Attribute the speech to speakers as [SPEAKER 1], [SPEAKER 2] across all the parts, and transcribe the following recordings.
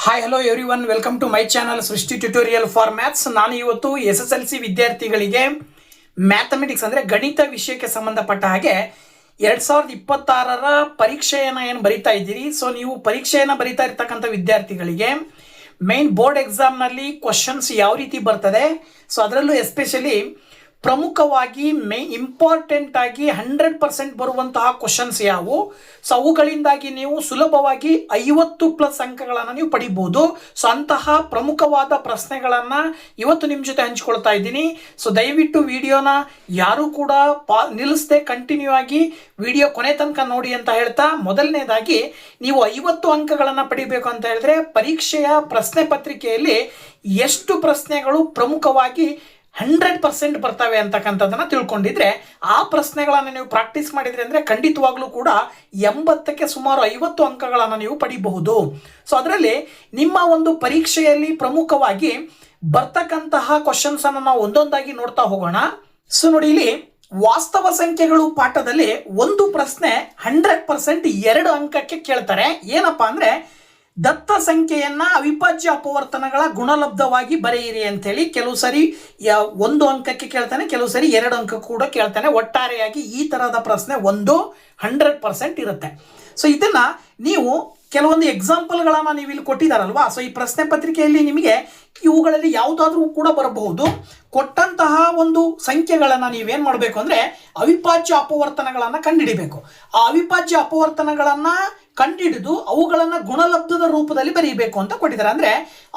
[SPEAKER 1] Hi hello everyone, welcome to my channel Srishti tutorial for maths. ನಾನು ಇವತ್ತು SSLC ವಿದ್ಯಾರ್ಥಿಗಳಿಗೆ mathematics ಅಂದರೆ ಗಣಿತ ವಿಷಯಕ್ಕೆ ಸಂಬಂಧಪಟ್ಟ ಹಾಗೆ 2026ರ ಪರೀಕ್ಷೆಯನ್ನು ಏನು ಬರಿತಾ ಇದ್ದೀರಿ, ಸೊ ನೀವು ಪರೀಕ್ಷೆಯನ್ನು ಬರಿತಾ ಇರ್ತಕ್ಕಂಥ ವಿದ್ಯಾರ್ಥಿಗಳಿಗೆ ಮೇನ್ ಬೋರ್ಡ್ ಎಕ್ಸಾಮ್ನಲ್ಲಿ ಕ್ವಶನ್ಸ್ ಯಾವ ರೀತಿ ಬರ್ತದೆ, ಸೊ ಅದರಲ್ಲೂ ಎಸ್ಪೆಷಲಿ ಪ್ರಮುಖವಾಗಿ ಇಂಪಾರ್ಟೆಂಟ್ ಆಗಿ 100% ಬರುವಂತಹ ಕ್ವಶನ್ಸ್ ಯಾವುವು, ಸೊ ಅವುಗಳಿಂದಾಗಿ ನೀವು ಸುಲಭವಾಗಿ 50+ ಅಂಕಗಳನ್ನು ನೀವು ಪಡಿಬೋದು. ಸೊ ಅಂತಹ ಪ್ರಮುಖವಾದ ಪ್ರಶ್ನೆಗಳನ್ನು ಇವತ್ತು ನಿಮ್ಮ ಜೊತೆ ಹಂಚ್ಕೊಳ್ತಾ ಇದ್ದೀನಿ. ಸೊ ದಯವಿಟ್ಟು ವಿಡಿಯೋನ ಯಾರು ಕೂಡ ನಿಲ್ಲಿಸದೆ ಕಂಟಿನ್ಯೂ ಆಗಿ ವಿಡಿಯೋ ಕೊನೆ ತನಕ ನೋಡಿ ಅಂತ ಹೇಳ್ತಾ, ಮೊದಲನೇದಾಗಿ ನೀವು 50 ಅಂಕಗಳನ್ನು ಪಡಿಬೇಕು ಅಂತ ಹೇಳಿದ್ರೆ ಪರೀಕ್ಷೆಯ ಪ್ರಶ್ನೆ ಪತ್ರಿಕೆಯಲ್ಲಿ ಎಷ್ಟು ಪ್ರಶ್ನೆಗಳು ಪ್ರಮುಖವಾಗಿ 100% ಬರ್ತವೆ ಅಂತಕ್ಕಂಥದ್ದನ್ನು ತಿಳ್ಕೊಂಡಿದ್ರೆ ಆ ಪ್ರಶ್ನೆಗಳನ್ನು ನೀವು ಪ್ರಾಕ್ಟೀಸ್ ಮಾಡಿದ್ರೆ ಅಂದರೆ ಖಂಡಿತವಾಗ್ಲೂ ಕೂಡ 80ಕ್ಕೆ ಸುಮಾರು 50 ಅಂಕಗಳನ್ನು ನೀವು ಪಡಿಬಹುದು. ಸೊ ಅದರಲ್ಲಿ ನಿಮ್ಮ ಒಂದು ಪರೀಕ್ಷೆಯಲ್ಲಿ ಪ್ರಮುಖವಾಗಿ ಬರ್ತಕ್ಕಂತಹ ಕ್ವಶನ್ಸನ್ನು ನಾವು ಒಂದೊಂದಾಗಿ ನೋಡ್ತಾ ಹೋಗೋಣ. ಸೊ ನೋಡಿ, ಇಲ್ಲಿ ವಾಸ್ತವ ಸಂಖ್ಯೆಗಳು ಪಾಠದಲ್ಲಿ ಒಂದು ಪ್ರಶ್ನೆ 100% 2 ಅಂಕಕ್ಕೆ ಕೇಳ್ತಾರೆ. ಏನಪ್ಪಾ ಅಂದರೆ, ದತ್ತ ಸಂಖ್ಯೆಯನ್ನ ಅವಿಭಾಜ್ಯ ಅಪವರ್ತನಗಳ ಗುಣಲಬ್ಧವಾಗಿ ಬರೆಯಿರಿ ಅಂತೇಳಿ ಕೆಲವು ಸರಿ 1 ಅಂಕಕ್ಕೆ ಕೇಳ್ತಾನೆ, ಕೆಲವು ಸರಿ 2 ಅಂಕ ಕೂಡ ಕೇಳ್ತಾನೆ. ಒಟ್ಟಾರೆಯಾಗಿ ಈ ತರಹದ ಪ್ರಶ್ನೆ 100% ಇರುತ್ತೆ. ಸೊ ಇದನ್ನ ನೀವು ಕೆಲವೊಂದು ಎಕ್ಸಾಂಪಲ್ಗಳನ್ನು ನೀವು ಇಲ್ಲಿ ಕೊಟ್ಟಿದ್ದಾರಲ್ವಾ, ಸೊ ಈ ಪ್ರಶ್ನೆ ಪತ್ರಿಕೆಯಲ್ಲಿ ನಿಮಗೆ ಇವುಗಳಲ್ಲಿ ಯಾವುದಾದ್ರೂ ಕೂಡ ಬರಬಹುದು. ಕೊಟ್ಟಂತಹ ಒಂದು ಸಂಖ್ಯೆಗಳನ್ನು ನೀವೇನು ಮಾಡಬೇಕು ಅಂದರೆ ಅವಿಭಾಜ್ಯ ಅಪವರ್ತನಗಳನ್ನು ಕಂಡುಹಿಡಿಬೇಕು. ಆ ಅವಿಭಾಜ್ಯ ಅಪವರ್ತನಗಳನ್ನು ಕಂಡುಹಿಡಿದು ಅವುಗಳನ್ನು ಗುಣಲಬ್ಧದ ರೂಪದಲ್ಲಿ ಬರೀಬೇಕು ಅಂತ ಕೊಟ್ಟಿದ್ದಾರೆ. ಅಂದರೆ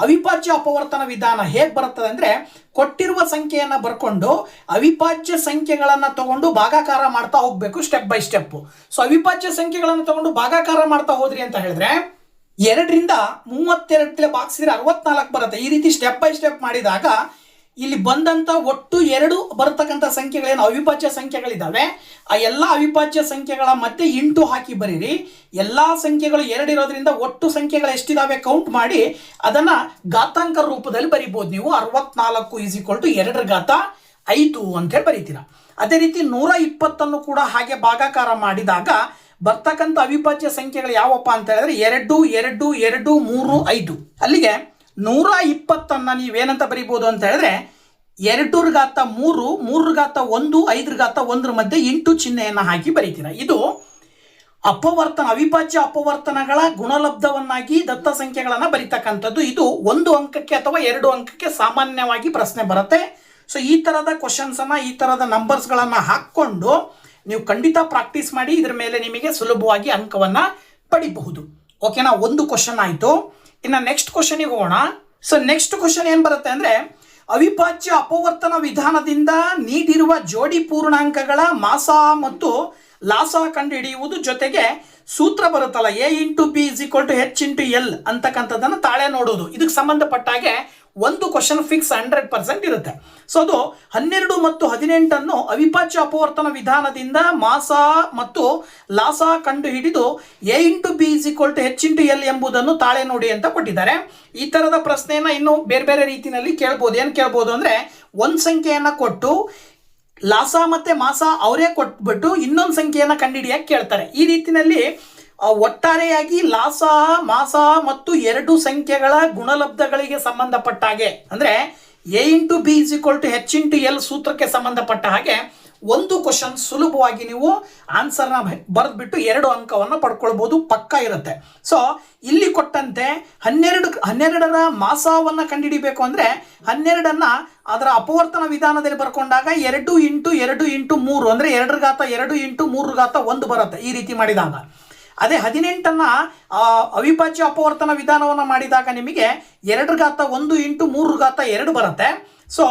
[SPEAKER 1] ಅವಿಭಾಜ್ಯ ಅಪವರ್ತನ ವಿಧಾನ ಹೇಗೆ ಬರುತ್ತದೆ ಅಂದರೆ, ಕೊಟ್ಟಿರುವ ಸಂಖ್ಯೆಯನ್ನು ಬರ್ಕೊಂಡು ಅವಿಭಾಜ್ಯ ಸಂಖ್ಯೆಗಳನ್ನು ತಗೊಂಡು ಭಾಗಾಕಾರ ಮಾಡ್ತಾ ಹೋಗಬೇಕು ಸ್ಟೆಪ್ ಬೈ ಸ್ಟೆಪ್. ಸೊ ಅವಿಭಾಜ್ಯ ಸಂಖ್ಯೆಗಳನ್ನು ತಗೊಂಡು ಭಾಗಾಕಾರ ಮಾಡ್ತಾ ಹೋದ್ರಿ ಅಂತ ಹೇಳಿದ್ರೆ 2ರಿಂದ 32 ಭಾಗಿಸಿದ್ರೆ 64 ಬರುತ್ತೆ. ಈ ರೀತಿ ಸ್ಟೆಪ್ ಬೈ ಸ್ಟೆಪ್ ಮಾಡಿದಾಗ ಇಲ್ಲಿ ಬಂದಂಥ ಒಟ್ಟು 2 ಬರತಕ್ಕಂಥ ಸಂಖ್ಯೆಗಳೇನು ಅವಿಭಾಜ್ಯ ಸಂಖ್ಯೆಗಳಿದ್ದಾವೆ, ಆ ಎಲ್ಲ ಅವಿಭಾಜ್ಯ ಸಂಖ್ಯೆಗಳ ಮಧ್ಯೆ ಇಂಟು ಹಾಕಿ ಬರೀರಿ. ಎಲ್ಲ ಸಂಖ್ಯೆಗಳು 2 ಇರೋದ್ರಿಂದ ಒಟ್ಟು ಸಂಖ್ಯೆಗಳು ಎಷ್ಟಿದಾವೆ ಕೌಂಟ್ ಮಾಡಿ ಅದನ್ನು ಘಾತಾಂಕ ರೂಪದಲ್ಲಿ ಬರಿಬೋದು. ನೀವು 64 2/5 ಅಂತೇಳಿ ಬರೀತೀರ. ಅದೇ ರೀತಿ 120 ಕೂಡ ಹಾಗೆ ಭಾಗಾಕಾರ ಮಾಡಿದಾಗ ಬರ್ತಕ್ಕಂಥ ಅವಿಭಾಜ್ಯ ಸಂಖ್ಯೆಗಳು ಯಾವಪ್ಪ ಅಂತ ಹೇಳಿದ್ರೆ 2 2 2 3 5. ಅಲ್ಲಿಗೆ 120 ನೀವೇನಂತ ಬರಿಬೋದು ಅಂತ ಹೇಳಿದ್ರೆ 2/3 3/1 5/1 ಮಧ್ಯೆ ಇಂಟು ಚಿಹ್ನೆಯನ್ನು ಹಾಕಿ ಬರೀತೀರ. ಇದು ಅವಿಭಾಜ್ಯ ಅಪವರ್ತನಗಳ ಗುಣಲಬ್ಧವನ್ನಾಗಿ ದತ್ತ ಸಂಖ್ಯೆಗಳನ್ನು ಬರೀತಕ್ಕಂಥದ್ದು. ಇದು 1 ಅಂಕಕ್ಕೆ ಅಥವಾ 2 ಅಂಕಕ್ಕೆ ಸಾಮಾನ್ಯವಾಗಿ ಪ್ರಶ್ನೆ ಬರುತ್ತೆ. ಸೊ ಈ ಥರದ ಕ್ವಶನ್ಸನ್ನು, ಈ ಥರದ ನಂಬರ್ಸ್ಗಳನ್ನು ಹಾಕ್ಕೊಂಡು ನೀವು ಖಂಡಿತ ಪ್ರಾಕ್ಟೀಸ್ ಮಾಡಿ, ಇದರ ಮೇಲೆ ನಿಮಗೆ ಸುಲಭವಾಗಿ ಅಂಕವನ್ನು ಪಡಿಬಹುದು. ಓಕೆನಾ, ಒಂದು ಕ್ವಶನ್ ಆಯಿತು. ಇನ್ನು ನೆಕ್ಸ್ಟ್ ಕ್ವಶನಿಗೆ ಹೋಗೋಣ. ಸೊ ನೆಕ್ಸ್ಟ್ ಕ್ವಶನ್ ಏನು ಬರುತ್ತೆ ಅಂದರೆ, ಅವಿಭಾಜ್ಯ ಅಪವರ್ತನ ವಿಧಾನದಿಂದ ನೀಡಿರುವ ಜೋಡಿ ಪೂರ್ಣಾಂಕಗಳ ಮಾಸ ಮತ್ತು ಲಾಸ ಕಂಡುಹಿಡಿಯುವುದು, ಜೊತೆಗೆ ಸೂತ್ರ ಬರುತ್ತಲ್ಲ A×B=H×L ಅಂತಕ್ಕಂಥದ್ದನ್ನು ತಾಳೆ ನೋಡೋದು. ಇದಕ್ಕೆ ಸಂಬಂಧಪಟ್ಟಾಗೆ ಒಂದು ಕ್ವಶನ್ ಫಿಕ್ಸ್ 100% ಇರುತ್ತೆ. ಸೊ ಅದು 12 ಮತ್ತು 18 ಅವಿಭಾಜ್ಯ ಅಪವರ್ತನ ವಿಧಾನದಿಂದ ಮಾಸ ಮತ್ತು ಲಾಸ ಕಂಡು ಹಿಡಿದು A×B=H×L ಎಂಬುದನ್ನು ತಾಳೆ ನೋಡಿ ಅಂತ ಕೊಟ್ಟಿದ್ದಾರೆ. ಈ ಥರದ ಪ್ರಶ್ನೆಯನ್ನು ಇನ್ನು ಬೇರೆ ಬೇರೆ ರೀತಿಯಲ್ಲಿ ಕೇಳ್ಬೋದು. ಏನು ಕೇಳ್ಬೋದು ಅಂದರೆ, ಒಂದು ಸಂಖ್ಯೆಯನ್ನು ಕೊಟ್ಟು ಲಾಸ ಮತ್ತು ಮಾಸ ಅವರೇ ಕೊಟ್ಬಿಟ್ಟು ಇನ್ನೊಂದು ಸಂಖ್ಯೆಯನ್ನು ಕಂಡುಹಿಡಿಯಕ್ಕೆ ಕೇಳ್ತಾರೆ. ಈ ರೀತಿಯಲ್ಲಿ ಒಟ್ಟಾರೆಯಾಗಿ ಲಾಸ, ಮಾಸ ಮತ್ತು 2 ಸಂಖ್ಯೆಗಳ ಗುಣಲಬ್ಧಗಳಿಗೆ ಸಂಬಂಧಪಟ್ಟ ಹಾಗೆ ಅಂದರೆ A×B=H×L ಸೂತ್ರಕ್ಕೆ ಸಂಬಂಧಪಟ್ಟ ಹಾಗೆ ಒಂದು ಕ್ವಶನ್ ಸುಲಭವಾಗಿ ನೀವು ಆನ್ಸರ್ನ ಬರೆದ್ಬಿಟ್ಟು 2 ಅಂಕವನ್ನು ಪಡ್ಕೊಳ್ಬೋದು, ಪಕ್ಕ ಇರುತ್ತೆ. ಸೊ ಇಲ್ಲಿ ಕೊಟ್ಟಂತೆ 12ರ ಮಾಸವನ್ನು ಕಂಡುಹಿಡಿಬೇಕು ಅಂದರೆ 12 ಅದರ ಅಪವರ್ತನ ವಿಧಾನದಲ್ಲಿ ಬರ್ಕೊಂಡಾಗ 2 × 2 × 3 ಅಂದರೆ 2/2 × 3/1 ಬರುತ್ತೆ. ಈ ರೀತಿ ಮಾಡಿದಾಗ ಅದೇ 18 ಅವಿಭಾಜ್ಯ ಅಪವರ್ತನ ವಿಧಾನವನ್ನು ಮಾಡಿದಾಗ ನಿಮಗೆ 2/1 × 3/2 ಬರುತ್ತೆ. ಸೊ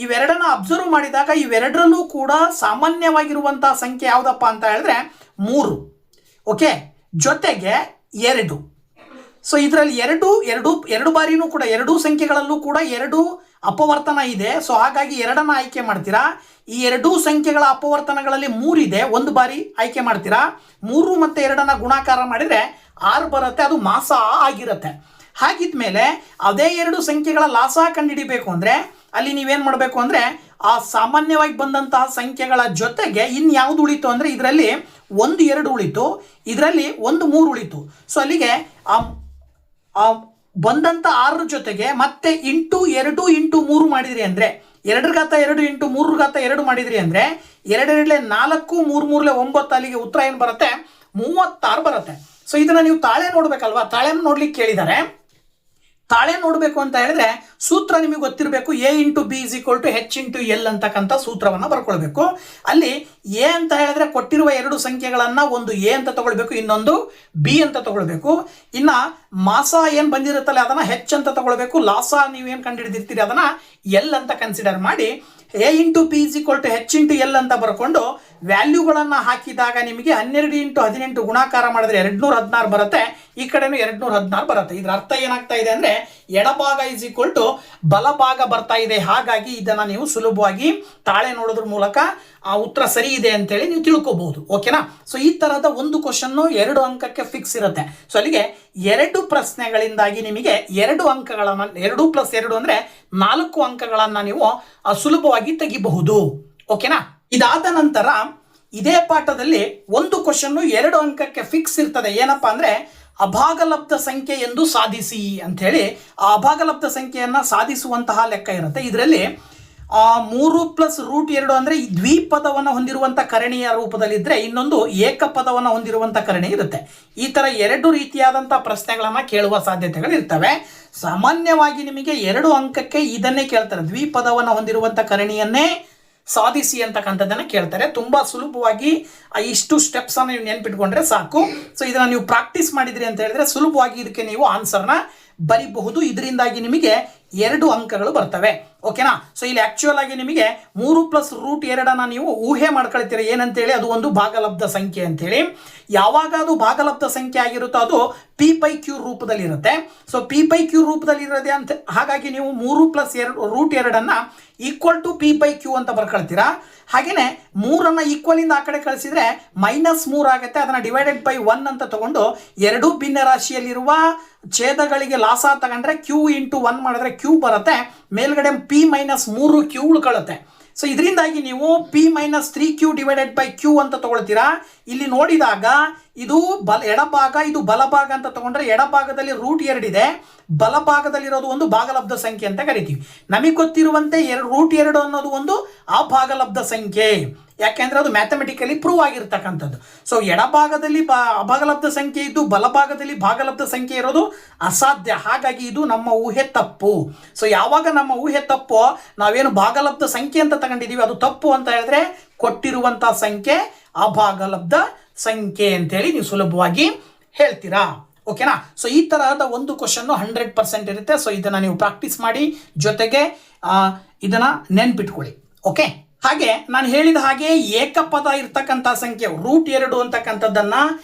[SPEAKER 1] ಇವೆರಡನ್ನ ಅಬ್ಸರ್ವ್ ಮಾಡಿದಾಗ ಇವೆರಡರಲ್ಲೂ ಕೂಡ ಸಾಮಾನ್ಯವಾಗಿರುವಂತಹ ಸಂಖ್ಯೆ ಯಾವುದಪ್ಪ ಅಂತ ಹೇಳಿದ್ರೆ 3. ಓಕೆ, ಜೊತೆಗೆ 2. ಸೊ ಇದರಲ್ಲಿ ಎರಡು ಬಾರಿನೂ ಕೂಡ 2 ಸಂಖ್ಯೆಗಳಲ್ಲೂ ಕೂಡ 2 ಅಪವರ್ತನ ಇದೆ. ಸೊ ಹಾಗಾಗಿ 2 ಆಯ್ಕೆ ಮಾಡ್ತೀರಾ. ಈ 2 ಸಂಖ್ಯೆಗಳ ಅಪವರ್ತನಗಳಲ್ಲಿ 3 ಇದೆ, 1 ಬಾರಿ ಆಯ್ಕೆ ಮಾಡ್ತೀರಾ. 3 ಮತ್ತು 2 ಗುಣಾಕಾರ ಮಾಡಿದರೆ 6 ಬರುತ್ತೆ, ಅದು ಮಾಸ ಆಗಿರುತ್ತೆ. ಹಾಗಿದ್ಮೇಲೆ ಅದೇ 2 ಸಂಖ್ಯೆಗಳ ಲಾಸ ಕಂಡುಹಿಡಿಬೇಕು ಅಂದರೆ ಅಲ್ಲಿ ನೀವೇನು ಮಾಡಬೇಕು ಅಂದರೆ ಆ ಸಾಮಾನ್ಯವಾಗಿ ಬಂದಂತಹ ಸಂಖ್ಯೆಗಳ ಜೊತೆಗೆ ಇನ್ಯಾವುದು ಉಳಿತು ಅಂದರೆ ಇದರಲ್ಲಿ 1 2 ಉಳಿತು, ಇದರಲ್ಲಿ 1 3 ಉಳಿತು. ಸೊ ಅಲ್ಲಿಗೆ ಬಂದಂಥ 6 ಜೊತೆಗೆ ಮತ್ತೆ ಇಂಟು 2 ಇಂಟು 3 ಮಾಡಿದ್ರಿ ಅಂದರೆ 2 ಇಂಟು 3 ಮಾಡಿದ್ರಿ ಅಂದರೆ 2 4 3 9 ಅಲ್ಲಿಗೆ ಉತ್ತರ ಏನು ಬರುತ್ತೆ 36 ಬರುತ್ತೆ. ಸೊ ಇದನ್ನು ನೀವು ತಾಳೆ ನೋಡ್ಬೇಕಲ್ವಾ, ತಾಳೆ ನೋಡ್ಲಿಕ್ಕೆ ಕೇಳಿದ್ದಾರೆ. ತಾಳೆ ನೋಡಬೇಕು ಅಂತ ಹೇಳಿದ್ರೆ ಸೂತ್ರ ನಿಮಗೆ ಗೊತ್ತಿರಬೇಕು. A into B is equal to H into L ಅಂತಕ್ಕಂಥ ಸೂತ್ರವನ್ನು ಬರ್ಕೊಳ್ಬೇಕು. ಅಲ್ಲಿ ಎ ಅಂತ ಹೇಳಿದ್ರೆ ಕೊಟ್ಟಿರುವ 2 ಸಂಖ್ಯೆಗಳನ್ನು ಒಂದು ಎ ಅಂತ ತಗೊಳ್ಬೇಕು, ಇನ್ನೊಂದು ಬಿ ಅಂತ ತಗೊಳ್ಬೇಕು. ಇನ್ನು ಮಾಸ ಏನು ಬಂದಿರುತ್ತಲ್ಲ ಅದನ್ನು ಹೆಚ್ ಅಂತ ತಗೊಳ್ಬೇಕು, ಲಾಸ ನೀವೇನು ಕಂಡುಹಿಡಿದಿರ್ತೀರಿ ಅದನ್ನು ಎಲ್ ಅಂತ ಕನ್ಸಿಡರ್ ಮಾಡಿ A into P is equal to H into L ಅಂತ ಬರ್ಕೊಂಡು ವ್ಯಾಲ್ಯೂಗಳನ್ನು ಹಾಕಿದಾಗ ನಿಮಗೆ 12 ಇಂಟು 18 ಗುಣಾಕಾರ ಮಾಡಿದ್ರೆ 216 ಬರುತ್ತೆ, ಈ ಕಡೆನೂ 216 ಬರುತ್ತೆ. ಇದರ ಅರ್ಥ ಏನಾಗ್ತಾ ಇದೆ ಅಂದರೆ ಎಡಭಾಗ ಇಸ್ ಈಕ್ವಲ್ ಟು ಬಲಭಾಗ ಬರ್ತಾ ಇದೆ. ಹಾಗಾಗಿ ಇದನ್ನು ನೀವು ಸುಲಭವಾಗಿ ತಾಳೆ ನೋಡೋದ್ರ ಮೂಲಕ ಆ ಉತ್ತರ ಸರಿ ಇದೆ ಅಂತೇಳಿ ನೀವು ತಿಳ್ಕೊಬಹುದು. ಓಕೆನಾ? ಸೊ ಈ ತರಹದ ಒಂದು ಕ್ವಶನ್ನು 2 ಅಂಕಕ್ಕೆ ಫಿಕ್ಸ್ ಇರುತ್ತೆ. ಸೊ ಅಲ್ಲಿಗೆ 2 ಪ್ರಶ್ನೆಗಳಿಂದಾಗಿ ನಿಮಗೆ 2 ಅಂಕಗಳನ್ನು 2 + 2 ಅಂದರೆ 4 ಅಂಕಗಳನ್ನು ನೀವು ಸುಲಭವಾಗಿ ತೆಗಿಬಹುದು. ಓಕೆನಾ? ಇದಾದ ನಂತರ ಇದೇ ಪಾಠದಲ್ಲಿ ಒಂದು ಕ್ವಶನ್ನು 2 ಅಂಕಕ್ಕೆ ಫಿಕ್ಸ್ ಇರ್ತದೆ. ಏನಪ್ಪಾ ಅಂದ್ರೆ ಅಭಾಗಲಬ್ಧ ಸಂಖ್ಯೆ ಎಂದು ಸಾಧಿಸಿ ಅಂತ ಹೇಳಿ ಆ ಅಭಾಗಲಬ್ಧ ಸಂಖ್ಯೆಯನ್ನ ಸಾಧಿಸುವಂತಹ ಲೆಕ್ಕ ಇರುತ್ತೆ. ಇದರಲ್ಲಿ 3 + √2 ಅಂದ್ರೆ ಈ ದ್ವಿಪದವನ್ನು ಹೊಂದಿರುವಂತ ಕರಣಿಯ ರೂಪದಲ್ಲಿದ್ದರೆ ಇನ್ನೊಂದು ಏಕಪದವನ್ನು ಹೊಂದಿರುವಂತ ಕರಣಿ ಇರುತ್ತೆ. ಈ ತರ 2 ರೀತಿಯಾದಂತಹ ಪ್ರಶ್ನೆಗಳನ್ನ ಕೇಳುವ ಸಾಧ್ಯತೆಗಳು ಇರ್ತವೆ. ಸಾಮಾನ್ಯವಾಗಿ ನಿಮಗೆ 2 ಅಂಕಕ್ಕೆ ಇದನ್ನೇ ಕೇಳ್ತಾರೆ, ದ್ವಿಪದವನ್ನು ಹೊಂದಿರುವಂತ ಕರಣಿಯನ್ನೇ ಸಾಧಿಸಿ ಅಂತಕ್ಕಂಥದ್ದನ್ನು ಕೇಳ್ತಾರೆ. ತುಂಬ ಸುಲಭವಾಗಿ ಇಷ್ಟು ಸ್ಟೆಪ್ಸ್ ಅನ್ನು ನೀವು ನೆನ್ಪಿಟ್ಕೊಂಡ್ರೆ ಸಾಕು. ಸೊ ಇದನ್ನ ನೀವು ಪ್ರಾಕ್ಟೀಸ್ ಮಾಡಿದ್ರಿ ಅಂತ ಹೇಳಿದ್ರೆ ಸುಲಭವಾಗಿ ಇದಕ್ಕೆ ನೀವು ಆನ್ಸರ್ನ ಬರಿಬಹುದು. ಇದರಿಂದಾಗಿ ನಿಮಗೆ 2 ಅಂಕಗಳು ಬರ್ತವೆ. ಓಕೆನಾ? ಸೊ ಇಲ್ಲಿ ಆಕ್ಚುಯಲ್ ಆಗಿ ನಿಮಗೆ 3 + √2 ನೀವು ಊಹೆ ಮಾಡ್ಕೊಳ್ತೀರಿ ಏನಂತೇಳಿ, ಅದು ಒಂದು ಭಾಗಲಬ್ಧ ಸಂಖ್ಯೆ ಅಂತೇಳಿ. ಯಾವಾಗ ಅದು ಭಾಗಲಬ್ಧ ಸಂಖ್ಯೆ ಆಗಿರುತ್ತೋ ಅದು p/q ರೂಪದಲ್ಲಿ ಇರುತ್ತೆ. ಸೊ p/q ರೂಪದಲ್ಲಿ ಇರೋದೇ ಅಂತ, ಹಾಗಾಗಿ ನೀವು 3 + √2 ಈಕ್ವಲ್ ಟು p/q ಅಂತ ಬರ್ಕೊಳ್ತೀರಾ. ಹಾಗೇನೆ 3 ಈಕ್ವಲ್ ಇಂದ ಆ ಕಡೆ ಕಳಿಸಿದ್ರೆ -3 ಆಗುತ್ತೆ. ಅದನ್ನ /1 ಅಂತ ತಗೊಂಡು 2 ಭಿನ್ನ ರಾಶಿಯಲ್ಲಿರುವ ಛೇದಗಳಿಗೆ ಲಾಸ ತಗೊಂಡ್ರೆ q ಇಂಟು 1 ಮಾಡಿದ್ರೆ q ಬರುತ್ತೆ, ಮೇಲ್ಗಡೆ p - 3q ಉಳ್ಕೊಳ್ಳುತ್ತೆ. ಸೊ ಇದರಿಂದಾಗಿ ನೀವು p - 3q /q ಅಂತ ತಗೊಳ್ತೀರಾ. ಇಲ್ಲಿ ನೋಡಿದಾಗ ಇದು ಎಡಭಾಗ, ಇದು ಬಲಭಾಗ ಅಂತ ತಗೊಂಡ್ರೆ ಎಡಭಾಗದಲ್ಲಿ √2 ಇದೆ, ಬಲಭಾಗದಲ್ಲಿರೋದು ಒಂದು ಭಾಗಲಬ್ಧ ಸಂಖ್ಯೆ ಅಂತ ಕರಿತೀವಿ. ನಮಗೆ ಗೊತ್ತಿರುವಂತೆ √2 ಅನ್ನೋದು ಒಂದು ಅಭಾಗಲಬ್ಧ ಸಂಖ್ಯೆ, ಯಾಕೆಂದ್ರೆ ಅದು ಮ್ಯಾಥಮೆಟಿಕಲಿ ಪ್ರೂವ್ ಆಗಿರ್ತಕ್ಕಂಥದ್ದು. ಸೊ ಎಡಭಾಗದಲ್ಲಿ ಅಭಾಗಲಬ್ಧ ಸಂಖ್ಯೆ ಇದ್ದು ಬಲಭಾಗದಲ್ಲಿ ಭಾಗಲಬ್ಧ ಸಂಖ್ಯೆ ಇರೋದು ಅಸಾಧ್ಯ. ಹಾಗಾಗಿ ಇದು ನಮ್ಮ ಊಹೆ ತಪ್ಪು. ಸೊ ಯಾವಾಗ ನಮ್ಮ ಊಹೆ ತಪ್ಪು, ನಾವೇನು ಭಾಗಲಬ್ಧ ಸಂಖ್ಯೆ ಅಂತ ತಗೊಂಡಿದ್ದೀವಿ ಅದು ತಪ್ಪು ಅಂತ ಹೇಳಿದ್ರೆ ಕೊಟ್ಟಿರುವಂತಹ ಸಂಖ್ಯೆ ಅಭಾಗಲಬ್ಧ ಸಂಖ್ಯೆ ಅಂತೇಳಿ ನೀವು ಸುಲಭವಾಗಿ ಹೇಳ್ತೀರಾ. ಓಕೆನಾ? ಸೊ ಈ ತರಹದ ಒಂದು ಕ್ವಶನ್ನು 100% ಇರುತ್ತೆ. ಸೊ ಇದನ್ನ ನೀವು ಪ್ರಾಕ್ಟೀಸ್ ಮಾಡಿ, ಜೊತೆಗೆ ಇದನ್ನ ನೆನ್ಪಿಟ್ಕೊಳ್ಳಿ. ಓಕೆ? ಹಾಗೆ ನಾನು ಹೇಳಿದ ಹಾಗೆ ಏಕಪದ ಇರ್ತಕ್ಕಂಥ ಸಂಖ್ಯೆ √2 ಅಂತಕ್ಕಂಥದ್ದನ್ನ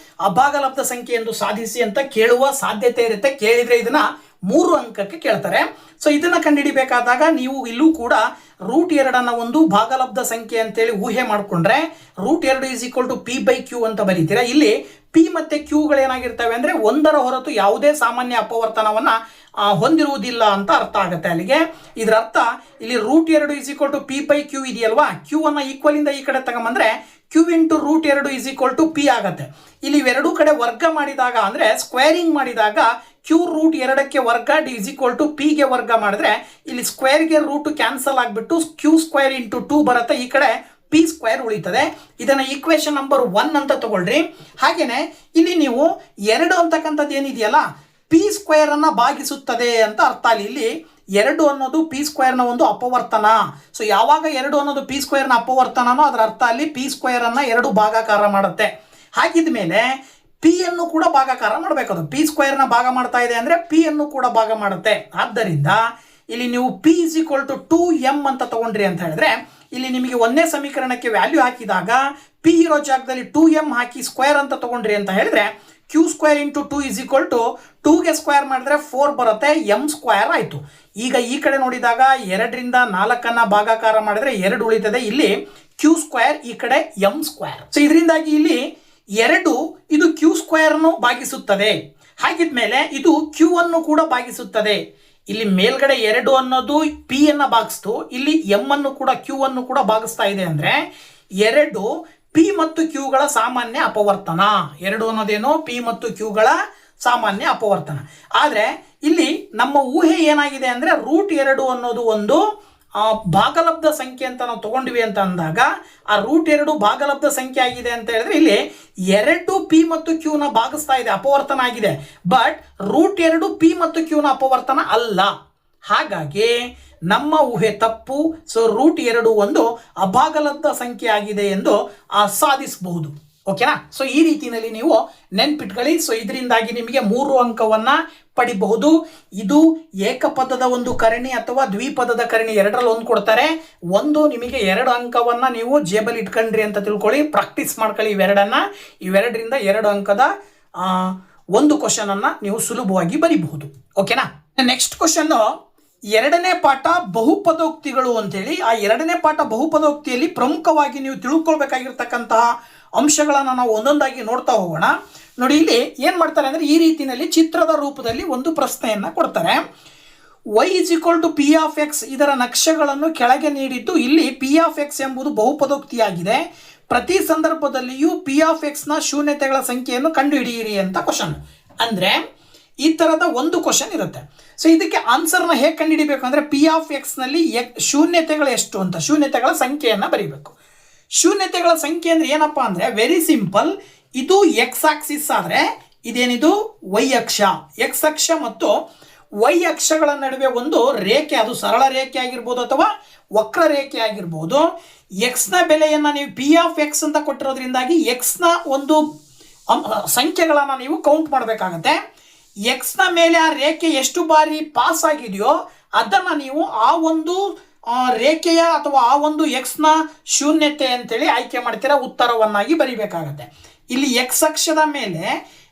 [SPEAKER 1] ಅಭಾಗಲಬ್ಧ ಸಂಖ್ಯೆ ಎಂದು ಸಾಧಿಸಿ ಅಂತ ಕೇಳುವ ಸಾಧ್ಯತೆ ಇರುತ್ತೆ. ಕೇಳಿದ್ರೆ ಇದನ್ನ 3 ಅಂಕಕ್ಕೆ ಕೇಳ್ತಾರೆ. ಸೊ ಇದನ್ನ ಕಂಡುಹಿಡಿಬೇಕಾದಾಗ ನೀವು ಇಲ್ಲೂ ಕೂಡ √2 ಒಂದು ಭಾಗಲಬ್ಧ ಸಂಖ್ಯೆ ಅಂತೇಳಿ ಊಹೆ ಮಾಡಿಕೊಂಡ್ರೆ √2 = p/q ಅಂತ ಬರೀತೀರಾ. ಇಲ್ಲಿ p ಮತ್ತೆ q ಏನಾಗಿರ್ತವೆ ಅಂದ್ರೆ ಒಂದರ ಹೊರತು ಯಾವುದೇ ಸಾಮಾನ್ಯ ಅಪವರ್ತನವನ್ನ ಹೊಂದಿರುವುದಿಲ್ಲ ಅಂತ ಅರ್ಥ ಆಗುತ್ತೆ. ಅಲ್ಲಿಗೆ ಇದರ ಅರ್ಥ ಇಲ್ಲಿ √2 = p/q ಇದೆಯಲ್ವಾ, q ಅನ್ನ ಈಕ್ವಲ್ ಇಂದ ಈ ಕಡೆ ತಗೊಂಬಂದ್ರೆ q ಇಂಟು √2 = p ಆಗುತ್ತೆ. ಇಲ್ಲಿ ಇವೆರಡೂ ಕಡೆ ವರ್ಗ ಮಾಡಿದಾಗ ಅಂದ್ರೆ ಸ್ಕ್ವೇರಿಂಗ್ ಮಾಡಿದಾಗ q √2ಕ್ಕೆ ವರ್ಗ = p ಗೆ ವರ್ಗ ಮಾಡಿದ್ರೆ ಇಲ್ಲಿ ಸ್ಕ್ವೇರ್ಗೆ ರೂಟ್ ಕ್ಯಾನ್ಸಲ್ ಆಗಿಬಿಟ್ಟು q² × 2 ಬರುತ್ತೆ, ಈ ಕಡೆ p² ಉಳಿತದೆ. ಇದನ್ನ ಈಕ್ವೇಶನ್ ನಂಬರ್ 1 ಅಂತ ತಗೊಳ್ರಿ. ಹಾಗೇನೆ ಇಲ್ಲಿ ನೀವು 2 ಅಂತಕ್ಕಂಥದ್ದು ಏನಿದೆಯಲ್ಲ p² ಅನ್ನ ಭಾಗಿಸುತ್ತದೆ ಅಂತ ಅರ್ಥ. ಇಲ್ಲಿ 2 ಅನ್ನೋದು p² ನ ಒಂದು ಅಪವರ್ತನ. ಸೊ ಯಾವಾಗ 2 ಅನ್ನೋದು p² ನ ಅಪವರ್ತನನೋ ಅದರ ಅರ್ಥ ಅಲ್ಲಿ p² ಅನ್ನ 2 ಭಾಗಾಕಾರ ಮಾಡುತ್ತೆ. ಹಾಗಿದ್ಮೇಲೆ p ಅನ್ನು ಕೂಡ ಭಾಗಾಕಾರ ಮಾಡಬೇಕು. ಅದು p² ನ ಭಾಗ ಮಾಡ್ತಾ ಇದೆ ಅಂದ್ರೆ p ಅನ್ನು ಕೂಡ ಭಾಗ ಮಾಡುತ್ತೆ. ಆದ್ದರಿಂದ ಇಲ್ಲಿ ನೀವು p = 2m ಅಂತ ತಗೊಂಡ್ರಿ ಅಂತ ಹೇಳಿದ್ರೆ ಇಲ್ಲಿ ನಿಮಗೆ 1ನೇ ಸಮೀಕರಣಕ್ಕೆ ವ್ಯಾಲ್ಯೂ ಹಾಕಿದಾಗ p ಇರೋ ಜಾಗದಲ್ಲಿ 2m ಹಾಕಿ ಸ್ಕ್ವೇರ್ ಅಂತ ತಗೊಂಡ್ರಿ ಅಂತ ಹೇಳಿದ್ರೆ q² × 2 = 2ಗೆ ಸ್ಕ್ವೇರ್ ಮಾಡಿದ್ರೆ 4 ಬರುತ್ತೆ, m² ಆಯಿತು. ಈಗ ಈ ಕಡೆ ನೋಡಿದಾಗ 2 ರಿಂದ 4 ಭಾಗಾಕಾರ ಮಾಡಿದ್ರೆ 2 ಉಳಿತದೆ, ಇಲ್ಲಿ q² ಈ ಕಡೆ m². ಸೊ ಇದರಿಂದಾಗಿ ಇಲ್ಲಿ 2 ಇದು q² ಅನ್ನು ಭಾಗಿಸುತ್ತದೆ. ಹಾಗಿದ್ಮೇಲೆ ಇದು q ಅನ್ನು ಕೂಡ ಭಾಗಿಸುತ್ತದೆ. ಇಲ್ಲಿ ಮೇಲ್ಗಡೆ 2 ಅನ್ನೋದು p ಅನ್ನ ಭಾಗಿಸ್ತು, ಇಲ್ಲಿ m ಅನ್ನು ಕೂಡ q ಅನ್ನು ಕೂಡ ಭಾಗಿಸ್ತಾ ಇದೆ ಅಂದ್ರೆ 2 p ಮತ್ತು q ಗಳ ಸಾಮಾನ್ಯ ಅಪವರ್ತನ. 2 ಅನ್ನೋದೇನೋ p ಮತ್ತು q ಗಳ ಸಾಮಾನ್ಯ ಅಪವರ್ತನ. ಆದರೆ ಇಲ್ಲಿ ನಮ್ಮ ಊಹೆ ಏನಾಗಿದೆ ಅಂದರೆ √2 ಅನ್ನೋದು ಒಂದು ಭಾಗಲಬ್ಧ ಸಂಖ್ಯೆ ಅಂತ ನಾವು ತಗೊಂಡ್ವಿ ಅಂತ ಅಂದಾಗ ಆ √2 ಭಾಗಲಬ್ಧ ಸಂಖ್ಯೆ ಆಗಿದೆ ಅಂತ ಹೇಳಿದ್ರೆ ಇಲ್ಲಿ 2 p ಮತ್ತು q ನ ಭಾಗಿಸ್ತಾ ಇದೆ, ಅಪವರ್ತನ ಆಗಿದೆ. ಬಟ್ √2 p ಮತ್ತು q ನ ಅಪವರ್ತನ ಅಲ್ಲ. ಹಾಗಾಗಿ ನಮ್ಮ ಊಹೆ ತಪ್ಪು. ಸೊ √2 ಒಂದು ಅಭಾಗಲಬ್ಧ ಸಂಖ್ಯೆ ಆಗಿದೆ ಎಂದು ಸಾಧಿಸಬಹುದು. ಓಕೆನಾ? ಸೊ ಈ ರೀತಿಯಲ್ಲಿ ನೀವು ನೆನ್ಪಿಟ್ಕೊಳ್ಳಿ. ಸೊ ಇದರಿಂದಾಗಿ ನಿಮಗೆ 3 ಅಂಕವನ್ನು ಪಡಿಬಹುದು. ಇದು ಏಕಪದದ ಒಂದು ಕರಣಿ ಅಥವಾ ದ್ವಿಪದದ ಕರಣಿ, ಎರಡರಲ್ಲಿ ಒಂದು ಕೊಡ್ತಾರೆ. ಒಂದು ನಿಮಗೆ 2 ಅಂಕವನ್ನು ನೀವು ಜೇಬಲ್ಲಿ ಇಟ್ಕೊಂಡ್ರಿ ಅಂತ ತಿಳ್ಕೊಳ್ಳಿ, ಪ್ರಾಕ್ಟೀಸ್ ಮಾಡ್ಕೊಳ್ಳಿ. ಇವೆರಡರಿಂದ 2 ಅಂಕದ ಒಂದು ಕ್ವಶನ್ ಅನ್ನ ನೀವು ಸುಲಭವಾಗಿ ಬರಿಬಹುದು. ಓಕೆನಾ? ನೆಕ್ಸ್ಟ್ ಕ್ವಶನ್, 2ನೇ ಪಾಠ ಬಹುಪದೋಕ್ತಿಗಳು ಅಂತೇಳಿ. ಆ 2ನೇ ಪಾಠ ಬಹುಪದೋಕ್ತಿಯಲ್ಲಿ ಪ್ರಮುಖವಾಗಿ ನೀವು ತಿಳ್ಕೊಳ್ಬೇಕಾಗಿರ್ತಕ್ಕಂತಹ ಅಂಶಗಳನ್ನು ನಾವು ಒಂದೊಂದಾಗಿ ನೋಡ್ತಾ ಹೋಗೋಣ. ನೋಡಿ, ಇಲ್ಲಿ ಏನು ಮಾಡ್ತಾರೆ ಅಂದರೆ ಈ ರೀತಿಯಲ್ಲಿ ಚಿತ್ರದ ರೂಪದಲ್ಲಿ ಒಂದು ಪ್ರಶ್ನೆಯನ್ನು ಕೊಡ್ತಾರೆ. y = p(x) ಇದರ ನಕ್ಷೆಗಳನ್ನು ಕೆಳಗೆ ನೀಡಿದ್ದು ಇಲ್ಲಿ p(x) ಎಂಬುದು ಬಹುಪದೋಕ್ತಿಯಾಗಿದೆ. ಪ್ರತಿ ಸಂದರ್ಭದಲ್ಲಿಯೂ p(x) ನ ಶೂನ್ಯತೆಗಳ ಸಂಖ್ಯೆಯನ್ನು ಕಂಡುಹಿಡಿಯಿರಿ ಅಂತ ಕ್ವಶನ್. ಅಂದರೆ ಈ ಥರದ ಒಂದು ಕ್ವಶನ್ ಇರುತ್ತೆ. ಸೊ ಇದಕ್ಕೆ ಆನ್ಸರ್ನ ಹೇಗೆ ಕಂಡುಹಿಡಿಬೇಕು ಅಂದರೆ p(x) ನಲ್ಲಿ ಶೂನ್ಯತೆಗಳು ಎಷ್ಟು ಅಂತ, ಶೂನ್ಯತೆಗಳ ಸಂಖ್ಯೆಯನ್ನು ಬರೀಬೇಕು. ಶೂನ್ಯತೆಗಳ ಸಂಖ್ಯೆ ಅಂದರೆ ಏನಪ್ಪ ಅಂದರೆ ವೆರಿ ಸಿಂಪಲ್. ಇದು ಎಕ್ಸ್ ಆಕ್ಸಿಸ್ ಆದರೆ ಇದೇನಿದು ವೈ ಅಕ್ಷ. ಎಕ್ಸ್ ಅಕ್ಷ ಮತ್ತು ವೈ ಅಕ್ಷಗಳ ನಡುವೆ ಒಂದು ರೇಖೆ, ಅದು ಸರಳ ರೇಖೆ ಆಗಿರ್ಬೋದು ಅಥವಾ ವಕ್ರ ರೇಖೆ ಆಗಿರ್ಬೋದು. ಎಕ್ಸ್ನ ಬೆಲೆಯನ್ನು ನೀವು p(x) ಅಂತ ಕೊಟ್ಟಿರೋದ್ರಿಂದಾಗಿ ಎಕ್ಸ್ನ ಒಂದು ಸಂಖ್ಯೆಗಳನ್ನು ನೀವು ಕೌಂಟ್ ಮಾಡಬೇಕಾಗತ್ತೆ. ಎಕ್ಸ್ನ ಮೇಲೆ ಆ ರೇಖೆ ಎಷ್ಟು ಬಾರಿ ಪಾಸ್ ಆಗಿದೆಯೋ ಅದನ್ನು ನೀವು ಆ ಒಂದು ರೇಖೆಯ ಅಥವಾ ಆ ಒಂದು ಎಕ್ಸ್ನ ಶೂನ್ಯತೆ ಅಂತೇಳಿ ಆಯ್ಕೆ ಮಾಡ್ತೀರಾ, ಉತ್ತರವನ್ನಾಗಿ ಬರಿಬೇಕಾಗತ್ತೆ. ಇಲ್ಲಿ ಎಕ್ಸ್ ಅಕ್ಷದ ಮೇಲೆ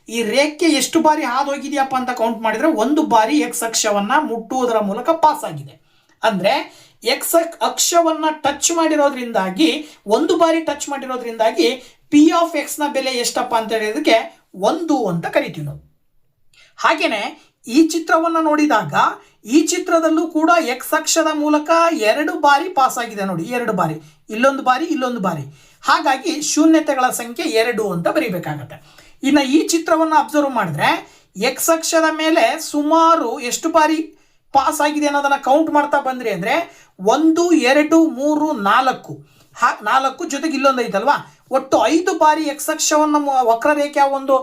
[SPEAKER 1] ಈ ರೇಖೆ ಎಷ್ಟು ಬಾರಿ ಹಾದೋಗಿದೆಯಪ್ಪ ಅಂತ ಕೌಂಟ್ ಮಾಡಿದರೆ 1 ಬಾರಿ ಎಕ್ಸ್ ಅಕ್ಷವನ್ನು ಮುಟ್ಟುವುದರ ಮೂಲಕ ಪಾಸ್ ಆಗಿದೆ. ಅಂದರೆ ಎಕ್ಸ್ ಅಕ್ಷವನ್ನು ಟಚ್ ಮಾಡಿರೋದ್ರಿಂದಾಗಿ 1 ಬಾರಿ ಟಚ್ ಮಾಡಿರೋದ್ರಿಂದಾಗಿ p(x) ನ ಬೆಲೆ ಎಷ್ಟಪ್ಪ ಅಂತ ಹೇಳಿದಕ್ಕೆ 1 ಅಂತ ಕರಿತೀವಿ ನಾವು. ಹಾಗೇನೆ ಈ ಚಿತ್ರವನ್ನು ನೋಡಿದಾಗ ಈ ಚಿತ್ರದಲ್ಲೂ ಕೂಡ ಎಕ್ಸ್ ಅಕ್ಷದ ಮೂಲಕ 2 ಬಾರಿ ಪಾಸ್ ಆಗಿದೆ ನೋಡಿ, 2 ಬಾರಿ, ಇಲ್ಲೊಂದು ಬಾರಿ, ಇಲ್ಲೊಂದು ಬಾರಿ. ಹಾಗಾಗಿ ಶೂನ್ಯತೆಗಳ ಸಂಖ್ಯೆ 2 ಅಂತ ಬರೀಬೇಕಾಗತ್ತೆ. ಇನ್ನು ಈ ಚಿತ್ರವನ್ನು ಅಬ್ಸರ್ವ್ ಮಾಡಿದ್ರೆ ಎಕ್ಸ್ ಅಕ್ಷದ ಮೇಲೆ ಸುಮಾರು ಎಷ್ಟು ಬಾರಿ ಪಾಸ್ ಆಗಿದೆ ಅನ್ನೋದನ್ನು ಕೌಂಟ್ ಮಾಡ್ತಾ ಬಂದ್ರಿ ಅಂದರೆ 1, 2, 3, 4 ಜೊತೆಗೆ ಇಲ್ಲೊಂದು ಐತಲ್ವಾ, ಒಟ್ಟು 5 ಬಾರಿ ಎಕ್ಸ್ ಅಕ್ಷವನ್ನು ವಕ್ರರೇಖೆಯ ಒಂದು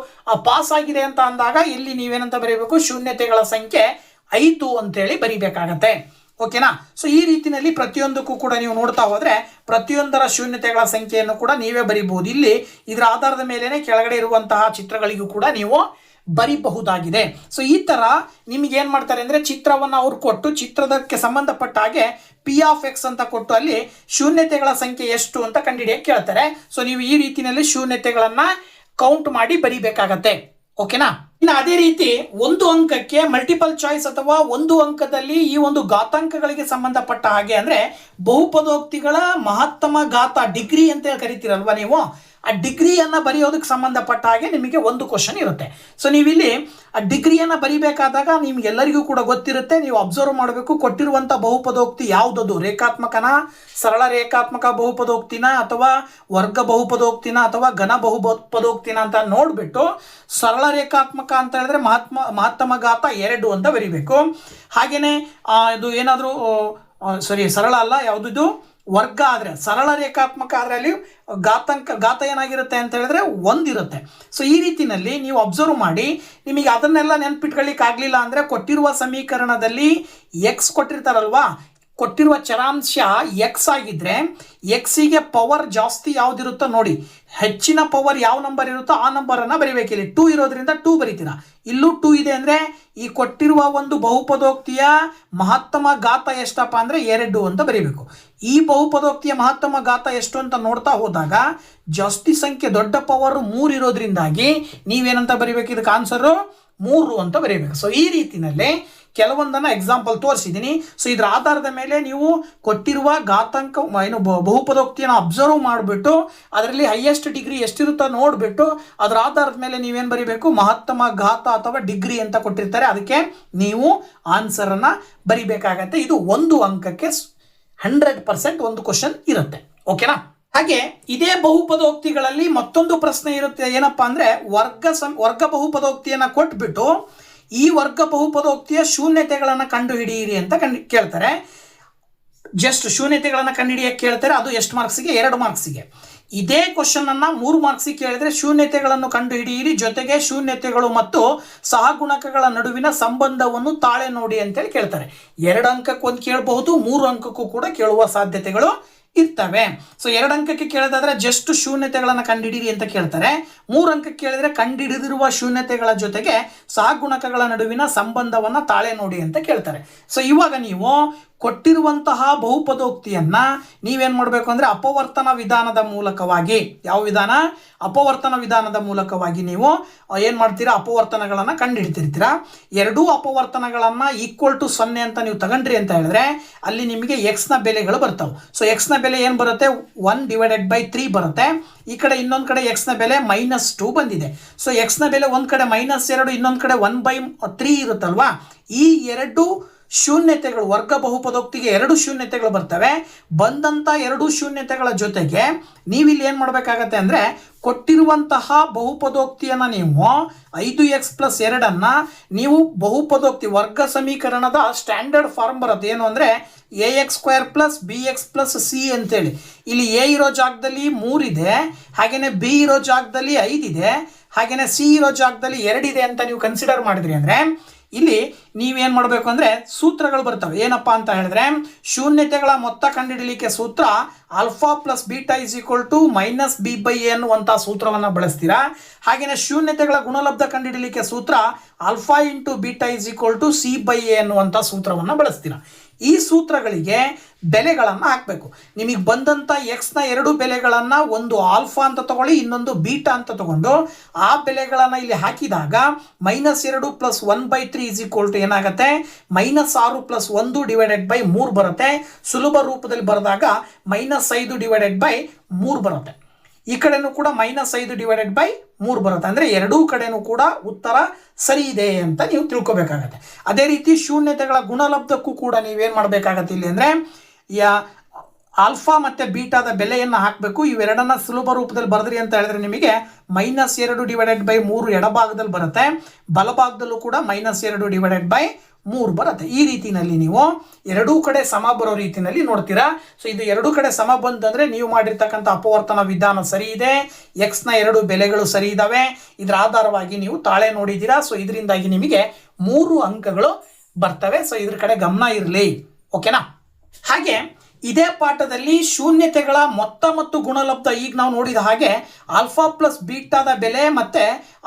[SPEAKER 1] ಪಾಸ್ ಆಗಿದೆ ಅಂತ ಅಂದಾಗ ಇಲ್ಲಿ ನೀವೇನಂತ ಬರೀಬೇಕು, ಶೂನ್ಯತೆಗಳ ಸಂಖ್ಯೆ 5 ಅಂತೇಳಿ ಬರಿಬೇಕಾಗತ್ತೆ. ಓಕೆನಾ? ಸೊ ಈ ರೀತಿಯಲ್ಲಿ ಪ್ರತಿಯೊಂದಕ್ಕೂ ಕೂಡ ನೀವು ನೋಡ್ತಾ ಹೋದರೆ ಪ್ರತಿಯೊಂದರ ಶೂನ್ಯತೆಗಳ ಸಂಖ್ಯೆಯನ್ನು ಕೂಡ ನೀವೇ ಬರಿಬಹುದು. ಇಲ್ಲಿ ಇದರ ಆಧಾರದ ಮೇಲೆನೆ ಕೆಳಗಡೆ ಇರುವಂತಹ ಚಿತ್ರಗಳಿಗೂ ಕೂಡ ನೀವು ಬರಿಬಹುದಾಗಿದೆ. ಸೊ ಈ ಥರ ನಿಮಗೆ ಏನು ಮಾಡ್ತಾರೆ ಅಂದರೆ ಚಿತ್ರವನ್ನು ಅವ್ರು ಕೊಟ್ಟು ಚಿತ್ರದಕ್ಕೆ ಸಂಬಂಧಪಟ್ಟ ಹಾಗೆ p(x) ಅಂತ ಕೊಟ್ಟು ಅಲ್ಲಿ ಶೂನ್ಯತೆಗಳ ಸಂಖ್ಯೆ ಎಷ್ಟು ಅಂತ ಕಂಡುಹಿಡಿಯಕ್ಕೆ ಕೇಳ್ತಾರೆ. ಸೊ ನೀವು ಈ ರೀತಿಯಲ್ಲಿ ಶೂನ್ಯತೆಗಳನ್ನು ಕೌಂಟ್ ಮಾಡಿ ಬರಿಬೇಕಾಗತ್ತೆ. ಓಕೆನಾ? ಇನ್ನು ಅದೇ ರೀತಿ 1 ಅಂಕಕ್ಕೆ ಮಲ್ಟಿಪಲ್ ಚಾಯ್ಸ್ ಅಥವಾ 1 ಅಂಕದಲ್ಲಿ ಈ ಒಂದು ಘಾತಾಂಕಗಳಿಗೆ ಸಂಬಂಧಪಟ್ಟ ಹಾಗೆ ಅಂದರೆ ಬಹುಪದೋಕ್ತಿಗಳ ಮಹತ್ತಮ ಘಾತ, ಡಿಗ್ರಿ ಅಂತ ಕರಿತೀರಲ್ವ ನೀವು, ಆ ಡಿಗ್ರಿಯನ್ನು ಬರೆಯೋದಕ್ಕೆ ಸಂಬಂಧಪಟ್ಟ ಹಾಗೆ ನಿಮಗೆ ಒಂದು ಕ್ವಶನ್ ಇರುತ್ತೆ. ಸೊ ನೀವಿಲ್ಲಿ ಆ ಡಿಗ್ರಿಯನ್ನು ಬರಿಬೇಕಾದಾಗ ನಿಮ್ಗೆಲ್ಲರಿಗೂ ಕೂಡ ಗೊತ್ತಿರುತ್ತೆ, ನೀವು ಅಬ್ಸರ್ವ್ ಮಾಡಬೇಕು ಕೊಟ್ಟಿರುವಂಥ ಬಹುಪದೋಕ್ತಿ ಯಾವುದದು, ರೇಖಾತ್ಮಕನ, ಸರಳ ರೇಖಾತ್ಮಕ ಬಹುಪದೋಕ್ತಿನ ಅಥವಾ ವರ್ಗ ಬಹುಪದೋಕ್ತಿನ ಅಥವಾ ಘನ ಬಹುಪದೋಕ್ತಿನ ಅಂತ ನೋಡಿಬಿಟ್ಟು ಸರಳ ರೇಖಾತ್ಮಕ ಅಂತ ಹೇಳಿದ್ರೆ ಮಹತ್ತಮ ಘಾತ 2 ಅಂತ ಬರಿಬೇಕು. ಹಾಗೆಯೇ ಇದು ಏನಾದರೂ ಸರಳ ಅಲ್ಲ, ಯಾವುದಿದು ವರ್ಗ ಆದರೆ, ಸರಳ ರೇಖಾತ್ಮಕ ಆದರೆ ಅಲ್ಲಿ ಘಾತ ಏನಾಗಿರುತ್ತೆ ಅಂತ ಹೇಳಿದ್ರೆ 1 ಇರುತ್ತೆ. ಸೊ ಈ ರೀತಿಯಲ್ಲಿ ನೀವು ಅಬ್ಸರ್ವ್ ಮಾಡಿ, ನಿಮಗೆ ಅದನ್ನೆಲ್ಲ ನೆನ್ಪಿಟ್ಕೊಳ್ಳಿಕ್ಕೆ ಆಗಲಿಲ್ಲ ಅಂದರೆ ಕೊಟ್ಟಿರುವ ಸಮೀಕರಣದಲ್ಲಿ ಎಕ್ಸ್ ಕೊಟ್ಟಿರ್ತಾರಲ್ವಾ, ಕೊಟ್ಟಿರುವ ಚರಾಂಶ ಎಕ್ಸ್ ಆಗಿದ್ರೆ ಎಕ್ಸಿಗೆ ಪವರ್ ಜಾಸ್ತಿ ಯಾವುದಿರುತ್ತೋ ನೋಡಿ, ಹೆಚ್ಚಿನ ಪವರ್ ಯಾವ ನಂಬರ್ ಇರುತ್ತೋ ಆ ನಂಬರನ್ನು ಬರಿಬೇಕಿಲ್ಲ. 2 ಇರೋದ್ರಿಂದ 2 ಬರಿತೀರಾ, ಇಲ್ಲೂ 2 ಇದೆ ಅಂದರೆ ಈ ಕೊಟ್ಟಿರುವ ಒಂದು ಬಹುಪದೋಕ್ತಿಯ ಮಹತ್ತಮ ಘಾತ ಎಷ್ಟಪ್ಪ ಅಂದರೆ 2 ಅಂತ ಬರಿಬೇಕು. ಈ ಬಹುಪದೋಕ್ತಿಯ ಮಹತ್ತಮ ಘಾತ ಎಷ್ಟು ಅಂತ ನೋಡ್ತಾ ಹೋದಾಗ ಜಾಸ್ತಿ ಸಂಖ್ಯೆ, ದೊಡ್ಡ ಪವರ್ 3 ಇರೋದ್ರಿಂದಾಗಿ ನೀವೇನಂತ ಬರಿಬೇಕು, ಇದಕ್ಕೆ ಆನ್ಸರು 3 ಅಂತ ಬರೀಬೇಕು. ಸೊ ಈ ರೀತಿಯಲ್ಲಿ ಕೆಲವೊಂದನ್ನು ಎಕ್ಸಾಂಪಲ್ ತೋರಿಸಿದ್ದೀನಿ. ಸೊ ಇದರ ಆಧಾರದ ಮೇಲೆ ನೀವು ಕೊಟ್ಟಿರುವ ಘಾತಾಂಕ ಬಹುಪದೋಕ್ತಿಯನ್ನು ಅಬ್ಸರ್ವ್ ಮಾಡಿಬಿಟ್ಟು ಅದರಲ್ಲಿ ಹೈಯೆಸ್ಟ್ ಡಿಗ್ರಿ ಎಷ್ಟಿರುತ್ತೋ ನೋಡಿಬಿಟ್ಟು ಅದರ ಆಧಾರದ ಮೇಲೆ ನೀವೇನು ಬರೀಬೇಕು, ಮಹತ್ತಮ ಘಾತ ಅಥವಾ ಡಿಗ್ರಿ ಅಂತ ಕೊಟ್ಟಿರ್ತಾರೆ, ಅದಕ್ಕೆ ನೀವು ಆನ್ಸರನ್ನು ಬರಿಬೇಕಾಗತ್ತೆ. ಇದು 1 ಅಂಕಕ್ಕೆ 100% ಒಂದು ಕ್ವಶನ್ ಇರುತ್ತೆ. ಓಕೆನಾ? ಹಾಗೆ ಇದೇ ಬಹುಪದೋಕ್ತಿಗಳಲ್ಲಿ ಮತ್ತೊಂದು ಪ್ರಶ್ನೆ ಇರುತ್ತೆ, ಏನಪ್ಪಾ ಅಂದ್ರೆ ವರ್ಗ ಬಹುಪದೋಕ್ತಿಯನ್ನ ಕೊಟ್ಬಿಟ್ಟು ಈ ವರ್ಗ ಬಹುಪದೋಕ್ತಿಯ ಶೂನ್ಯತೆಗಳನ್ನು ಕಂಡುಹಿಡಿಯಿರಿ ಅಂತ ಕೇಳ್ತಾರೆ. ಜಸ್ಟ್ ಶೂನ್ಯತೆಗಳನ್ನು ಕಂಡುಹಿಡಿಯಕ್ಕೆ ಕೇಳ್ತಾರೆ. ಅದು ಎಷ್ಟು ಮಾರ್ಕ್ಸಿಗೆ? 2 ಮಾರ್ಕ್ಸಿಗೆ. ಇದೇ ಕ್ವಶನ್ ಅನ್ನ 3 ಮಾರ್ಕ್ಸಿಗೆ ಕೇಳಿದ್ರೆ ಶೂನ್ಯತೆಗಳನ್ನು ಕಂಡುಹಿಡಿಯಿರಿ, ಜೊತೆಗೆ ಶೂನ್ಯತೆಗಳು ಮತ್ತು ಸಹಗುಣಕಗಳ ನಡುವಿನ ಸಂಬಂಧವನ್ನು ತಾಳೆ ನೋಡಿ ಅಂತೇಳಿ ಕೇಳ್ತಾರೆ. 2 ಅಂಕಕ್ಕೆ ಒಂದು ಕೇಳಬಹುದು, 3 ಅಂಕಕ್ಕೂ ಕೂಡ ಕೇಳುವ ಸಾಧ್ಯತೆಗಳು ಇರ್ತವೆ. ಸೊ 2 ಅಂಕಕ್ಕೆ ಕೇಳೋದಾದ್ರೆ ಜಸ್ಟ್ ಶೂನ್ಯತೆಗಳನ್ನು ಕಂಡುಹಿಡಿಯಿರಿ ಅಂತ ಕೇಳ್ತಾರೆ. 3 ಅಂಕಕ್ಕೆ ಕೇಳಿದ್ರೆ ಕಂಡುಹಿಡಿದಿರುವ ಶೂನ್ಯತೆಗಳ ಜೊತೆಗೆ ಸಹಗುಣಕಗಳ ನಡುವಿನ ಸಂಬಂಧವನ್ನ ತಾಳೆ ನೋಡಿ ಅಂತ ಕೇಳ್ತಾರೆ. ಸೊ ಇವಾಗ ನೀವು ಕೊಟ್ಟಿರುವಂತಹ ಬಹುಪದೋಕ್ತಿಯನ್ನ ನೀವೇನ್ ಮಾಡಬೇಕು ಅಂದ್ರೆ ಅಪವರ್ತನ ವಿಧಾನದ ಮೂಲಕವಾಗಿ, ಯಾವ ವಿಧಾನ? ಅಪವರ್ತನ ವಿಧಾನದ ಮೂಲಕವಾಗಿ ನೀವು ಏನ್ ಮಾಡ್ತೀರಾ? ಅಪವರ್ತನಗಳನ್ನ ಕಂಡುಹಿಡ್ತಿರ್ತೀರಾ. 2 ಅಪವರ್ತನಗಳನ್ನ ಈಕ್ವಲ್ ಟು 0 ಅಂತ ನೀವು ತಗೊಂಡ್ರಿ ಅಂತ ಹೇಳಿದ್ರೆ ಅಲ್ಲಿ ನಿಮಗೆ ಎಕ್ಸ್ ನ ಬೆಲೆಗಳು ಬರ್ತಾವೆ. ಸೊ ಎಕ್ಸ್ ನ ಬೆಲೆ ಏನ್ ಬರುತ್ತೆ? 1/3 ಬರುತ್ತೆ. ಈ ಕಡೆ ಇನ್ನೊಂದು ಕಡೆ ಎಕ್ಸ್ ನ ಬೆಲೆ -2 ಬಂದಿದೆ. ಸೊ ಎಕ್ಸ್ ನ ಬೆಲೆ ಒಂದ್ ಕಡೆ -2, ಇನ್ನೊಂದು ಕಡೆ 1/3 ಇರುತ್ತಲ್ವಾ. ಈ 2 ಶೂನ್ಯತೆಗಳು, ವರ್ಗ ಬಹುಪದೋಕ್ತಿಗೆ 2 ಶೂನ್ಯತೆಗಳು ಬರ್ತವೆ. ಬಂದಂತ 2 ಶೂನ್ಯತೆಗಳ ಜೊತೆಗೆ ನೀವಿಲ್ಲಿ ಏನ್ ಮಾಡ್ಬೇಕಾಗತ್ತೆ ಅಂದ್ರೆ ಕೊಟ್ಟಿರುವಂತಹ ಬಹುಪದೋಕ್ತಿಯನ್ನ ನೀವು 5x + 2 ನೀವು ಬಹುಪದೋಕ್ತಿ ವರ್ಗ ಸಮೀಕರಣದ ಸ್ಟ್ಯಾಂಡರ್ಡ್ ಫಾರ್ಮ್ ಬರುತ್ತೆ. ಏನು ಅಂದ್ರೆ ax² + bx + c ಅಂತೇಳಿ. ಇಲ್ಲಿ a ಇರೋ ಜಾಗದಲ್ಲಿ 3 ಇದೆ, ಹಾಗೇನೆ b ಇರೋ ಜಾಗದಲ್ಲಿ 5 ಇದೆ, ಹಾಗೇನೆ c ಇರೋ ಜಾಗದಲ್ಲಿ 2 ಇದೆ ಅಂತ ನೀವು ಕನ್ಸಿಡರ್ ಮಾಡಿದ್ರಿ ಅಂದ್ರೆ ಇಲ್ಲಿ ನೀವೇನ್ ಮಾಡಬೇಕು ಅಂದ್ರೆ ಸೂತ್ರಗಳು ಬರ್ತವೆ. ಏನಪ್ಪಾ ಅಂತ ಹೇಳಿದ್ರೆ ಶೂನ್ಯತೆಗಳ ಮೊತ್ತ ಕಂಡುಹಿಡಿಯಲಿಕ್ಕೆ ಸೂತ್ರ α + β = -b/a ಅನ್ನುವಂತಹ ಸೂತ್ರವನ್ನ ಬಳಸ್ತೀರಾ. ಹಾಗೇನೆ ಶೂನ್ಯತೆಗಳ ಗುಣಲಬ್ಧ ಕಂಡುಹಿಡಿಯಲಿಕ್ಕೆ ಸೂತ್ರ α × β = c/a ಅನ್ನುವಂತಹ ಸೂತ್ರವನ್ನ ಬಳಸ್ತೀರಾ. ಈ ಸೂತ್ರಗಳಿಗೆ ಬೆಲೆಗಳನ್ನು ಹಾಕಬೇಕು. ನಿಮಗೆ ಬಂದಂತ ಎಕ್ಸ್ ನ 2 ಬೆಲೆಗಳನ್ನ ಒಂದು ಆಲ್ಫಾ ಅಂತ ತಗೊಳ್ಳಿ, ಇನ್ನೊಂದು ಬೀಟಾ ಅಂತ ತಗೊಂಡು ಆ ಬೆಲೆಗಳನ್ನ ಇಲ್ಲಿ ಹಾಕಿದಾಗ -2 + 1/3 ಏನಾಗುತ್ತೆ? -6 + 1/3 ಬರುತ್ತೆ. ಸುಲಭ ರೂಪದಲ್ಲಿ ಬರೆದಾಗ -5/3 ಬರುತ್ತೆ. ಈ ಕಡೆನೂ ಕೂಡ -5/3 ಬರುತ್ತೆ. ಅಂದ್ರೆ 2 ಕಡೆನೂ ಕೂಡ ಉತ್ತರ ಸರಿ ಇದೆ ಅಂತ ನೀವು ತಿಳ್ಕೊಬೇಕಾಗತ್ತೆ. ಅದೇ ರೀತಿ ಶೂನ್ಯತೆಗಳ ಗುಣಲಬ್ಧಕ್ಕೂ ಕೂಡ ನೀವೇನ್ ಮಾಡ್ಬೇಕಾಗತ್ತೆ ಇಲ್ಲಿ ಅಂದ್ರೆ ಆಲ್ಫಾ ಮತ್ತೆ ಬೀಟಾದ ಬೆಲೆಯನ್ನು ಹಾಕಬೇಕು. ಇವೆರಡನ್ನ ಸುಲಭ ರೂಪದಲ್ಲಿ ಬರೆದ್ರಿ ಅಂತ ಹೇಳಿದ್ರೆ ನಿಮಗೆ -2/3 ಎಡಭಾಗದಲ್ಲಿ ಬರುತ್ತೆ, ಬಲಭಾಗದಲ್ಲೂ ಕೂಡ -2/3 ಬರುತ್ತೆ. ಈ ರೀತಿಯಲ್ಲಿ ನೀವು 2 ಕಡೆ ಸಮ ಬರೋ ರೀತಿಯಲ್ಲಿ ನೋಡ್ತೀರಾ. ಸೊ ಇದು 2 ಕಡೆ ಸಮ ಬಂತಂದ್ರೆ ನೀವು ಮಾಡಿರ್ತಕ್ಕಂಥ ಅಪವರ್ತನ ವಿಧಾನ ಸರಿ ಇದೆ, ಎಕ್ಸ್ ನ 2 ಬೆಲೆಗಳು ಸರಿ ಇದಾವೆ, ಇದರ ಆಧಾರವಾಗಿ ನೀವು ತಾಳೆ ನೋಡಿದ್ದೀರಾ. ಸೊ ಇದರಿಂದಾಗಿ ನಿಮಗೆ 3 ಅಂಕಗಳು ಬರ್ತವೆ. ಸೊ ಇದ್ರ ಕಡೆ ಗಮನ ಇರಲಿ, ಓಕೆನಾ? ಹಾಗೆ ಇದೇ ಪಾಠದಲ್ಲಿ ಶೂನ್ಯತೆಗಳ ಮೊತ್ತ ಮತ್ತು ಗುಣಲಬ್ಧ ಈಗ ನಾವು ನೋಡಿದ ಹಾಗೆ ಆಲ್ಫಾ + ಬೀಟಾದ ಬೆಲೆ ಮತ್ತೆ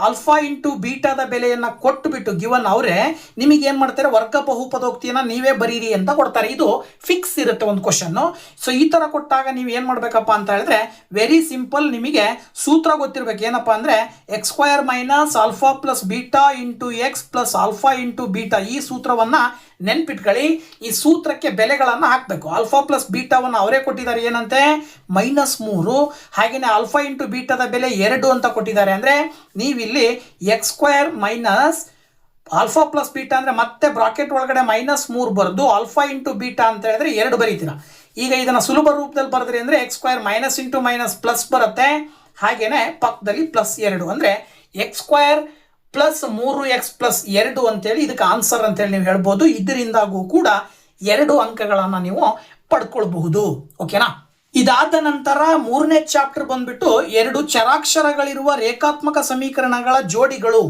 [SPEAKER 1] α × ಬೀಟಾದ ಬೆಲೆಯನ್ನ ಕೊಟ್ಟುಬಿಟ್ಟು ಗಿವನ್ ಅವರೇ ನಿಮಗೆ ಏನ್ ಮಾಡ್ತಾರೆ? ವರ್ಗ ಬಹುಪದೋಕ್ತಿಯನ್ನ ನೀವೇ ಬರೀರಿ ಅಂತ ಕೊಡ್ತಾರೆ. ಇದು ಫಿಕ್ಸ್ ಇರುತ್ತೆ ಒಂದು ಕ್ವಶನ್. ಸೊ ಈ ತರ ಕೊಟ್ಟಾಗ ನೀವು ಏನ್ ಮಾಡ್ಬೇಕಪ್ಪ ಅಂತ ಹೇಳಿದ್ರೆ ವೆರಿ ಸಿಂಪಲ್, ನಿಮಗೆ ಸೂತ್ರ ಗೊತ್ತಿರ್ಬೇಕು. ಏನಪ್ಪಾ ಅಂದ್ರೆ x² - α + ಬೀಟಾ × x + α × ಬೀಟಾ. ಈ ಸೂತ್ರವನ್ನ ನೆನ್ಪಿಟ್ಕೊಳ್ಳಿ. ಈ ಸೂತ್ರಕ್ಕೆ ಬೆಲೆಗಳನ್ನ ಹಾಕಬೇಕು. ಆಲ್ಫಾ + ಬೀಟಾವನ್ನು ಅವರೇ ಕೊಟ್ಟಿದ್ದಾರೆ, ಏನಂತೆ? -3. ಹಾಗೇನೆ α × ಬೀಟಾದ ಬೆಲೆ 2 ಅಂತ ಕೊಟ್ಟಿದ್ದಾರೆ. ಅಂದ್ರೆ ನೀವಿಲ್ಲಿ x² - ಆಲ್ಫಾ + ಬೀಟಾ ಅಂದ್ರೆ ಮತ್ತೆ ಬ್ರಾಕೆಟ್ ಒಳಗಡೆ -3 ಬರೆದು α × ಬೀಟಾ ಅಂತ ಹೇಳಿದ್ರೆ 2 ಬರೀತೀರಾ. ಈಗ ಇದನ್ನ ಸುಲಭ ರೂಪದಲ್ಲಿ ಬರೆದ್ರಿ ಅಂದ್ರೆ x² - ಪ್ಲಸ್ ಬರುತ್ತೆ, ಹಾಗೇನೆ ಪಕ್ಕದಲ್ಲಿ +2 ಅಂದ್ರೆ x² + 3x + 2 ಅಂತೇಳಿ ಇದಕ್ಕೆ ಆನ್ಸರ್ ಅಂತೇಳಿ ನೀವು ಹೇಳ್ಬೋದು. ಇದರಿಂದಾಗೂ ಕೂಡ 2 ಅಂಕಗಳನ್ನ ನೀವು ಪಡ್ಕೊಳ್ಬಹುದು, ಓಕೆನಾ? ಇದಾದ ನಂತರ 3ನೇ ಚಾಪ್ಟರ್ ಬಂದ್ಬಿಟ್ಟು 2 ಚರಾಕ್ಷರಗಳಿರುವ ರೇಖಾತ್ಮಕ ಸಮೀಕರಣಗಳ ಜೋಡಿಗಳು.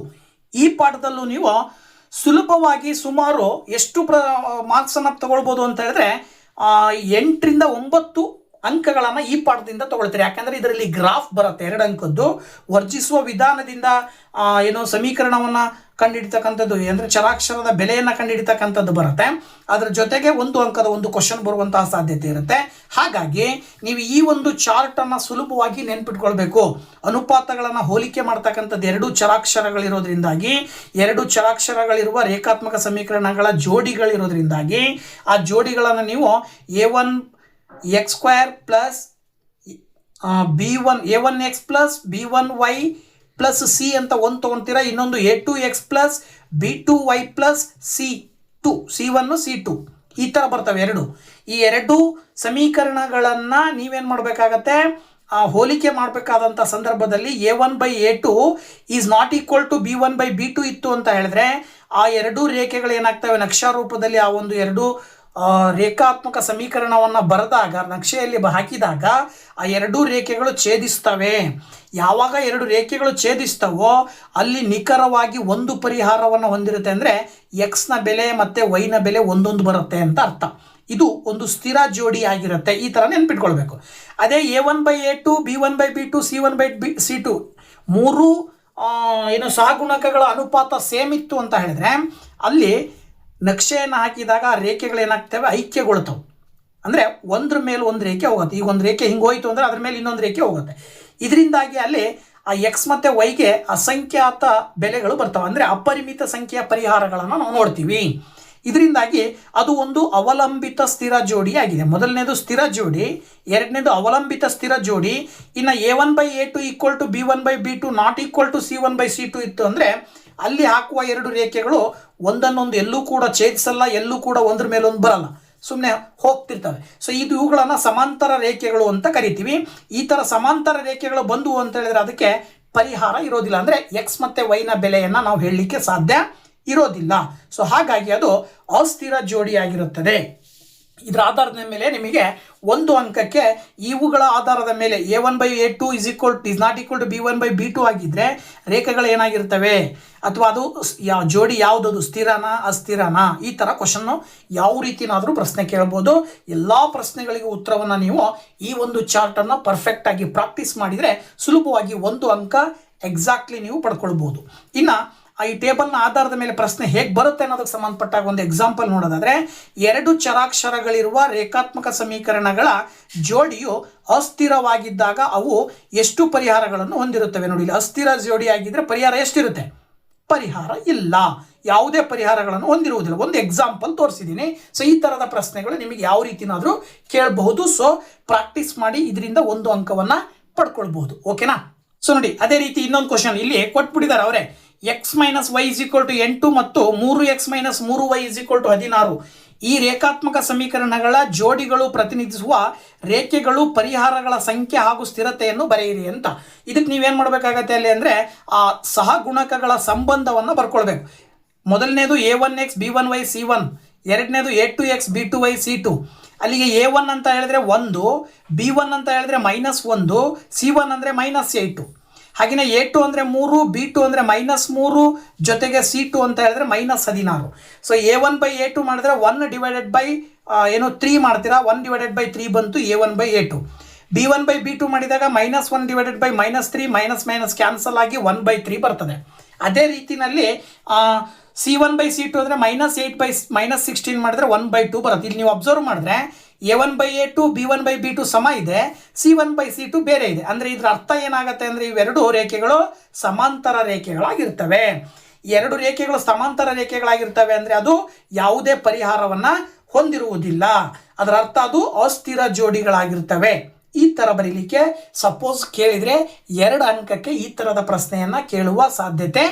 [SPEAKER 1] ಈ ಪಾಠದಲ್ಲೂ ನೀವು ಸುಲಭವಾಗಿ ಸುಮಾರು ಎಷ್ಟು ಮಾರ್ಕ್ಸ್ ಅನ್ನ ತಗೊಳ್ಬಹುದು ಅಂತ ಹೇಳಿದ್ರೆ 8 ರಿಂದ 9 ಅಂಕಗಳನ್ನ ಈ ಪಾಠದಿಂದ ತಗೊಳ್ತಾರೆ. ಯಾಕಂದ್ರೆ ಇದರಲ್ಲಿ ಗ್ರಾಫ್ ಬರುತ್ತೆ 2 ಅಂಕದ್ದು. ವರ್ಜಿಸುವ ವಿಧಾನದಿಂದ ಏನೋ ಸಮೀಕರಣವನ್ನ ಕಂಡುಹಿಡಿತಕ್ಕಂಥದ್ದು ಅಂದ್ರೆ ಚರಾಕ್ಷರದ ಬೆಲೆಯನ್ನ ಕಂಡುಹಿಡಿತಕ್ಕಂಥದ್ದು ಬರುತ್ತೆ. ಅದರ ಜೊತೆಗೆ 1 ಅಂಕದ ಒಂದು ಕ್ವಶನ್ ಬರುವಂತಹ ಸಾಧ್ಯತೆ ಇರುತ್ತೆ. ಹಾಗಾಗಿ ನೀವು ಈ ಒಂದು ಚಾರ್ಟ್ ಅನ್ನ ಸುಲಭವಾಗಿ ನೆನ್ಪಿಟ್ಕೊಳ್ಬೇಕು. ಅನುಪಾತಗಳನ್ನ ಹೋಲಿಕೆ ಮಾಡ್ತಕ್ಕಂಥದ್ದು 2 ಚರಾಕ್ಷರಗಳಿರೋದ್ರಿಂದಾಗಿ, 2 ಚರಾಕ್ಷರಗಳಿರುವ ರೇಖಾತ್ಮಕ ಸಮೀಕರಣಗಳ ಜೋಡಿಗಳಿರೋದ್ರಿಂದಾಗಿ ಆ ಜೋಡಿಗಳನ್ನ ನೀವು a1x² + a1x + b1y + c ಅಂತ ಒಂದು ತಗೊಂತೀರಾ. ಇನ್ನೊಂದು a2x + b2y + c2, c1 c2 ಈ ಥರ ಬರ್ತವೆ ಎರಡು. ಈ ಎರಡು ಸಮೀಕರಣಗಳನ್ನು ನೀವೇನು ಮಾಡಬೇಕಾಗತ್ತೆ, ಹೋಲಿಕೆ ಮಾಡಬೇಕಾದಂಥ ಸಂದರ್ಭದಲ್ಲಿ A1/A2 is not equal to B1/B2 ಇತ್ತು ಅಂತ ಹೇಳಿದ್ರೆ ಆ ಎರಡೂ ರೇಖೆಗಳು ಏನಾಗ್ತವೆ, ನಕ್ಷಾ ರೂಪದಲ್ಲಿ ಆ ಒಂದು ಎರಡು ರೇಖಾತ್ಮಕ ಸಮೀಕರಣವನ್ನು ಬರೆದಾಗ, ನಕ್ಷೆಯಲ್ಲಿ ಹಾಕಿದಾಗ ಆ ಎರಡೂ ರೇಖೆಗಳು ಛೇದಿಸ್ತವೆ. ಯಾವಾಗ ಎರಡು ರೇಖೆಗಳು ಛೇದಿಸ್ತವೋ ಅಲ್ಲಿ ನಿಖರವಾಗಿ ಒಂದು ಪರಿಹಾರವನ್ನು ಹೊಂದಿರುತ್ತೆ. ಅಂದರೆ ಎಕ್ಸ್ನ ಬೆಲೆ ಮತ್ತು ವೈನ ಬೆಲೆ ಒಂದೊಂದು ಬರುತ್ತೆ ಅಂತ ಅರ್ಥ. ಇದು ಒಂದು ಸ್ಥಿರ ಜೋಡಿ ಆಗಿರುತ್ತೆ. ಈ ಥರ ನೆನ್ಪಿಟ್ಕೊಳ್ಬೇಕು. ಅದೇ A1/A2 B1/B2 C1/C2 ಮೂರು ಸಹಗುಣಕಗಳ ಅನುಪಾತ ಸೇಮ್ ಇತ್ತು ಅಂತ ಹೇಳಿದ್ರೆ ಅಲ್ಲಿ ನಕ್ಷೆಯನ್ನು ಹಾಕಿದಾಗ ಆ ರೇಖೆಗಳು ಏನಾಗ್ತವೆ, ಐಕ್ಯಗೊಳ್ತವೆ. ಅಂದರೆ ಒಂದ್ರ ಮೇಲೆ ಒಂದು ರೇಖೆ ಹೋಗುತ್ತೆ. ಈಗ ಒಂದು ರೇಖೆ ಹಿಂಗೆ ಹೋಯಿತು ಅಂದರೆ ಅದ್ರ ಮೇಲೆ ಇನ್ನೊಂದು ರೇಖೆ ಹೋಗುತ್ತೆ. ಇದರಿಂದಾಗಿ ಅಲ್ಲಿ ಆ ಎಕ್ಸ್ ಮತ್ತು ವೈಗೆ ಅಸಂಖ್ಯಾತ ಬೆಲೆಗಳು ಬರ್ತವೆ. ಅಂದರೆ ಅಪರಿಮಿತ ಸಂಖ್ಯೆಯ ಪರಿಹಾರಗಳನ್ನು ನಾವು ನೋಡ್ತೀವಿ. ಇದರಿಂದಾಗಿ ಅದು ಒಂದು ಅವಲಂಬಿತ ಸ್ಥಿರ ಜೋಡಿ ಆಗಿದೆ. ಮೊದಲನೇದು ಸ್ಥಿರ ಜೋಡಿ, ಎರಡನೇದು ಅವಲಂಬಿತ ಸ್ಥಿರ ಜೋಡಿ. ಇನ್ನು A1/A2 equal to B1/B2 not equal to C1/C2 ಇತ್ತು ಅಂದರೆ ಅಲ್ಲಿ ಹಾಕುವ ಎರಡು ರೇಖೆಗಳು ಒಂದನ್ನೊಂದು ಎಲ್ಲೂ ಕೂಡ ಛೇದಿಸಲ್ಲ, ಎಲ್ಲೂ ಕೂಡ ಒಂದ್ರ ಮೇಲೊಂದು ಬರಲ್ಲ, ಸುಮ್ಮನೆ ಹೋಗ್ತಿರ್ತವೆ. ಸೊ ಇವುಗಳನ್ನು ಸಮಾಂತರ ರೇಖೆಗಳು ಅಂತ ಕರಿತೀವಿ. ಈ ಥರ ಸಮಾಂತರ ರೇಖೆಗಳು ಬಂದವು ಅಂತ ಹೇಳಿದ್ರೆ ಅದಕ್ಕೆ ಪರಿಹಾರ ಇರೋದಿಲ್ಲ. ಅಂದರೆ ಎಕ್ಸ್ ಮತ್ತು ವೈನ ಬೆಲೆಯನ್ನು ನಾವು ಹೇಳಲಿಕ್ಕೆ ಸಾಧ್ಯ ಇರೋದಿಲ್ಲ. ಸೊ ಹಾಗಾಗಿ ಅದು ಅಸ್ಥಿರ ಜೋಡಿಯಾಗಿರುತ್ತದೆ. ಇದರ ಆಧಾರದ ಮೇಲೆ ನಿಮಗೆ ಒಂದು ಅಂಕಕ್ಕೆ ಇವುಗಳ ಆಧಾರದ ಮೇಲೆ A1/A2 is not equal to B1/B2 ಆಗಿದ್ದರೆ ರೇಖೆಗಳು ಏನಾಗಿರ್ತವೆ, ಅಥವಾ ಅದು ಜೋಡಿ ಯಾವುದದು, ಸ್ಥಿರನಾ ಅಸ್ಥಿರನಾ, ಈ ಥರ ಕ್ವಶನ್ನು ಯಾವ ರೀತಿನಾದರೂ ಪ್ರಶ್ನೆ ಕೇಳ್ಬೋದು. ಎಲ್ಲ ಪ್ರಶ್ನೆಗಳಿಗೂ ಉತ್ತರವನ್ನು ನೀವು ಈ ಒಂದು ಚಾರ್ಟನ್ನು ಪರ್ಫೆಕ್ಟಾಗಿ ಪ್ರಾಕ್ಟೀಸ್ ಮಾಡಿದರೆ ಸುಲಭವಾಗಿ ಒಂದು ಅಂಕ ಎಕ್ಸಾಕ್ಟ್ಲಿ ನೀವು ಪಡ್ಕೊಳ್ಬೋದು. ಇನ್ನು ಈ ಟೇಬಲ್ನ ಆಧಾರದ ಮೇಲೆ ಪ್ರಶ್ನೆ ಹೇಗೆ ಬರುತ್ತೆ ಅನ್ನೋದಕ್ಕೆ ಸಂಬಂಧಪಟ್ಟಾಗ ಒಂದು ಎಕ್ಸಾಂಪಲ್ ನೋಡೋದಾದರೆ, ಎರಡು ಚರಾಕ್ಷರಗಳಿರುವ ರೇಖಾತ್ಮಕ ಸಮೀಕರಣಗಳ ಜೋಡಿಯು ಅಸ್ಥಿರವಾಗಿದ್ದಾಗ ಅವು ಎಷ್ಟು ಪರಿಹಾರಗಳನ್ನು ಹೊಂದಿರುತ್ತವೆ. ನೋಡಿ, ಇಲ್ಲಿ ಅಸ್ಥಿರ ಜೋಡಿ ಆಗಿದ್ದರೆ ಪರಿಹಾರ ಎಷ್ಟಿರುತ್ತೆ, ಪರಿಹಾರ ಇಲ್ಲ, ಯಾವುದೇ ಪರಿಹಾರಗಳನ್ನು ಹೊಂದಿರುವುದಿಲ್ಲ. ಒಂದು ಎಕ್ಸಾಂಪಲ್ ತೋರಿಸಿದ್ದೀನಿ. ಸೊ ಈ ಥರದ ಪ್ರಶ್ನೆಗಳು ನಿಮಗೆ ಯಾವ ರೀತಿನಾದರೂ ಕೇಳಬಹುದು. ಸೊ ಪ್ರಾಕ್ಟೀಸ್ ಮಾಡಿ ಇದರಿಂದ ಒಂದು ಅಂಕವನ್ನು ಪಡ್ಕೊಳ್ಬಹುದು. ಓಕೆನಾ? ಸೊ ನೋಡಿ, ಅದೇ ರೀತಿ ಇನ್ನೊಂದು ಕ್ವಶನ್ ಇಲ್ಲಿ ಕೊಟ್ಬಿಟ್ಟಿದ್ದಾರೆ ಅವರೇ. x-y = 8 ಮತ್ತು 3x-3y = 16 ಈ ರೇಖಾತ್ಮಕ ಸಮೀಕರಣಗಳ ಜೋಡಿಗಳು ಪ್ರತಿನಿಧಿಸುವ ರೇಖೆಗಳು, ಪರಿಹಾರಗಳ ಸಂಖ್ಯೆ ಹಾಗೂ ಸ್ಥಿರತೆಯನ್ನು ಬರೆಯಿರಿ ಅಂತ. ಇದಕ್ಕೆ ನೀವೇನು ಮಾಡಬೇಕಾಗತ್ತೆ ಅಲ್ಲಿ ಅಂದರೆ ಆ ಸಹಗುಣಕಗಳ ಸಂಬಂಧವನ್ನು ಬರ್ಕೊಳ್ಬೇಕು. ಮೊದಲನೇದು A1x B1y C1, ಎರಡನೇದು A2x B2y C2. ಅಲ್ಲಿಗೆ A1 ಅಂತ ಹೇಳಿದ್ರೆ 1, B1 ಅಂತ ಹೇಳಿದ್ರೆ -1, C1 ಅಂದರೆ -8. ಹಾಗೆಯೇ A2 ಅಂದರೆ 3, B2 ಅಂದರೆ -3 ಜೊತೆಗೆ C2 ಅಂತ ಹೇಳಿದ್ರೆ -16. ಸೊ A1/A2 ಮಾಡಿದ್ರೆ 1/3 ಮಾಡ್ತೀರಾ, 1/3 ಬಂತು A1/A2. B1/B2 ಮಾಡಿದಾಗ -1/-3 ಕ್ಯಾನ್ಸಲ್ ಆಗಿ 1/3 ಬರ್ತದೆ. ಅದೇ ರೀತಿಯಲ್ಲಿ C1/C2 ಅಂದರೆ -8/-16 ಮಾಡಿದ್ರೆ 1/2 ಬರುತ್ತೆ. ಇಲ್ಲಿ ನೀವು ಅಬ್ಸರ್ವ್ ಮಾಡಿದ್ರೆ A1/A2 B1/B2 ಸಮ ಇದೆ, C1/C2 ಬೇರೆ ಇದೆ. ಅಂದರೆ ಇದರ ಅರ್ಥ ಏನಾಗುತ್ತೆ ಅಂದರೆ ಇವೆರಡು ರೇಖೆಗಳು ಸಮಾಂತರ ರೇಖೆಗಳಾಗಿರ್ತವೆ. ಎರಡು ರೇಖೆಗಳು ಸಮಾಂತರ ರೇಖೆಗಳಾಗಿರ್ತವೆ ಅಂದರೆ ಅದು ಯಾವುದೇ ಪರಿಹಾರವನ್ನು ಹೊಂದಿರುವುದಿಲ್ಲ. ಅದರ ಅರ್ಥ ಅದು ಅಸ್ಥಿರ ಜೋಡಿಗಳಾಗಿರ್ತವೆ. ಈ ಥರ ಬರೀಲಿಕ್ಕೆ ಸಪೋಸ್ ಕೇಳಿದರೆ 2 ಅಂಕಕ್ಕೆ ಈ ಥರದ ಪ್ರಶ್ನೆಯನ್ನು ಕೇಳುವ ಸಾಧ್ಯತೆ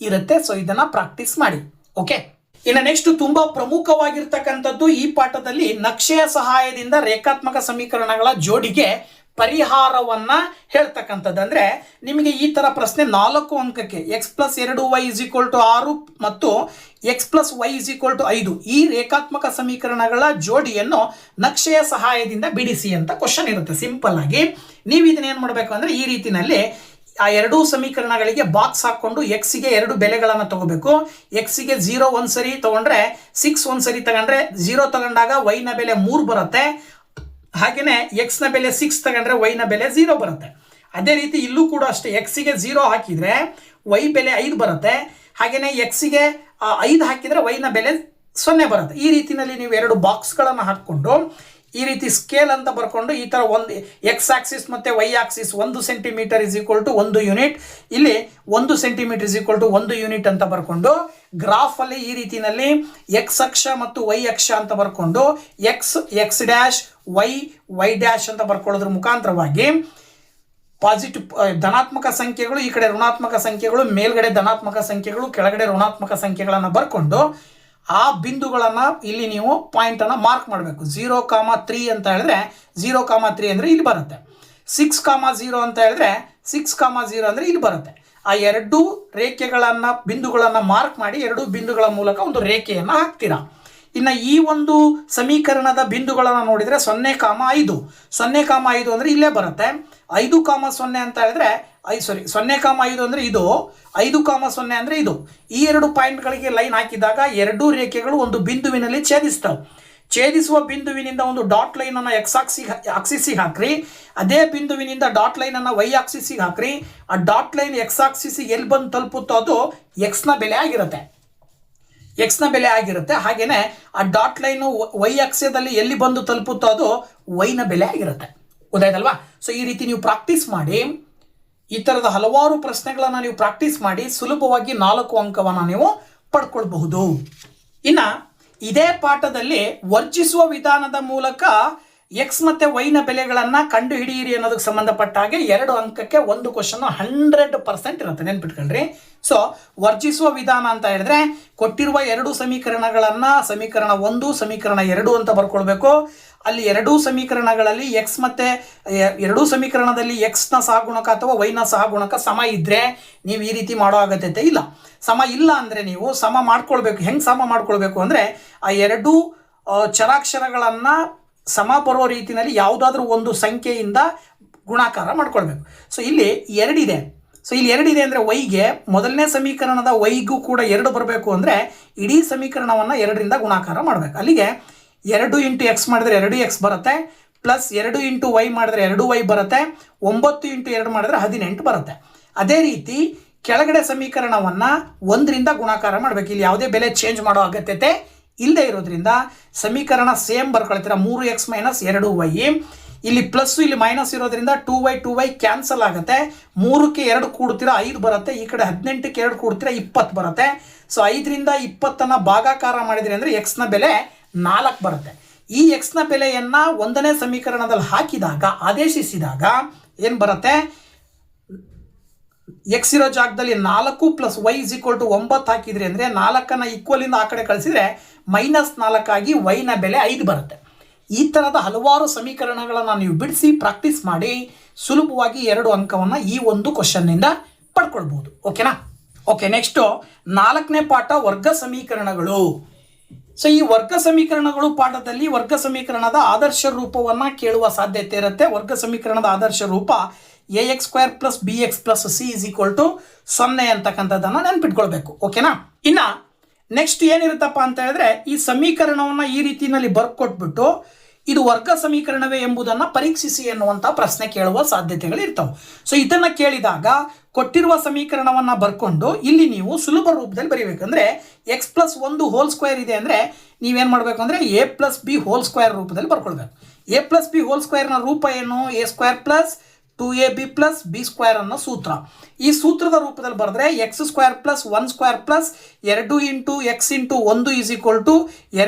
[SPEAKER 1] ಇರುತ್ತೆ. ಸೊ ಇದನ್ನು ಪ್ರಾಕ್ಟೀಸ್ ಮಾಡಿ. ಓಕೆ, ಇನ್ನು ನೆಕ್ಸ್ಟ್ ತುಂಬಾ ಪ್ರಮುಖವಾಗಿರ್ತಕ್ಕಂಥದ್ದು ಈ ಪಾಠದಲ್ಲಿ ನಕ್ಷೆಯ ಸಹಾಯದಿಂದ ರೇಖಾತ್ಮಕ ಸಮೀಕರಣಗಳ ಜೋಡಿಗೆ ಪರಿಹಾರವನ್ನ ಹೇಳ್ತಕ್ಕಂಥದ್ದು. ಅಂದ್ರೆ ನಿಮಗೆ ಈ ತರ ಪ್ರಶ್ನೆ 4 ಅಂಕಕ್ಕೆ x+2y = 6 ಮತ್ತು x+y = 5 ಈ ರೇಖಾತ್ಮಕ ಸಮೀಕರಣಗಳ ಜೋಡಿಯನ್ನು ನಕ್ಷೆಯ ಸಹಾಯದಿಂದ ಬಿಡಿಸಿ ಅಂತ ಕ್ವಶನ್ ಇರುತ್ತೆ. ಸಿಂಪಲ್ ಆಗಿ ನೀವು ಇದನ್ನ ಏನು ಮಾಡಬೇಕು ಅಂದ್ರೆ ಈ ರೀತಿನಲ್ಲಿ ಆ ಎರಡೂ ಸಮೀಕರಣಗಳಿಗೆ ಬಾಕ್ಸ್ ಹಾಕೊಂಡು ಎಕ್ಸ್ಗೆ 2 ಬೆಲೆಗಳನ್ನು ತಗೋಬೇಕು. ಎಕ್ಸ್ಗೆ 0 ಒಂದ್ಸರಿ ತಗೊಂಡ್ರೆ 6 ಒಂದ್ಸರಿ ತಗೊಂಡ್ರೆ 0 ತಗೊಂಡಾಗ ವೈನ ಬೆಲೆ 3 ಬರುತ್ತೆ. ಹಾಗೆಯೇ ಎಕ್ಸ್ನ ಬೆಲೆ 6 ತಗೊಂಡ್ರೆ ವೈನ ಬೆಲೆ 0 ಬರುತ್ತೆ. ಅದೇ ರೀತಿ ಇಲ್ಲೂ ಕೂಡ ಅಷ್ಟೇ, ಎಕ್ಸ್ಗೆ 0 ಹಾಕಿದರೆ ವೈ ಬೆಲೆ 5 ಬರುತ್ತೆ. ಹಾಗೆಯೇ ಎಕ್ಸ್ಗೆ 5 ಹಾಕಿದರೆ ವೈನ ಬೆಲೆ 0 ಬರುತ್ತೆ. ಈ ರೀತಿಯಲ್ಲಿ ನೀವು 2 ಬಾಕ್ಸ್ಗಳನ್ನು ಹಾಕ್ಕೊಂಡು ಈ ರೀತಿ ಸ್ಕೇಲ್ ಅಂತ ಬರ್ಕೊಂಡು ಈ ಥರ ಒಂದು ಎಕ್ಸ್ ಆಕ್ಸಿಸ್ ಮತ್ತು ವೈ ಆಕ್ಸಿಸ್ 1 ಸೆಂಟಿಮೀಟರ್ = 1 ಯೂನಿಟ್, ಇಲ್ಲಿ 1 ಸೆಂಟಿಮೀಟರ್ = 1 ಯೂನಿಟ್ ಅಂತ ಬರ್ಕೊಂಡು ಗ್ರಾಫಲ್ಲಿ ಈ ರೀತಿಯಲ್ಲಿ ಎಕ್ಸ್ ಅಕ್ಷ ಮತ್ತು ವೈ ಅಕ್ಷ ಅಂತ ಬರ್ಕೊಂಡು ಎಕ್ಸ್ ಡ್ಯಾಶ್ ವೈ ಡ್ಯಾಶ್ ಅಂತ ಬರ್ಕೊಳ್ಳೋದ್ರ ಮುಖಾಂತರವಾಗಿ ಪಾಸಿಟಿವ್ ಧನಾತ್ಮಕ ಸಂಖ್ಯೆಗಳು, ಈ ಕಡೆ ಋಣಾತ್ಮಕ ಸಂಖ್ಯೆಗಳು, ಮೇಲ್ಗಡೆ ಧನಾತ್ಮಕ ಸಂಖ್ಯೆಗಳು, ಕೆಳಗಡೆ ಋಣಾತ್ಮಕ ಸಂಖ್ಯೆಗಳನ್ನು ಬರ್ಕೊಂಡು ಆ ಬಿಂದುಗಳನ್ನು ಇಲ್ಲಿ ನೀವು ಪಾಯಿಂಟನ್ನು ಮಾರ್ಕ್ ಮಾಡಬೇಕು. 0,3 ಅಂತ ಹೇಳಿದ್ರೆ 0,3 ಅಂದರೆ ಇಲ್ಲಿ ಬರುತ್ತೆ. 6,0 ಅಂತ ಹೇಳಿದ್ರೆ 6,0 ಅಂದರೆ ಇಲ್ಲಿ ಬರುತ್ತೆ. ಆ ಎರಡೂ ರೇಖೆಗಳನ್ನು ಬಿಂದುಗಳನ್ನು ಮಾರ್ಕ್ ಮಾಡಿ ಎರಡೂ ಬಿಂದುಗಳ ಮೂಲಕ ಒಂದು ರೇಖೆಯನ್ನು ಹಾಕ್ತೀರಾ. ಇನ್ನು ಈ ಒಂದು ಸಮೀಕರಣದ ಬಿಂದುಗಳನ್ನು ನೋಡಿದರೆ 0,5 0,5 ಅಂದರೆ ಇಲ್ಲೇ ಬರುತ್ತೆ. 5,0 ಅಂತ ಹೇಳಿದ್ರೆ 0,5 ಅಂದರೆ ಇದು, 5,0 ಅಂದರೆ ಇದು. ಈ ಎರಡು ಪಾಯಿಂಟ್ಗಳಿಗೆ ಲೈನ್ ಹಾಕಿದಾಗ ಎರಡೂ ರೇಖೆಗಳು ಒಂದು ಬಿಂದುವಿನಲ್ಲಿ ಛೇದಿಸ್ತವೆ. ಛೇದಿಸುವ ಬಿಂದುವಿನಿಂದ ಒಂದು ಡಾಟ್ ಲೈನನ್ನು ಆಕ್ಸಿಸಿಗೆ ಹಾಕ್ರಿ. ಅದೇ ಬಿಂದುವಿನಿಂದ ಡಾಟ್ ಲೈನನ್ನು ವೈ ಆಕ್ಸಿಸಿಗೆ ಹಾಕ್ರಿ. ಆ ಡಾಟ್ ಲೈನ್ ಆಕ್ಸಿಸಿಗೆ ಎಲ್ಲಿ ಬಂದು ತಲುಪುತ್ತೋ ಅದು ಎಕ್ಸ್ನ ಬೆಲೆ ಆಗಿರುತ್ತೆ. ಹಾಗೇನೆ ಆ ಡಾಟ್ ಲೈನು ವೈ ಅಕ್ಷದಲ್ಲಿ ಎಲ್ಲಿ ಬಂದು ತಲುಪುತ್ತೋ ಅದು ವೈನ ಬೆಲೆ ಆಗಿರುತ್ತೆ. ಗೊತ್ತಾಯ್ತಲ್ವಾ? ಸೊ ಈ ರೀತಿ ನೀವು ಪ್ರಾಕ್ಟೀಸ್ ಮಾಡಿ, ಈ ಥರದ ಹಲವಾರು ಪ್ರಶ್ನೆಗಳನ್ನು ನೀವು ಪ್ರಾಕ್ಟೀಸ್ ಮಾಡಿ ಸುಲಭವಾಗಿ 4 ಅಂಕವನ್ನು ನೀವು ಪಡ್ಕೊಳ್ಬಹುದು. ಇನ್ನು ಇದೇ ಪಾಠದಲ್ಲಿ ವರ್ಜಿಸುವ ವಿಧಾನದ ಮೂಲಕ ಎಕ್ಸ್ ಮತ್ತು ವೈನ ಬೆಲೆಗಳನ್ನು ಕಂಡು ಹಿಡಿಯಿರಿ ಅನ್ನೋದಕ್ಕೆ ಸಂಬಂಧಪಟ್ಟ ಹಾಗೆ 2 ಅಂಕಕ್ಕೆ ಒಂದು ಕ್ವಶನ್ 100% ಇರುತ್ತೆ, ನೆನ್ಪಿಟ್ಕೊಳ್ರಿ. ಸೊ ವರ್ಜಿಸುವ ವಿಧಾನ ಅಂತ ಹೇಳಿದ್ರೆ ಕೊಟ್ಟಿರುವ 2 ಸಮೀಕರಣಗಳನ್ನು ಸಮೀಕರಣ 1 ಸಮೀಕರಣ 2 ಅಂತ ಬರ್ಕೊಳ್ಬೇಕು. ಅಲ್ಲಿ 2 ಸಮೀಕರಣಗಳಲ್ಲಿ ಎಕ್ಸ್ ಮತ್ತು 2 ಸಮೀಕರಣದಲ್ಲಿ ಎಕ್ಸ್ನ ಸಹಗುಣಕ ಅಥವಾ ವೈನ ಸಹಗುಣಕ ಸಮ ಇದ್ದರೆ ನೀವು ಈ ರೀತಿ ಮಾಡೋ ಅಗತ್ಯತೆ ಇಲ್ಲ. ಸಮ ಇಲ್ಲ ಅಂದರೆ ನೀವು ಸಮ ಮಾಡ್ಕೊಳ್ಬೇಕು. ಹೆಂಗೆ ಸಮ ಮಾಡ್ಕೊಳ್ಬೇಕು ಅಂದರೆ ಆ 2 ಚರಾಕ್ಷರಗಳನ್ನು ಸಮ ಬರೋ ರೀತಿಯಲ್ಲಿ ಯಾವುದಾದ್ರೂ ಒಂದು ಸಂಖ್ಯೆಯಿಂದ ಗುಣಾಕಾರ ಮಾಡ್ಕೊಳ್ಬೇಕು. ಸೊ ಇಲ್ಲಿ 2 ಇದೆ. ಸೊ ಇಲ್ಲಿ 2 ಇದೆ ಅಂದರೆ ವೈಗೆ ಮೊದಲನೇ ಸಮೀಕರಣದ ವೈಗೂ ಕೂಡ 2 ಬರಬೇಕು ಅಂದರೆ ಇಡೀ ಸಮೀಕರಣವನ್ನು 2ರಿಂದ ಗುಣಾಕಾರ ಮಾಡಬೇಕು. ಅಲ್ಲಿಗೆ 2 ಇಂಟು ಎಕ್ಸ್ ಮಾಡಿದ್ರೆ 2x ಬರುತ್ತೆ, ಪ್ಲಸ್ 2 ಇಂಟು ವೈ ಮಾಡಿದ್ರೆ 2y ಬರುತ್ತೆ, 9 ಇಂಟು 2 ಮಾಡಿದ್ರೆ 18 ಬರುತ್ತೆ. ಅದೇ ರೀತಿ ಕೆಳಗಡೆ ಸಮೀಕರಣವನ್ನು 1ರಿಂದ ಗುಣಾಕಾರ ಮಾಡಬೇಕು. ಇಲ್ಲಿ ಯಾವುದೇ ಬೆಲೆ ಚೇಂಜ್ ಮಾಡೋ ಅಗತ್ಯತೆ ಇಲ್ಲದೆ ಇರೋದ್ರಿಂದ ಸಮೀಕರಣ ಸೇಮ್ ಬರ್ಕೊಳ್ತೀರಾ. 3x - 2y. ಇಲ್ಲಿ ಪ್ಲಸ್ ಇಲ್ಲಿ ಮೈನಸ್ ಇರೋದ್ರಿಂದ 2y ಕ್ಯಾನ್ಸಲ್ ಆಗುತ್ತೆ. 3ಕ್ಕೆ 2 ಕೂಡ್ತೀರಾ 5 ಬರುತ್ತೆ. ಈ ಕಡೆ 18ಕ್ಕೆ 2 ಕೂಡ್ತೀರಾ 20 ಬರುತ್ತೆ. ಸೊ 5ರಿಂದ 20ಅನ್ನು ಭಾಗಾಕಾರ ಮಾಡಿದ್ರಿ ಅಂದರೆ ಎಕ್ಸ್ನ ಬೆಲೆ 4 ಬರುತ್ತೆ. ಈ ಎಕ್ಸ್ನ ಬೆಲೆಯನ್ನು 1ನೇ ಸಮೀಕರಣದಲ್ಲಿ ಹಾಕಿದಾಗ ಆದೇಶಿಸಿದಾಗ ಏನು ಬರುತ್ತೆ? ಎಕ್ಸ್ ಇರೋ ಜಾಗದಲ್ಲಿ 4 + y = 9 ಹಾಕಿದ್ರಿ ಅಂದರೆ 4ಅನ್ನು ಈಕ್ವಲಿಂದ ಆ ಕಡೆ ಕಳಿಸಿದ್ರೆ -4 ಆಗಿ ವೈನ ಬೆಲೆ 5 ಬರುತ್ತೆ. ಈ ಥರದ ಹಲವಾರು ಸಮೀಕರಣಗಳನ್ನು ನೀವು ಬಿಡಿಸಿ ಪ್ರಾಕ್ಟೀಸ್ ಮಾಡಿ ಸುಲಭವಾಗಿ 2 ಅಂಕವನ್ನು ಈ ಒಂದು ಕ್ವಶನ್ನಿಂದ ಪಡ್ಕೊಳ್ಬಹುದು. ಓಕೆನಾ? ಓಕೆ, ನೆಕ್ಸ್ಟು 4ನೇ ಪಾಠ ವರ್ಗ ಸಮೀಕರಣಗಳು. ಸೊ ಈ ವರ್ಗ ಸಮೀಕರಣಗಳು ಪಾಠದಲ್ಲಿ ವರ್ಗ ಸಮೀಕರಣದ ಆದರ್ಶ ರೂಪವನ್ನು ಕೇಳುವ ಸಾಧ್ಯತೆ ಇರುತ್ತೆ. ವರ್ಗ ಸಮೀಕರಣದ ಆದರ್ಶ ರೂಪ ax² + bx + c = 0 ಅಂತಕ್ಕಂಥದ್ದನ್ನು ನೆನ್ಪಿಟ್ಕೊಳ್ಬೇಕು. ಓಕೆನಾ? ಇನ್ನು ನೆಕ್ಸ್ಟ್ ಏನಿರುತ್ತಪ್ಪ ಅಂತ ಹೇಳಿದ್ರೆ ಈ ಸಮೀಕರಣವನ್ನು ಈ ರೀತಿಯಲ್ಲಿ ಬರ್ಕೊಟ್ಬಿಟ್ಟು ಇದು ವರ್ಗ ಸಮೀಕರಣವೇ ಎಂಬುದನ್ನು ಪರೀಕ್ಷಿಸಿ ಎನ್ನುವಂಥ ಪ್ರಶ್ನೆ ಕೇಳುವ ಸಾಧ್ಯತೆಗಳು ಇರ್ತವೆ. ಸೊ ಇದನ್ನು ಕೇಳಿದಾಗ ಕೊಟ್ಟಿರುವ ಸಮೀಕರಣವನ್ನು ಬರ್ಕೊಂಡು ಇಲ್ಲಿ ನೀವು ಸುಲಭ ರೂಪದಲ್ಲಿ ಬರೀಬೇಕಂದ್ರೆ x+1² ಇದೆ ಅಂದರೆ ನೀವೇನು ಮಾಡಬೇಕು ಅಂದರೆ a+b² ರೂಪದಲ್ಲಿ ಬರ್ಕೊಳ್ಬೇಕು. a+b² ರೂಪ ಏನು? a² + 2ab + b² ಅನ್ನೋ ಸೂತ್ರ. ಈ ಸೂತ್ರದ ರೂಪದಲ್ಲಿ ಬರೆದ್ರೆ x² + 1² + 2 into x into 1 =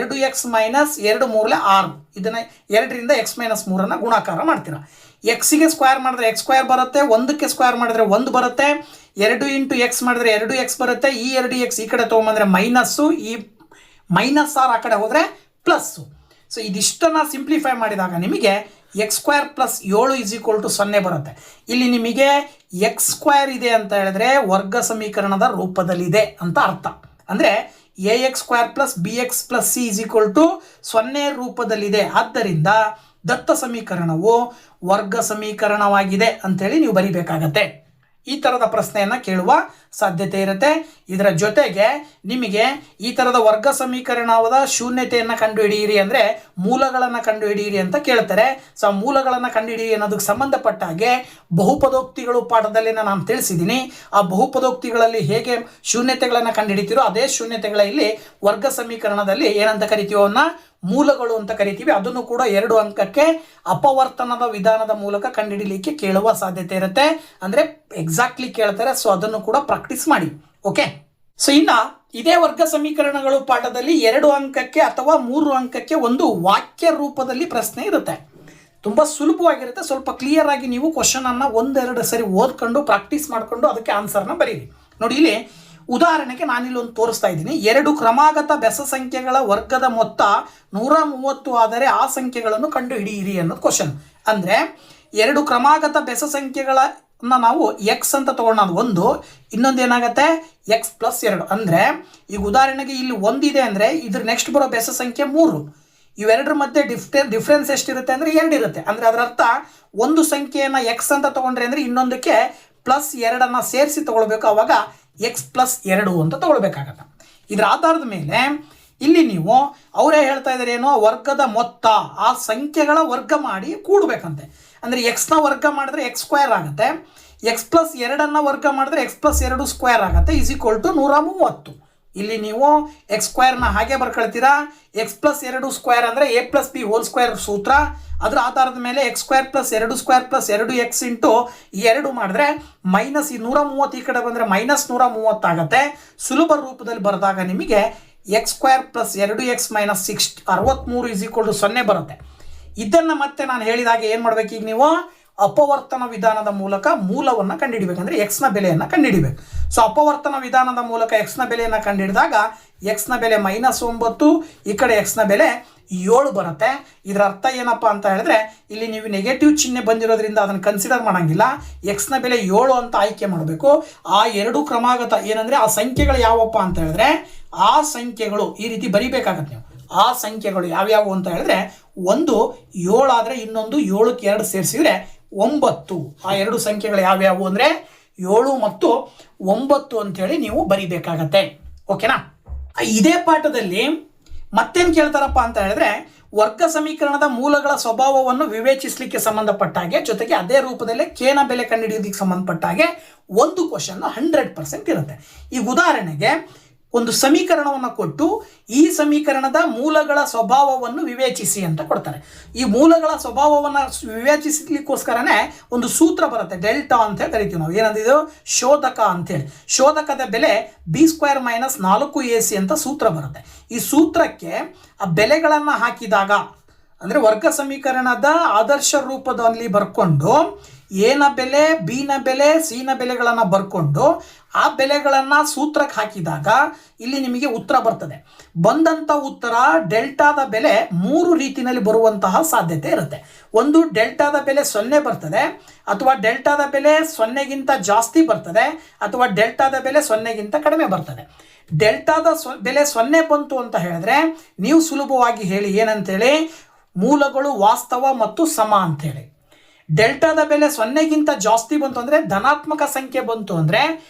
[SPEAKER 1] 2x - 2 3 6. ಇದನ್ನು 2ರಿಂದ x - 3 ಗುಣಾಕಾರ ಮಾಡ್ತೀರಾ. ಎಕ್ಸಿಗೆ ಸ್ಕ್ವೇರ್ ಮಾಡಿದ್ರೆ x² ಬರುತ್ತೆ, 1ಕ್ಕೆ ಸ್ಕ್ವೇರ್ ಮಾಡಿದ್ರೆ 1 ಬರುತ್ತೆ, 2 ಇಂಟು x ಮಾಡಿದ್ರೆ 2x ಬರುತ್ತೆ. ಈ 2x ಈ ಕಡೆ ತೊಗೊಂಬಂದರೆ ಮೈನಸ್ಸು, ಈ -r ಆ ಕಡೆ ಹೋದರೆ ಪ್ಲಸ್ಸು. ಸೊ ಇದಿಷ್ಟನ್ನು ಸಿಂಪ್ಲಿಫೈ ಮಾಡಿದಾಗ ನಿಮಗೆ x² + 7 = 0 ಬರುತ್ತೆ. ಇಲ್ಲಿ ನಿಮಗೆ x² ಇದೆ ಅಂತ ಹೇಳಿದ್ರೆ ವರ್ಗ ಸಮೀಕರಣದ ರೂಪದಲ್ಲಿದೆ ಅಂತ ಅರ್ಥ. ಅಂದರೆ ax² + bx + c = 0 ರೂಪದಲ್ಲಿದೆ. ಆದ್ದರಿಂದ ದತ್ತ ಸಮೀಕರಣವು ವರ್ಗ ಸಮೀಕರಣವಾಗಿದೆ ಅಂತೇಳಿ ನೀವು ಬರಿಬೇಕಾಗತ್ತೆ. ಈ ಥರದ ಪ್ರಶ್ನೆಯನ್ನು ಕೇಳುವ ಸಾಧ್ಯತೆ ಇರುತ್ತೆ. ಇದರ ಜೊತೆಗೆ ನಿಮಗೆ ಈ ಥರದ ವರ್ಗ ಸಮೀಕರಣವಾದ ಶೂನ್ಯತೆಯನ್ನು ಕಂಡುಹಿಡಿಯಿರಿ ಅಂದರೆ ಮೂಲಗಳನ್ನು ಕಂಡುಹಿಡಿಯಿರಿ ಅಂತ ಕೇಳ್ತಾರೆ. ಸೊ ಆ ಮೂಲಗಳನ್ನು ಕಂಡುಹಿಡಿಯಿರಿ ಅನ್ನೋದಕ್ಕೆ ಸಂಬಂಧಪಟ್ಟ ಹಾಗೆ ಬಹುಪದೋಕ್ತಿಗಳು ಪಾಠದಲ್ಲಿ ನಾನು ತಿಳಿಸಿದ್ದೀನಿ. ಆ ಬಹುಪದೋಕ್ತಿಗಳಲ್ಲಿ ಹೇಗೆ ಶೂನ್ಯತೆಗಳನ್ನು ಕಂಡುಹಿಡಿತೀರೋ ಅದೇ ಶೂನ್ಯತೆಗಳ ಇಲ್ಲಿ ವರ್ಗ ಸಮೀಕರಣದಲ್ಲಿ ಏನಂತ ಕರಿತೀವೋ ಅವನ್ನ ಮೂಲಗಳು ಅಂತ ಕರಿತೀವಿ. ಅದನ್ನು ಕೂಡ 2 ಅಂಕಕ್ಕೆ ಅಪವರ್ತನದ ವಿಧಾನದ ಮೂಲಕ ಕಂಡುಹಿಡಿಯಲಿಕ್ಕೆ ಕೇಳುವ ಸಾಧ್ಯತೆ ಇರುತ್ತೆ. ಅಂದರೆ ಎಕ್ಸಾಕ್ಟ್ಲಿ ಕೇಳ್ತಾರೆ. ಸೊ ಅದನ್ನು ಕೂಡ ಪ್ರಾಕ್ಟೀಸ್ ಮಾಡಿ. ಓಕೆ, ಸೊ ಇನ್ನು ಇದೇ ವರ್ಗ ಸಮೀಕರಣಗಳು ಪಾಠದಲ್ಲಿ 2 ಅಂಕಕ್ಕೆ ಅಥವಾ 3 ಅಂಕಕ್ಕೆ ಒಂದು ವಾಕ್ಯ ರೂಪದಲ್ಲಿ ಪ್ರಶ್ನೆ ಇರುತ್ತೆ. ತುಂಬ ಸುಲಭವಾಗಿರುತ್ತೆ. ಸ್ವಲ್ಪ ಕ್ಲಿಯರ್ ಆಗಿ ನೀವು ಕ್ವಶನ್ ಅನ್ನು 1-2 ಸರಿ ಓದ್ಕೊಂಡು ಪ್ರಾಕ್ಟೀಸ್ ಮಾಡಿಕೊಂಡು ಅದಕ್ಕೆ ಆನ್ಸರ್ನ ಬರೀರಿ. ನೋಡಿ, ಇಲ್ಲಿ ಉದಾಹರಣೆಗೆ ನಾನಿಲ್ಲೊಂದು ತೋರಿಸ್ತಾ ಇದ್ದೀನಿ. 2 ಕ್ರಮಾಗತ ಬೆಸ ಸಂಖ್ಯೆಗಳ ವರ್ಗದ ಮೊತ್ತ 130 ಆದರೆ ಆ ಸಂಖ್ಯೆಗಳನ್ನು ಕಂಡು ಹಿಡಿಯಿರಿ ಅನ್ನೋದು ಕ್ವಶನ್. ಅಂದರೆ 2 ಕ್ರಮಾಗತ ಬೆಸ ಸಂಖ್ಯೆಗಳನ್ನ ನಾವು ಎಕ್ಸ್ ಅಂತ ತಗೊಂಡು ಒಂದು, ಇನ್ನೊಂದು ಏನಾಗುತ್ತೆ ಎಕ್ಸ್ ಪ್ಲಸ್ 2. ಅಂದರೆ ಈಗ ಉದಾಹರಣೆಗೆ ಇಲ್ಲಿ ಒಂದಿದೆ ಅಂದರೆ ಇದ್ರ ನೆಕ್ಸ್ಟ್ ಬರೋ ಬೆಸ ಸಂಖ್ಯೆ 3. ಇವೆರಡರ ಮಧ್ಯೆ ಡಿಫ್ರೆನ್ಸ್ ಎಷ್ಟಿರುತ್ತೆ ಅಂದರೆ 2 ಇರುತ್ತೆ. ಅಂದರೆ ಅದರ ಅರ್ಥ ಒಂದು ಸಂಖ್ಯೆಯನ್ನು ಎಕ್ಸ್ ಅಂತ ತಗೊಂಡ್ರೆ ಅಂದರೆ ಇನ್ನೊಂದಕ್ಕೆ ಪ್ಲಸ್ 2 ಸೇರಿಸಿ ತಗೊಳ್ಬೇಕು. ಅವಾಗ ಎಕ್ಸ್ ಪ್ಲಸ್ 2 ಅಂತ ತಗೊಳ್ಬೇಕಾಗತ್ತೆ. ಇದರ ಆಧಾರದ ಮೇಲೆ ಇಲ್ಲಿ ನೀವು ಅವರೇ ಹೇಳ್ತಾ ಇದ್ದಾರೆ ಏನೋ ವರ್ಗದ ಮೊತ್ತ ಆ ಸಂಖ್ಯೆಗಳ ವರ್ಗ ಮಾಡಿ ಕೂಡಬೇಕಂತೆ. ಅಂದರೆ ಎಕ್ಸ್ನ ವರ್ಗ ಮಾಡಿದ್ರೆ ಎಕ್ಸ್ ಸ್ಕ್ವೇರ್ ಆಗುತ್ತೆ, ಎಕ್ಸ್ ಪ್ಲಸ್ 2 ವರ್ಗ ಮಾಡಿದ್ರೆ ಎಕ್ಸ್ ಪ್ಲಸ್ 2 ಸ್ಕ್ವೇರ್ ಆಗುತ್ತೆ ಈಸ್ ಈಕ್ವಲ್ ಟು 130. ಇಲ್ಲಿ ನೀವು ಎಕ್ಸ್ ಸ್ಕ್ವೇರ್ನ ಹಾಗೆ ಬರ್ಕೊಳ್ತೀರಾ. ಎಕ್ಸ್ ಪ್ಲಸ್ 2 ಸ್ಕ್ವೇರ್ ಅಂದರೆ A plus B whole square ಸೂತ್ರ. ಅದರ ಆಧಾರದ ಮೇಲೆ X square plus 2 square plus 2 X into 2 ಮಾಡಿದ್ರೆ ಮೈನಸ್ ಈ 130 ಈ ಕಡೆ ಬಂದರೆ ಮೈನಸ್ 130 ಆಗುತ್ತೆ. ಸುಲಭ ರೂಪದಲ್ಲಿ ಬರೆದಾಗ ನಿಮಗೆ x square plus 2x minus 63 is equal to 0 ಬರುತ್ತೆ. ಇದನ್ನು ಮತ್ತೆ ನಾನು ಹೇಳಿದಾಗ ಏನು ಮಾಡಬೇಕು, ಈಗ ನೀವು ಅಪವರ್ತನ ವಿಧಾನದ ಮೂಲಕ ಮೂಲವನ್ನು ಕಂಡುಹಿಡಿಬೇಕಂದ್ರೆ ಎಕ್ಸ್ನ ಬೆಲೆಯನ್ನು ಕಂಡುಹಿಡಿಬೇಕು. ಸೊ ಅಪವರ್ತನ ವಿಧಾನದ ಮೂಲಕ ಎಕ್ಸ್ನ ಬೆಲೆಯನ್ನು ಕಂಡುಹಿಡಿದಾಗ ಎಕ್ಸ್ನ ಬೆಲೆ -9, ಈ ಕಡೆ ಎಕ್ಸ್ನ ಬೆಲೆ 7 ಬರುತ್ತೆ. ಇದರ ಅರ್ಥ ಏನಪ್ಪ ಅಂತ ಹೇಳಿದ್ರೆ ಇಲ್ಲಿ ನೀವು ನೆಗೆಟಿವ್ ಚಿಹ್ನೆ ಬಂದಿರೋದ್ರಿಂದ ಅದನ್ನು ಕನ್ಸಿಡರ್ ಮಾಡೋಂಗಿಲ್ಲ. ಎಕ್ಸ್ನ ಬೆಲೆ 7 ಅಂತ ಆಯ್ಕೆ ಮಾಡಬೇಕು. ಆ 2 ಕ್ರಮಾಗತ ಏನಂದರೆ ಆ ಸಂಖ್ಯೆಗಳು ಯಾವಪ್ಪ ಅಂತ ಹೇಳಿದ್ರೆ ಆ ಸಂಖ್ಯೆಗಳು ಈ ರೀತಿ ಬರಿಬೇಕಾಗತ್ತೆ. ನೀವು ಆ ಸಂಖ್ಯೆಗಳು ಯಾವ್ಯಾವು ಅಂತ ಹೇಳಿದ್ರೆ ಒಂದು 7 ಆದರೆ ಇನ್ನೊಂದು 7ಕ್ಕೆ 2 ಸೇರಿಸಿದ್ರೆ 9. ಆ 2 ಸಂಖ್ಯೆಗಳು ಯಾವ್ಯಾವು ಅಂದರೆ 7 ಮತ್ತು 9 ಅಂತೇಳಿ ನೀವು ಬರಿಬೇಕಾಗತ್ತೆ. ಓಕೆನಾ? ಇದೇ ಪಾಠದಲ್ಲಿ ಮತ್ತೇನು ಕೇಳ್ತಾರಪ್ಪ ಅಂತ ಹೇಳಿದ್ರೆ ವರ್ಗ ಸಮೀಕರಣದ ಮೂಲಗಳ ಸ್ವಭಾವವನ್ನು ವಿವೇಚಿಸಲಿಕ್ಕೆ ಸಂಬಂಧಪಟ್ಟ ಹಾಗೆ ಜೊತೆಗೆ ಅದೇ ರೂಪದಲ್ಲೇ ಕೇನ ಬೆಲೆ ಕಂಡುಹಿಡಿಯೋದಕ್ಕೆ ಸಂಬಂಧಪಟ್ಟ ಹಾಗೆ ಒಂದು ಕ್ವಶನ್ 100% ಇರುತ್ತೆ. ಈಗ ಉದಾಹರಣೆಗೆ ಒಂದು ಸಮೀಕರಣವನ್ನು ಕೊಟ್ಟು ಈ ಸಮೀಕರಣದ ಮೂಲಗಳ ಸ್ವಭಾವವನ್ನು ವಿವೇಚಿಸಿ ಅಂತ ಕೊಡ್ತಾರೆ. ಈ ಮೂಲಗಳ ಸ್ವಭಾವವನ್ನು ವಿವೇಚಿಸಲಿಕ್ಕೋಸ್ಕರನೇ ಒಂದು ಸೂತ್ರ ಬರುತ್ತೆ, ಡೆಲ್ಟಾ ಅಂತ ಹೇಳಿ ಕರಿತೀವಿ ನಾವು. ಏನಂದಿದ್ದು ಶೋಧಕ ಅಂತೇಳಿ. ಶೋಧಕದ ಬೆಲೆ b² - 4ac ಅಂತ ಸೂತ್ರ ಬರುತ್ತೆ. ಈ ಸೂತ್ರಕ್ಕೆ ಆ ಬೆಲೆಗಳನ್ನು ಹಾಕಿದಾಗ ಅಂದರೆ ವರ್ಗ ಸಮೀಕರಣದ ಆದರ್ಶ ರೂಪದಲ್ಲಿ ಬರ್ಕೊಂಡು ಎನ ಬೆಲೆ, ಬಿನ ಬೆಲೆ, ಸಿನ ಬೆಲೆಗಳನ್ನು ಬರ್ಕೊಂಡು ಆ ಬೆಲೆಗಳನ್ನು ಸೂತ್ರಕ್ಕೆ ಹಾಕಿದಾಗ ಇಲ್ಲಿ ನಿಮಗೆ ಉತ್ತರ ಬರ್ತದೆ. ಬಂದಂಥ ಉತ್ತರ ಡೆಲ್ಟಾದ ಬೆಲೆ 3 ರೀತಿಯಲ್ಲಿ ಬರುವಂತಹ ಸಾಧ್ಯತೆ ಇರುತ್ತೆ. ಒಂದು ಡೆಲ್ಟಾದ ಬೆಲೆ 0 ಬರ್ತದೆ, ಅಥವಾ ಡೆಲ್ಟಾದ ಬೆಲೆ 0ಗಿಂತ ಜಾಸ್ತಿ ಬರ್ತದೆ, ಅಥವಾ ಡೆಲ್ಟಾದ ಬೆಲೆ 0ಗಿಂತ ಕಡಿಮೆ ಬರ್ತದೆ. ಡೆಲ್ಟಾದ ಬೆಲೆ 0 ಬಂತು ಅಂತ ಹೇಳಿದ್ರೆ ನೀವು ಸುಲಭವಾಗಿ ಹೇಳಿ ಏನಂತೇಳಿ, ಮೂಲಗಳು ವಾಸ್ತವ ಮತ್ತು ಸಮ ಅಂತೇಳಿ. ಡೆಲ್ಟಾದ ಬೆಲೆ 0ಗಿಂತ ಜಾಸ್ತಿ ಬಂತು ಅಂದರೆ ಧನಾತ್ಮಕ ಸಂಖ್ಯೆ ಬಂತು ಅಂದರೆ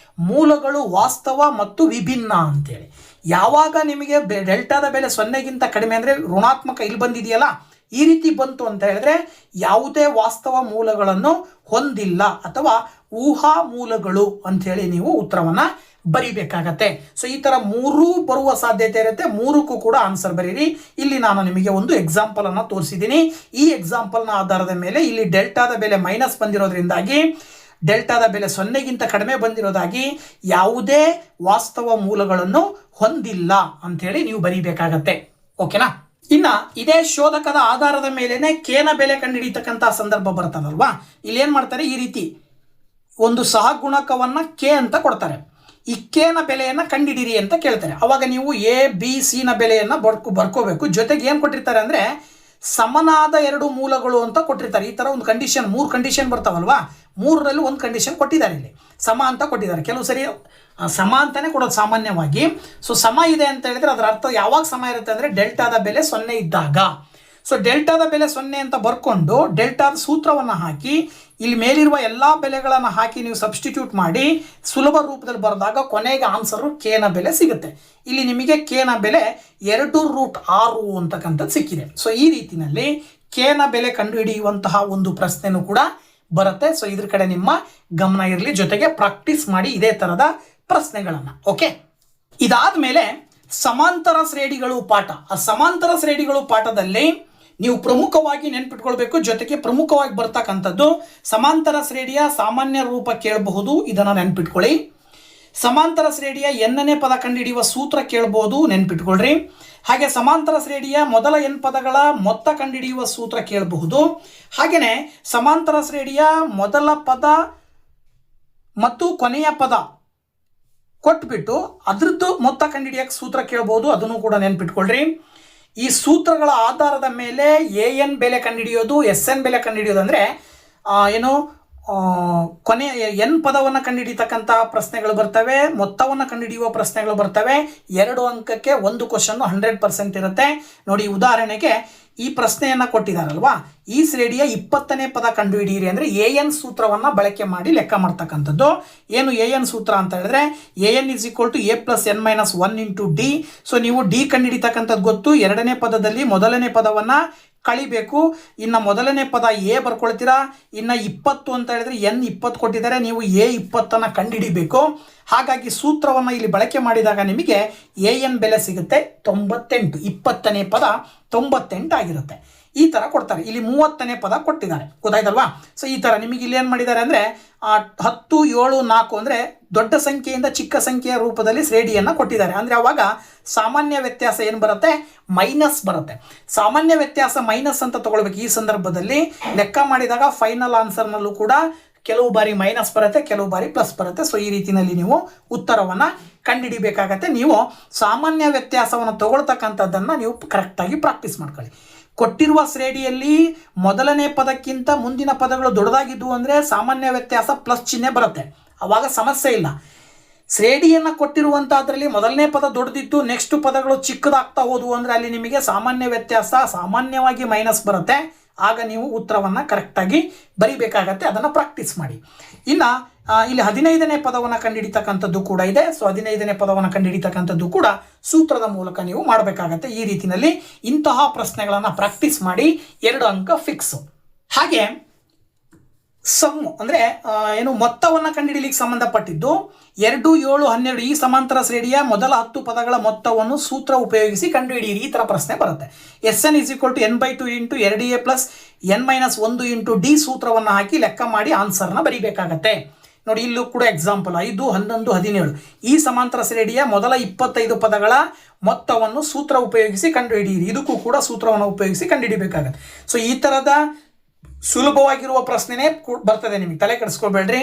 [SPEAKER 1] ಮೂಲಗಳು ವಾಸ್ತವ ಮತ್ತು ವಿಭಿನ್ನ ಅಂತೇಳಿ. ಯಾವಾಗ ನಿಮಗೆ ಡೆಲ್ಟಾದ ಬೆಲೆ 0ಗಿಂತ ಕಡಿಮೆ ಅಂದರೆ ಋಣಾತ್ಮಕ ಇಲ್ಲಿ ಬಂದಿದೆಯಲ್ಲ ಈ ರೀತಿ ಬಂತು ಅಂತ ಹೇಳಿದ್ರೆ ಯಾವುದೇ ವಾಸ್ತವ ಮೂಲಗಳನ್ನು ಹೊಂದಿಲ್ಲ ಅಥವಾ ಊಹಾ ಮೂಲಗಳು ಅಂಥೇಳಿ ನೀವು ಉತ್ತರವನ್ನು ಬರಿಬೇಕಾಗತ್ತೆ. ಸೊ ಈ ಥರ 3 ಬರುವ ಸಾಧ್ಯತೆ ಇರುತ್ತೆ. 3ಕ್ಕೂ ಕೂಡ ಆನ್ಸರ್ ಬರೀರಿ. ಇಲ್ಲಿ ನಾನು ನಿಮಗೆ ಒಂದು ಎಕ್ಸಾಂಪಲ್ ಅನ್ನು ತೋರಿಸಿದ್ದೀನಿ. ಈ ಎಕ್ಸಾಂಪಲ್ನ ಆಧಾರದ ಮೇಲೆ ಇಲ್ಲಿ ಡೆಲ್ಟಾದ ಬೆಲೆ ಮೈನಸ್ ಬಂದಿರೋದ್ರಿಂದಾಗಿ, ಡೆಲ್ಟಾದ ಬೆಲೆ 0ಗಿಂತ ಕಡಿಮೆ ಬಂದಿರೋದಾಗಿ ಯಾವುದೇ ವಾಸ್ತವ ಮೂಲಗಳನ್ನು ಹೊಂದಿಲ್ಲ ಅಂಥೇಳಿ ನೀವು ಬರೀಬೇಕಾಗತ್ತೆ. ಓಕೆನಾ? ಇನ್ನು ಇದೇ ಶೋಧಕದ ಆಧಾರದ ಮೇಲೆನೆ ಕೇನ ಬೆಲೆ ಕಂಡುಹಿಡಿತಕ್ಕಂಥ ಸಂದರ್ಭ ಬರ್ತದಲ್ವಾ, ಇಲ್ಲಿ ಏನು ಮಾಡ್ತಾರೆ, ಈ ರೀತಿ ಒಂದು ಸಹಗುಣಕವನ್ನು ಕೆ ಅಂತ ಕೊಡ್ತಾರೆ. ಈ ಕೇನ ಬೆಲೆಯನ್ನು ಕಂಡುಹಿಡಿರಿ ಅಂತ ಕೇಳ್ತಾರೆ. ಅವಾಗ ನೀವು ಎ ಬಿ ಸಿನ ಬೆಲೆಯನ್ನು ಬರ್ಕೋಬೇಕು. ಜೊತೆಗೆ ಏನು ಕೊಟ್ಟಿರ್ತಾರೆ ಅಂದರೆ ಸಮನಾದ 2 ಮೂಲಗಳು ಅಂತ ಕೊಟ್ಟಿರ್ತಾರೆ. ಈ ಥರ ಒಂದು ಕಂಡೀಷನ್, 3 ಕಂಡೀಷನ್ ಬರ್ತಾವಲ್ವಾ, 3ರಲ್ಲಿ ಒಂದು ಕಂಡೀಷನ್ ಕೊಟ್ಟಿದ್ದಾರೆ. ಇಲ್ಲಿ ಸಮ ಅಂತ ಕೊಟ್ಟಿದ್ದಾರೆ. ಕೆಲವು ಸರಿ ಸಮ ಅಂತಲೇ ಕೊಡೋದು ಸಾಮಾನ್ಯವಾಗಿ. ಸೊ ಸಮ ಇದೆ ಅಂತ ಹೇಳಿದ್ರೆ ಅದರ ಅರ್ಥ ಯಾವಾಗ ಸಮ ಇರುತ್ತೆ ಅಂದರೆ ಡೆಲ್ಟಾದ ಬೆಲೆ 0 ಇದ್ದಾಗ. ಸೊ ಡೆಲ್ಟಾದ ಬೆಲೆ 0 ಅಂತ ಬರ್ಕೊಂಡು ಡೆಲ್ಟಾದ ಸೂತ್ರವನ್ನು ಹಾಕಿ ಇಲ್ಲಿ ಮೇಲಿರುವ ಎಲ್ಲ ಬೆಲೆಗಳನ್ನು ಹಾಕಿ ನೀವು ಸಬ್ಸ್ಟಿಟ್ಯೂಟ್ ಮಾಡಿ ಸುಲಭ ರೂಪದಲ್ಲಿ ಬರೆದಾಗ ಕೊನೆಗೆ ಆನ್ಸರು ಕೇನ ಬೆಲೆ ಸಿಗುತ್ತೆ. ಇಲ್ಲಿ ನಿಮಗೆ ಕೇನ ಬೆಲೆ 2√6 ಅಂತಕ್ಕಂಥದ್ದು ಸಿಕ್ಕಿದೆ. ಸೊ ಈ ರೀತಿಯಲ್ಲಿ ಕೇನ ಬೆಲೆ ಕಂಡುಹಿಡಿಯುವಂತಹ ಒಂದು ಪ್ರಶ್ನೆನೂ ಕೂಡ ಬರುತ್ತೆ. ಸೊ ಇದ್ರ ಕಡೆ ನಿಮ್ಮ ಗಮನ ಇರಲಿ, ಜೊತೆಗೆ ಪ್ರಾಕ್ಟೀಸ್ ಮಾಡಿ ಇದೇ ಥರದ ಪ್ರಶ್ನೆಗಳನ್ನು. ಓಕೆ, ಇದಾದ ಮೇಲೆ ಸಮಾಂತರ ಶ್ರೇಣಿಗಳು ಪಾಠ. ಆ ಸಮಾಂತರ ಶ್ರೇಣಿಗಳು ಪಾಠದಲ್ಲಿ ನೀವು ಪ್ರಮುಖವಾಗಿ ನೆನ್ಪಿಟ್ಕೊಳ್ಬೇಕು. ಜೊತೆಗೆ ಪ್ರಮುಖವಾಗಿ ಬರ್ತಕ್ಕಂಥದ್ದು ಸಮಾಂತರ ಶ್ರೇಣಿಯ ಸಾಮಾನ್ಯ ರೂಪ ಕೇಳಬಹುದು, ಇದನ್ನು ನೆನ್ಪಿಟ್ಕೊಳ್ಳಿ. ಸಮಾಂತರ ಶ್ರೇಣಿಯ ಎನ್ನನೇ ಪದ ಕಂಡುಹಿಡಿಯುವ ಸೂತ್ರ ಕೇಳಬಹುದು, ನೆನ್ಪಿಟ್ಕೊಳ್ರಿ. ಹಾಗೆ ಸಮಾಂತರ ಶ್ರೇಣಿಯ ಮೊದಲ n ಪದಗಳ ಮೊತ್ತ ಕಂಡುಹಿಡಿಯುವ ಸೂತ್ರ ಕೇಳಬಹುದು. ಹಾಗೆಯೇ ಸಮಾಂತರ ಶ್ರೇಣಿಯ ಮೊದಲ ಪದ ಮತ್ತು ಕೊನೆಯ ಪದ ಕೊಟ್ಬಿಟ್ಟು ಅದ್ರದ್ದು ಮೊತ್ತ ಕಂಡುಹಿಡಿಯೋಕ್ಕೆ ಸೂತ್ರ ಕೇಳ್ಬೋದು, ಅದನ್ನು ಕೂಡ ನೆನ್ಪಿಟ್ಕೊಳ್ರಿ. ಈ ಸೂತ್ರಗಳ ಆಧಾರದ ಮೇಲೆ AN ಬೆಲೆ ಕಂಡುಹಿಡಿಯೋದು, SN ಬೆಲೆ ಕಂಡುಹಿಡಿಯೋದು ಅಂದರೆ ಏನು ಕೊನೆ ಎನ್ ಪದವನ್ನು ಕಂಡುಹಿಡಿತಕ್ಕಂಥ ಪ್ರಶ್ನೆಗಳು ಬರ್ತವೆ, ಮೊತ್ತವನ್ನು ಕಂಡುಹಿಡಿಯುವ ಪ್ರಶ್ನೆಗಳು ಬರ್ತವೆ. 2 ಅಂಕಕ್ಕೆ ಒಂದು ಕ್ವಶನ್ 100% ಇರುತ್ತೆ. ನೋಡಿ, ಉದಾಹರಣೆಗೆ ಈ ಪ್ರಶ್ನೆಯನ್ನು ಕೊಟ್ಟಿದ್ದಾರಲ್ವಾ, ಈ ಶ್ರೇಣಿಯ 20ನೇ ಪದ ಕಂಡುಹಿಡಿಯಿರಿ ಅಂದರೆ AN ಸೂತ್ರವನ್ನು ಬಳಕೆ ಮಾಡಿ ಲೆಕ್ಕ ಮಾಡ್ತಕ್ಕಂಥದ್ದು. ಏನು AN ಸೂತ್ರ ಅಂತ ಹೇಳಿದ್ರೆ AN = A + n - 1 × D. So ನೀವು D ಕಂಡುಹಿಡಿತಕ್ಕಂಥದ್ದು ಗೊತ್ತು. 2ನೇ ಪದದಲ್ಲಿ ಮೊದಲನೇ ಪದವನ್ನು ಕಳಿಬೇಕು. ಇನ್ನು ಮೊದಲನೇ ಪದ A ಬರ್ಕೊಳ್ತೀರಾ. ಇನ್ನು 20 ಅಂತ ಹೇಳಿದ್ರೆ N 20 ಕೊಟ್ಟಿದ್ದಾರೆ, ನೀವು A 20 ಕಂಡುಹಿಡಿಬೇಕು. ಹಾಗಾಗಿ ಸೂತ್ರವನ್ನು ಇಲ್ಲಿ ಬಳಕೆ ಮಾಡಿದಾಗ ನಿಮಗೆ AN ಬೆಲೆ ಸಿಗುತ್ತೆ 98. 20ನೇ ಪದ 98 ಆಗಿರುತ್ತೆ. ಈ ಥರ ಕೊಡ್ತಾರೆ. ಇಲ್ಲಿ 30ನೇ ಪದ ಕೊಟ್ಟಿದ್ದಾರೆ, ಗೊತ್ತಾಯ್ತಲ್ವಾ. ಸೊ ಈ ಥರ ನಿಮಗೆ ಇಲ್ಲಿ ಏನು ಮಾಡಿದ್ದಾರೆ ಅಂದರೆ 10, 7, 4 ಅಂದರೆ ದೊಡ್ಡ ಸಂಖ್ಯೆಯಿಂದ ಚಿಕ್ಕ ಸಂಖ್ಯೆಯ ರೂಪದಲ್ಲಿ ಶ್ರೇಣಿಯನ್ನು ಕೊಟ್ಟಿದ್ದಾರೆ. ಅಂದರೆ ಅವಾಗ ಸಾಮಾನ್ಯ ವ್ಯತ್ಯಾಸ ಏನು ಬರುತ್ತೆ, ಮೈನಸ್ ಬರುತ್ತೆ. ಸಾಮಾನ್ಯ ವ್ಯತ್ಯಾಸ ಮೈನಸ್ ಅಂತ ತಗೊಳ್ಬೇಕು. ಈ ಸಂದರ್ಭದಲ್ಲಿ ಲೆಕ್ಕ ಮಾಡಿದಾಗ ಫೈನಲ್ ಆನ್ಸರ್ನಲ್ಲೂ ಕೂಡ ಕೆಲವು ಬಾರಿ ಮೈನಸ್ ಬರುತ್ತೆ, ಕೆಲವು ಬಾರಿ ಪ್ಲಸ್ ಬರುತ್ತೆ. ಸೊ ಈ ರೀತಿಯಲ್ಲಿ ನೀವು ಉತ್ತರವನ್ನು ಕಂಡುಹಿಡಿಬೇಕಾಗತ್ತೆ. ನೀವು ಸಾಮಾನ್ಯ ವ್ಯತ್ಯಾಸವನ್ನು ತಗೊಳ್ತಕ್ಕಂಥದ್ದನ್ನು ನೀವು ಕರೆಕ್ಟಾಗಿ ಪ್ರಾಕ್ಟೀಸ್ ಮಾಡ್ಕೊಳ್ಳಿ. ಕೊಟ್ಟಿರುವ ಶ್ರೇಣಿಯಲ್ಲಿ ಮೊದಲನೇ ಪದಕ್ಕಿಂತ ಮುಂದಿನ ಪದಗಳು ದೊಡ್ಡದಾಗಿದ್ದು ಅಂದರೆ ಸಾಮಾನ್ಯ ವ್ಯತ್ಯಾಸ ಪ್ಲಸ್ ಚಿಹ್ನೆ ಬರುತ್ತೆ, ಆವಾಗ ಸಮಸ್ಯೆ ಇಲ್ಲ. ಶ್ರೇಣಿಯನ್ನು ಕೊಟ್ಟಿರುವಂಥದ್ರಲ್ಲಿ ಮೊದಲನೇ ಪದ ದೊಡ್ಡದಿತ್ತು, ನೆಕ್ಸ್ಟ್ ಪದಗಳು ಚಿಕ್ಕದಾಗ್ತಾ ಹೋದವು ಅಂದರೆ ಅಲ್ಲಿ ನಿಮಗೆ ಸಾಮಾನ್ಯ ವ್ಯತ್ಯಾಸ ಸಾಮಾನ್ಯವಾಗಿ ಮೈನಸ್ ಬರುತ್ತೆ. ಆಗ ನೀವು ಉತ್ತರವನ್ನು ಕರೆಕ್ಟಾಗಿ ಬರಿಬೇಕಾಗತ್ತೆ. ಅದನ್ನು ಪ್ರಾಕ್ಟೀಸ್ ಮಾಡಿ. ಇನ್ನು ಇಲ್ಲಿ 15ನೇ ಪದವನ್ನು ಕಂಡುಹಿಡಿತಕ್ಕಂಥದ್ದು ಕೂಡ ಇದೆ. ಸೊ 15ನೇ ಪದವನ್ನು ಕಂಡುಹಿಡಿತಕ್ಕಂಥದ್ದು ಕೂಡ ಸೂತ್ರದ ಮೂಲಕ ನೀವು ಮಾಡಬೇಕಾಗತ್ತೆ. ಈ ರೀತಿಯಲ್ಲಿ ಇಂತಹ ಪ್ರಶ್ನೆಗಳನ್ನು ಪ್ರಾಕ್ಟೀಸ್ ಮಾಡಿ 2 ಅಂಕ ಫಿಕ್ಸ್. ಹಾಗೆ ಸಮ್ಮು ಅಂದರೆ ಏನು ಮೊತ್ತವನ್ನು ಕಂಡುಹಿಡಿಯಲಿಕ್ಕೆ ಸಂಬಂಧಪಟ್ಟಿದ್ದು 2, 7, 12 ಈ ಸಮಾಂತರ ಶ್ರೇಣಿಯ ಮೊದಲ 10 ಪದಗಳ ಮೊತ್ತವನ್ನು ಸೂತ್ರ ಉಪಯೋಗಿಸಿ ಕಂಡುಹಿಡಿಯಿರಿ. ಈ ಥರ ಪ್ರಶ್ನೆ ಬರುತ್ತೆ. SN = n/2 × 2A + n - 1 × D ಸೂತ್ರವನ್ನು ಹಾಕಿ ಲೆಕ್ಕ ಮಾಡಿ ಆನ್ಸರ್ನ ಬರೀಬೇಕಾಗತ್ತೆ. ನೋಡಿ, ಇಲ್ಲೂ ಕೂಡ ಎಕ್ಸಾಂಪಲ್ 5, 11, 17 ಈ ಸಮಾಂತರ ಶ್ರೇಣಿಯ ಮೊದಲ 25 ಪದಗಳ ಮೊತ್ತವನ್ನು ಸೂತ್ರ ಉಪಯೋಗಿಸಿ ಕಂಡುಹಿಡಿಯಿರಿ. ಇದಕ್ಕೂ ಕೂಡ ಸೂತ್ರವನ್ನು ಉಪಯೋಗಿಸಿ ಕಂಡುಹಿಡಿಬೇಕಾಗತ್ತೆ. ಸೊ ಈ ಥರದ ಸುಲಭವಾಗಿರುವ ಪ್ರಶ್ನೆನೇ ಬರ್ತದೆ. ನಿಮಗೆ ತಲೆ ಕೆಡಿಸ್ಕೊಬೇಡ್ರಿ.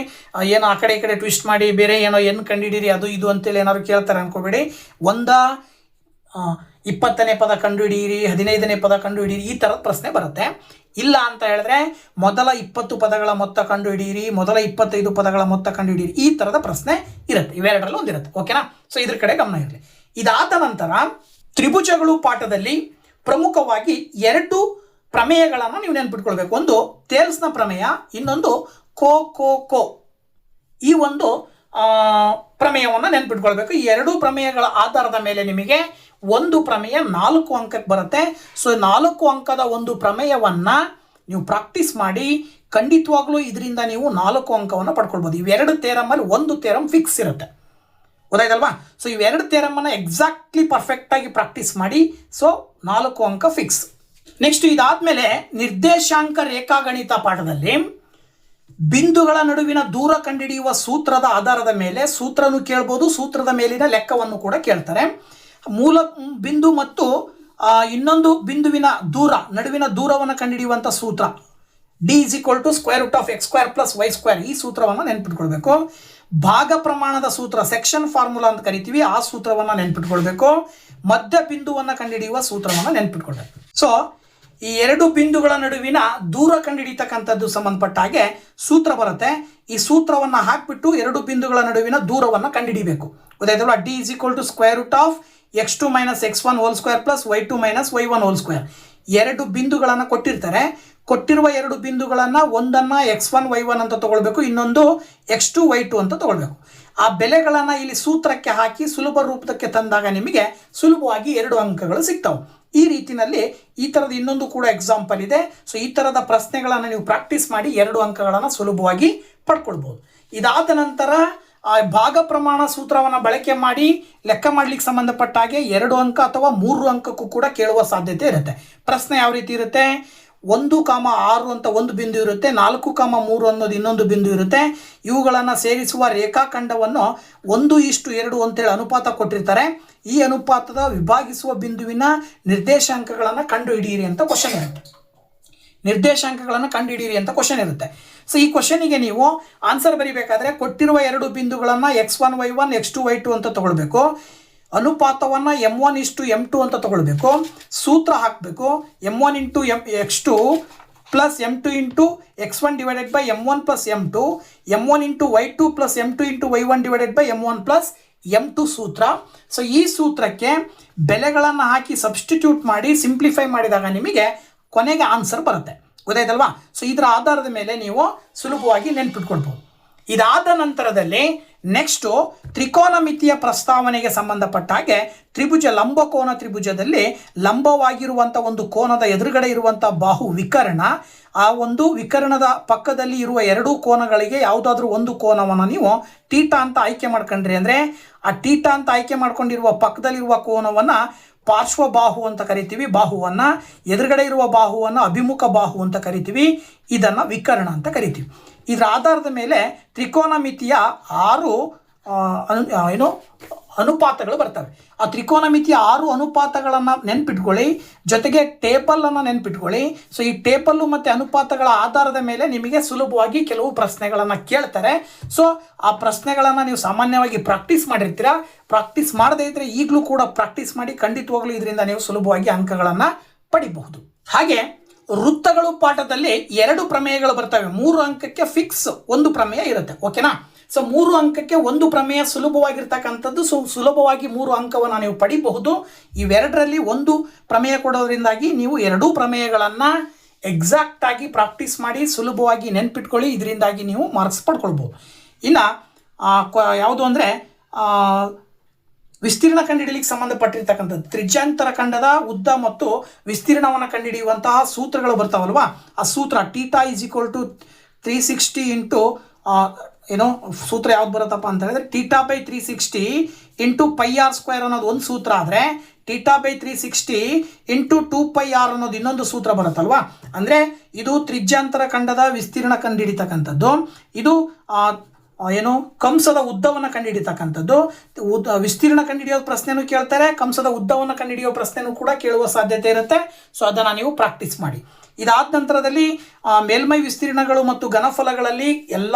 [SPEAKER 1] ಏನೋ ಆ ಕಡೆ ಈ ಕಡೆ ಟ್ವಿಸ್ಟ್ ಮಾಡಿ ಬೇರೆ ಏನೋ ಏನು ಕಂಡುಹಿಡೀರಿ ಅದು ಇದು ಅಂತೇಳಿ ಏನಾದ್ರು ಕೇಳ್ತಾರೆ ಅನ್ಕೋಬೇಡಿ. 20ನೇ ಪದ ಕಂಡುಹಿಡಿಯಿರಿ, 15ನೇ ಪದ ಕಂಡುಹಿಡಿಯಿರಿ, ಈ ಥರದ ಪ್ರಶ್ನೆ ಬರುತ್ತೆ. ಇಲ್ಲ ಅಂತ ಹೇಳಿದ್ರೆ ಮೊದಲ 20 ಪದಗಳ ಮೊತ್ತ ಕಂಡುಹಿಡಿಯಿರಿ, ಮೊದಲ 25 ಪದಗಳ ಮೊತ್ತ ಕಂಡುಹಿಡಿಯಿರಿ, ಈ ಥರದ ಪ್ರಶ್ನೆ ಇರುತ್ತೆ. ಇವೆರಡರಲ್ಲಿ ಒಂದಿರುತ್ತೆ. ಓಕೆನಾ. ಸೊ ಇದ್ರ ಕಡೆ ಗಮನ ಇರಲಿ. ಇದಾದ ನಂತರ ತ್ರಿಭುಜಗಳು ಪಾಠದಲ್ಲಿ ಪ್ರಮುಖವಾಗಿ 2 ಪ್ರಮೇಯಗಳನ್ನು ನೀವು ನೆನ್ಪಿಟ್ಕೊಳ್ಬೇಕು. ಒಂದು ಥೇಲ್ಸ್ನ ಪ್ರಮೇಯ, ಇನ್ನೊಂದು ಕೋ. ಈ ಒಂದು ಪ್ರಮೇಯವನ್ನು ನೆನ್ಪಿಟ್ಕೊಳ್ಬೇಕು. ಈ 2 ಪ್ರಮೇಯಗಳ ಆಧಾರದ ಮೇಲೆ ನಿಮಗೆ ಒಂದು ಪ್ರಮೇಯ 4 ಅಂಕಕ್ಕೆ ಬರುತ್ತೆ. ಸೊ 4 ಅಂಕದ ಒಂದು ಪ್ರಮೇಯವನ್ನು ನೀವು ಪ್ರಾಕ್ಟೀಸ್ ಮಾಡಿ ಖಂಡಿತವಾಗ್ಲೂ ಇದರಿಂದ ನೀವು 4 ಅಂಕವನ್ನು ಪಡ್ಕೊಳ್ಬೋದು. ಇವೆರಡು ಥೇರಮಲ್ಲಿ ಒಂದು ಥೇರಮ್ ಫಿಕ್ಸ್ ಇರುತ್ತೆ, ಗೊತ್ತಾಯ್ತಲ್ವಾ. ಸೊ ಇವೆರಡು ಥೇರಮನ್ನು ಎಕ್ಸಾಕ್ಟ್ಲಿ ಪರ್ಫೆಕ್ಟಾಗಿ ಪ್ರಾಕ್ಟೀಸ್ ಮಾಡಿ. ಸೊ 4 ಅಂಕ ಫಿಕ್ಸ್. ನೆಕ್ಸ್ಟ್ ಇದಾದ್ಮೇಲೆ ನಿರ್ದೇಶಾಂಕ ರೇಖಾಗಣಿತ ಪಾಠದಲ್ಲಿ ಬಿಂದುಗಳ ನಡುವಿನ ದೂರ ಕಂಡುಹಿಡಿಯುವ ಸೂತ್ರದ ಆಧಾರದ ಮೇಲೆ ಸೂತ್ರನು ಕೇಳ್ಬೋದು, ಸೂತ್ರದ ಮೇಲಿನ ಲೆಕ್ಕವನ್ನು ಕೂಡ ಕೇಳ್ತಾರೆ. ಮೂಲ ಬಿಂದು ಮತ್ತು ಇನ್ನೊಂದು ಬಿಂದುವಿನ ನಡುವಿನ ದೂರವನ್ನು ಕಂಡುಹಿಡಿಯುವಂಥ ಸೂತ್ರ D = √(x² + y²) ಈ ಸೂತ್ರವನ್ನು ನೆನ್ಪಿಟ್ಕೊಳ್ಬೇಕು. ಭಾಗ ಪ್ರಮಾಣದ ಸೂತ್ರ ಸೆಕ್ಷನ್ ಫಾರ್ಮುಲಾ ಅಂತ ಕರಿತೀವಿ, ಆ ಸೂತ್ರವನ್ನು ನೆನ್ಪಿಟ್ಕೊಳ್ಬೇಕು. ಮಧ್ಯ ಬಿಂದುವನ್ನು ಕಂಡುಹಿಡಿಯುವ ಸೂತ್ರವನ್ನು ನೆನ್ಪಿಟ್ಕೊಳ್ಬೇಕು. ಸೊ ಈ 2 ಬಿಂದುಗಳ ನಡುವಿನ ದೂರ ಕಂಡುಹಿಡಿತಕ್ಕಂಥದ್ದು ಸಂಬಂಧಪಟ್ಟ ಹಾಗೆ ಸೂತ್ರ ಬರುತ್ತೆ. ಈ ಸೂತ್ರವನ್ನು ಹಾಕಿಬಿಟ್ಟು 2 ಬಿಂದುಗಳ ನಡುವಿನ ದೂರವನ್ನು ಕಂಡುಹಿಡಿಬೇಕು. ಗೊತ್ತಾಯ್ತಲ್ವಾ. D = √(x2 - x1) + y2 - y1². 2 ಬಿಂದುಗಳನ್ನು ಕೊಟ್ಟಿರ್ತಾರೆ. ಕೊಟ್ಟಿರುವ 2 ಬಿಂದುಗಳನ್ನು ಒಂದನ್ನು x1 y1 ಅಂತ ತಗೊಳ್ಬೇಕು, ಇನ್ನೊಂದು x2 y2 ಅಂತ ತಗೊಳ್ಬೇಕು. ಆ ಬೆಲೆಗಳನ್ನು ಇಲ್ಲಿ ಸೂತ್ರಕ್ಕೆ ಹಾಕಿ ಸುಲಭ ರೂಪಕ್ಕೆ ತಂದಾಗ ನಿಮಗೆ ಸುಲಭವಾಗಿ 2 ಅಂಕಗಳು ಸಿಗ್ತಾವೆ. ಈ ರೀತಿಯಲ್ಲಿ ಈ ಥರದ ಇನ್ನೊಂದು ಕೂಡ ಎಕ್ಸಾಂಪಲ್ ಇದೆ. ಸೊ ಈ ಥರದ ಪ್ರಶ್ನೆಗಳನ್ನು ನೀವು ಪ್ರಾಕ್ಟೀಸ್ ಮಾಡಿ 2 ಅಂಕಗಳನ್ನು ಸುಲಭವಾಗಿ ಪಡ್ಕೊಳ್ಬೋದು. ಇದಾದ ನಂತರ ಭಾಗ ಪ್ರಮಾಣ ಸೂತ್ರವನ್ನು ಬಳಕೆ ಮಾಡಿ ಲೆಕ್ಕ ಮಾಡಲಿಕ್ಕೆ ಸಂಬಂಧಪಟ್ಟ ಹಾಗೆ 2 ಅಂಕ ಅಥವಾ 3 ಅಂಕಕ್ಕೂ ಕೂಡ ಕೇಳುವ ಸಾಧ್ಯತೆ ಇರುತ್ತೆ. ಪ್ರಶ್ನೆ ಯಾವ ರೀತಿ ಇರುತ್ತೆ, 1,6 ಅಂತ ಒಂದು ಬಿಂದು ಇರುತ್ತೆ, 4,3 ಅನ್ನೋದು ಇನ್ನೊಂದು ಬಿಂದು ಇರುತ್ತೆ. ಇವುಗಳನ್ನು ಸೇರಿಸುವ ರೇಖಾಖಂಡವನ್ನು 1:2 ಅಂತೇಳಿ ಅನುಪಾತ ಕೊಟ್ಟಿರ್ತಾರೆ. ಈ ಅನುಪಾತದ ವಿಭಾಗಿಸುವ ಬಿಂದುವಿನ ನಿರ್ದೇಶಾಂಕಗಳನ್ನು ಕಂಡುಹಿಡಿಯಿರಿ ಅಂತ ಕ್ವಶನ್ ಇರುತ್ತೆ. ನಿರ್ದೇಶಾಂಕಗಳನ್ನು ಕಂಡುಹಿಡಿಯಿರಿ ಅಂತ ಕ್ವಶನ್ ಇರುತ್ತೆ. ಸೊ ಈ ಕ್ವಶನಿಗೆ ನೀವು ಆನ್ಸರ್ ಬರೀಬೇಕಾದ್ರೆ ಕೊಟ್ಟಿರುವ ಎರಡು ಬಿಂದುಗಳನ್ನು x1 y1 x2 y2 ಅಂತ ತಗೊಳ್ಬೇಕು. ಅನುಪಾತವನ್ನು m1:m2 ಅಂತ ತಗೊಳ್ಬೇಕು. ಸೂತ್ರ ಹಾಕಬೇಕು m1 into x2 plus m2 into x1 divided by m1 plus m2, m1 into y2 plus m2 into y1 divided by m1 plus m2 ಸೂತ್ರ. ಸೊ ಈ ಸೂತ್ರಕ್ಕೆ ಬೆಲೆಗಳನ್ನು ಹಾಕಿ ಸಬ್ಸ್ಟಿಟ್ಯೂಟ್ ಮಾಡಿ ಸಿಂಪ್ಲಿಫೈ ಮಾಡಿದಾಗ ನಿಮಗೆ ಕೊನೆಗೆ ಆನ್ಸರ್ ಬರುತ್ತೆ. ಗೊತ್ತಾಯ್ತಲ್ವಾ? ಸೊ ಇದರ ಆಧಾರದ ಮೇಲೆ ನೀವು ಸುಲಭವಾಗಿ ನೆನ್ಪಿಟ್ಕೊಳ್ಬೋದು. ಇದಾದ ನಂತರದಲ್ಲಿ ನೆಕ್ಸ್ಟು ತ್ರಿಕೋನಮಿತಿಯ ಪ್ರಸ್ತಾವನೆಗೆ ಸಂಬಂಧಪಟ್ಟ ಹಾಗೆ ತ್ರಿಭುಜ ಲಂಬಕೋನ ತ್ರಿಭುಜದಲ್ಲಿ ಲಂಬವಾಗಿರುವಂಥ ಒಂದು ಕೋನದ ಎದುರುಗಡೆ ಇರುವಂಥ ಬಾಹು ವಿಕರ್ಣ, ಆ ಒಂದು ವಿಕರ್ಣದ ಪಕ್ಕದಲ್ಲಿ ಇರುವ ಎರಡೂ ಕೋನಗಳಿಗೆ ಯಾವುದಾದ್ರೂ ಒಂದು ಕೋನವನ್ನು ನೀವು ಟೀಟಾ ಅಂತ ಆಯ್ಕೆ ಮಾಡ್ಕೊಂಡ್ರಿ ಅಂದರೆ ಆ ಟೀಟಾ ಅಂತ ಆಯ್ಕೆ ಮಾಡ್ಕೊಂಡಿರುವ ಪಕ್ಕದಲ್ಲಿರುವ ಕೋನವನ್ನು ಪಾರ್ಶ್ವ ಬಾಹು ಅಂತ ಕರಿತೀವಿ. ಬಾಹುವನ್ನು ಎದುರುಗಡೆ ಇರುವ ಬಾಹುವನ್ನು ಅಭಿಮುಖ ಬಾಹು ಅಂತ ಕರಿತೀವಿ. ಇದನ್ನು ವಿಕರ್ಣ ಅಂತ ಕರಿತೀವಿ. ಇದರ ಆಧಾರದ ಮೇಲೆ ತ್ರಿಕೋನಮಿತಿಯ 6 ಅನುಪಾತಗಳು ಬರ್ತವೆ. ಆ ತ್ರಿಕೋನಮಿತಿಯ 6 ಅನುಪಾತಗಳನ್ನು ನೆನ್ಪಿಟ್ಕೊಳ್ಳಿ, ಜೊತೆಗೆ ಟೇಬಲನ್ನು ನೆನ್ಪಿಟ್ಕೊಳ್ಳಿ. ಸೊ ಈ ಟೇಬಲ್ಲು ಮತ್ತು ಅನುಪಾತಗಳ ಆಧಾರದ ಮೇಲೆ ನಿಮಗೆ ಸುಲಭವಾಗಿ ಕೆಲವು ಪ್ರಶ್ನೆಗಳನ್ನು ಕೇಳ್ತಾರೆ. ಸೊ ಆ ಪ್ರಶ್ನೆಗಳನ್ನು ನೀವು ಸಾಮಾನ್ಯವಾಗಿ ಪ್ರಾಕ್ಟೀಸ್ ಮಾಡಿರ್ತೀರಾ. ಪ್ರಾಕ್ಟೀಸ್ ಮಾಡದೇ ಇದ್ದರೆ ಈಗಲೂ ಕೂಡ ಪ್ರಾಕ್ಟೀಸ್ ಮಾಡಿ, ಖಂಡಿತವಾಗ್ಲೂ ಇದರಿಂದ ನೀವು ಸುಲಭವಾಗಿ ಅಂಕಗಳನ್ನು ಪಡಿಬಹುದು. ಹಾಗೆ ವೃತ್ತಗಳು ಪಾಠದಲ್ಲಿ 2 ಪ್ರಮೇಯಗಳು ಬರ್ತವೆ. 3 ಅಂಕಕ್ಕೆ ಫಿಕ್ಸ್ ಒಂದು ಪ್ರಮೇಯ ಇರುತ್ತೆ. ಓಕೆನಾ? ಸೊ 3 ಅಂಕಕ್ಕೆ ಒಂದು ಪ್ರಮೇಯ ಸುಲಭವಾಗಿರ್ತಕ್ಕಂಥದ್ದು. ಸೊ ಸುಲಭವಾಗಿ 3 ಅಂಕವನ್ನು ನೀವು ಪಡಿಬಹುದು. ಇವೆರಡರಲ್ಲಿ ಒಂದು ಪ್ರಮೇಯ ಕೊಡೋದ್ರಿಂದಾಗಿ ನೀವು 2 ಪ್ರಮೇಯಗಳನ್ನು ಎಕ್ಸಾಕ್ಟ್ ಆಗಿ ಪ್ರಾಕ್ಟೀಸ್ ಮಾಡಿ ಸುಲಭವಾಗಿ ನೆನ್ಪಿಟ್ಕೊಳ್ಳಿ. ಇದರಿಂದಾಗಿ ನೀವು ಮಾರ್ಕ್ಸ್ ಪಡ್ಕೊಳ್ಬೋದು. ಇನ್ನು ಯಾವುದು ಅಂದರೆ ವಿಸ್ತೀರ್ಣ ಕಂಡುಹಿಡಿಯಲಿಕ್ಕೆ ಸಂಬಂಧಪಟ್ಟಿರ್ತಕ್ಕಂಥದ್ದು ತ್ರಿಜ್ಯಾಂತರ ಖಂಡದ ಉದ್ದ ಮತ್ತು ವಿಸ್ತೀರ್ಣವನ್ನು ಕಂಡುಹಿಡಿಯುವಂತಹ ಸೂತ್ರಗಳು ಬರ್ತಾವಲ್ವಾ, ಆ ಸೂತ್ರ theta is equal to 360 into ಸೂತ್ರ ಯಾವ್ದು ಬರುತ್ತಪ್ಪ ಅಂತ ಹೇಳಿದ್ರೆ ಟೀಟಾ ಬೈ 360 ಇಂಟು πr² ಅನ್ನೋದು ಒಂದು ಸೂತ್ರ ಆದರೆ ಟೀಟಾ ಬೈ 360 ಇಂಟು 2πr ಅನ್ನೋದು ಇನ್ನೊಂದು ಸೂತ್ರ ಬರುತ್ತಲ್ವಾ. ಅಂದರೆ ಇದು ತ್ರಿಜ್ಯಾಂತರ ಖಂಡದ ವಿಸ್ತೀರ್ಣ ಕಂಡುಹಿಡಿತಕ್ಕಂಥದ್ದು, ಇದು ಕಂಸದ ಉದ್ದವನ್ನು ಕಂಡುಹಿಡಿತಕ್ಕಂಥದ್ದು. ವಿಸ್ತೀರ್ಣ ಕಂಡುಹಿಡಿಯೋ ಪ್ರಶ್ನೆನೂ ಕೇಳ್ತಾರೆ, ಕಂಸದ ಉದ್ದವನ್ನು ಕಂಡುಹಿಡಿಯೋ ಪ್ರಶ್ನೆನೂ ಕೂಡ ಕೇಳುವ ಸಾಧ್ಯತೆ ಇರುತ್ತೆ. ಸೊ ಅದನ್ನು ನೀವು ಪ್ರಾಕ್ಟೀಸ್ ಮಾಡಿ. ಇದಾದ ನಂತರದಲ್ಲಿ ಮೇಲ್ಮೈ ವಿಸ್ತೀರ್ಣಗಳು ಮತ್ತು ಘನಫಲಗಳಲ್ಲಿ ಎಲ್ಲ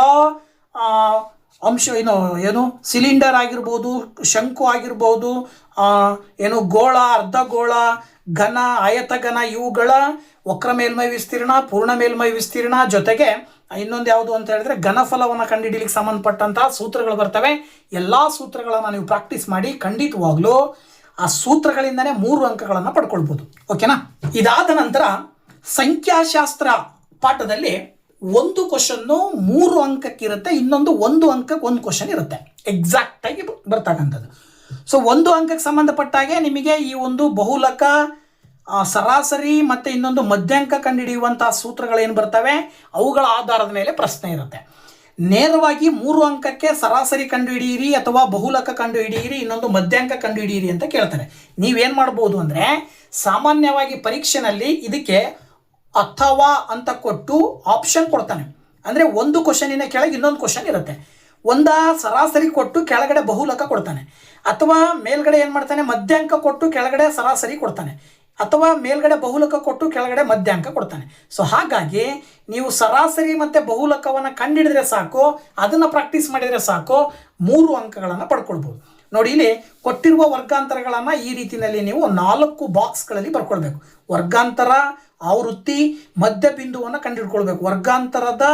[SPEAKER 1] ಅಂಶ ಸಿಲಿಂಡರ್ ಆಗಿರ್ಬೋದು, ಶಂಕು ಆಗಿರ್ಬೋದು, ಗೋಳ, ಅರ್ಧಗೋಳ, ಘನ, ಆಯತಘನ, ಇವುಗಳ ವಕ್ರ ಮೇಲ್ಮೈ ವಿಸ್ತೀರ್ಣ, ಪೂರ್ಣ ಮೇಲ್ಮೈ ವಿಸ್ತೀರ್ಣ, ಜೊತೆಗೆ ಇನ್ನೊಂದು ಯಾವುದು ಅಂತ ಹೇಳಿದ್ರೆ ಘನಫಲವನ್ನು ಕಂಡುಹಿಡಿಯಲಿಕ್ಕೆ ಸಂಬಂಧಪಟ್ಟಂತಹ ಸೂತ್ರಗಳು ಬರ್ತವೆ. ಎಲ್ಲ ಸೂತ್ರಗಳನ್ನು ನೀವು ಪ್ರಾಕ್ಟೀಸ್ ಮಾಡಿ ಖಂಡಿತವಾಗ್ಲೂ ಆ ಸೂತ್ರಗಳಿಂದನೇ 3 ಅಂಕಗಳನ್ನು ಪಡ್ಕೊಳ್ಬೋದು. ಓಕೆನಾ? ಇದಾದ ನಂತರ ಸಂಖ್ಯಾಶಾಸ್ತ್ರ ಪಾಠದಲ್ಲಿ ಒಂದು ಕ್ವಶನ್ನು 3 ಅಂಕಕ್ಕಿರುತ್ತೆ, ಇನ್ನೊಂದು 1 ಅಂಕಕ್ಕೆ ಒಂದು ಕ್ವಶನ್ ಇರುತ್ತೆ. ಎಕ್ಸಾಕ್ಟ್ ಆಗಿ ಬರ್ತಕ್ಕಂಥದ್ದು. ಸೊ 1 ಅಂಕಕ್ಕೆ ಸಂಬಂಧಪಟ್ಟಾಗೆ ನಿಮಗೆ ಈ ಒಂದು ಬಹುಲಕ, ಸರಾಸರಿ ಮತ್ತು ಇನ್ನೊಂದು ಮಧ್ಯಾಂಕ ಕಂಡುಹಿಡಿಯುವಂತಹ ಸೂತ್ರಗಳೇನು ಬರ್ತವೆ ಅವುಗಳ ಆಧಾರದ ಮೇಲೆ ಪ್ರಶ್ನೆ ಇರುತ್ತೆ. ನೇರವಾಗಿ 3 ಅಂಕಕ್ಕೆ ಸರಾಸರಿ ಕಂಡುಹಿಡಿಯಿರಿ ಅಥವಾ ಬಹುಲಕ ಕಂಡುಹಿಡಿಯಿರಿ, ಇನ್ನೊಂದು ಮಧ್ಯಾಂಕ ಕಂಡುಹಿಡಿಯಿರಿ ಅಂತ ಕೇಳ್ತಾರೆ. ನೀವೇನು ಮಾಡ್ಬೋದು ಅಂದರೆ ಸಾಮಾನ್ಯವಾಗಿ ಪರೀಕ್ಷೆನಲ್ಲಿ ಇದಕ್ಕೆ ಅಥವಾ ಅಂತ ಕೊಟ್ಟು ಆಪ್ಷನ್ ಕೊಡ್ತಾನೆ. ಅಂದರೆ ಒಂದು ಕ್ವಶನಿನ ಕೆಳಗೆ ಇನ್ನೊಂದು ಕ್ವಶನ್ ಇರುತ್ತೆ. ಸರಾಸರಿ ಕೊಟ್ಟು ಕೆಳಗಡೆ ಬಹುಲಕ ಕೊಡ್ತಾನೆ, ಅಥವಾ ಮೇಲ್ಗಡೆ ಏನು ಮಾಡ್ತಾನೆ ಮಧ್ಯಾಂಕ ಕೊಟ್ಟು ಕೆಳಗಡೆ ಸರಾಸರಿ ಕೊಡ್ತಾನೆ, ಅಥವಾ ಮೇಲ್ಗಡೆ ಬಹುಲಕ ಕೊಟ್ಟು ಕೆಳಗಡೆ ಮಧ್ಯಾಂಕ ಕೊಡ್ತಾನೆ. ಸೊ ಹಾಗಾಗಿ ನೀವು ಸರಾಸರಿ ಮತ್ತು ಬಹುಲಕವನ್ನು ಕಂಡುಹಿಡಿದ್ರೆ ಸಾಕು, ಅದನ್ನು ಪ್ರಾಕ್ಟೀಸ್ ಮಾಡಿದರೆ ಸಾಕು, 3 ಅಂಕಗಳನ್ನು ಪಡ್ಕೊಳ್ಬೋದು. ನೋಡಿ, ಇಲ್ಲಿ ಕೊಟ್ಟಿರುವ ವರ್ಗಾಂತರಗಳನ್ನು ಈ ರೀತಿಯಲ್ಲಿ ನೀವು 4 ಬಾಕ್ಸ್ಗಳಲ್ಲಿ ಬರ್ಕೊಳ್ಬೇಕು. ವರ್ಗಾಂತರ, ಆವೃತ್ತಿ, ಮಧ್ಯ ಬಿಂದುವನ್ನು ಕಂಡುಹಿಡ್ಕೊಳ್ಬೇಕು. ವರ್ಗಾಂತರದ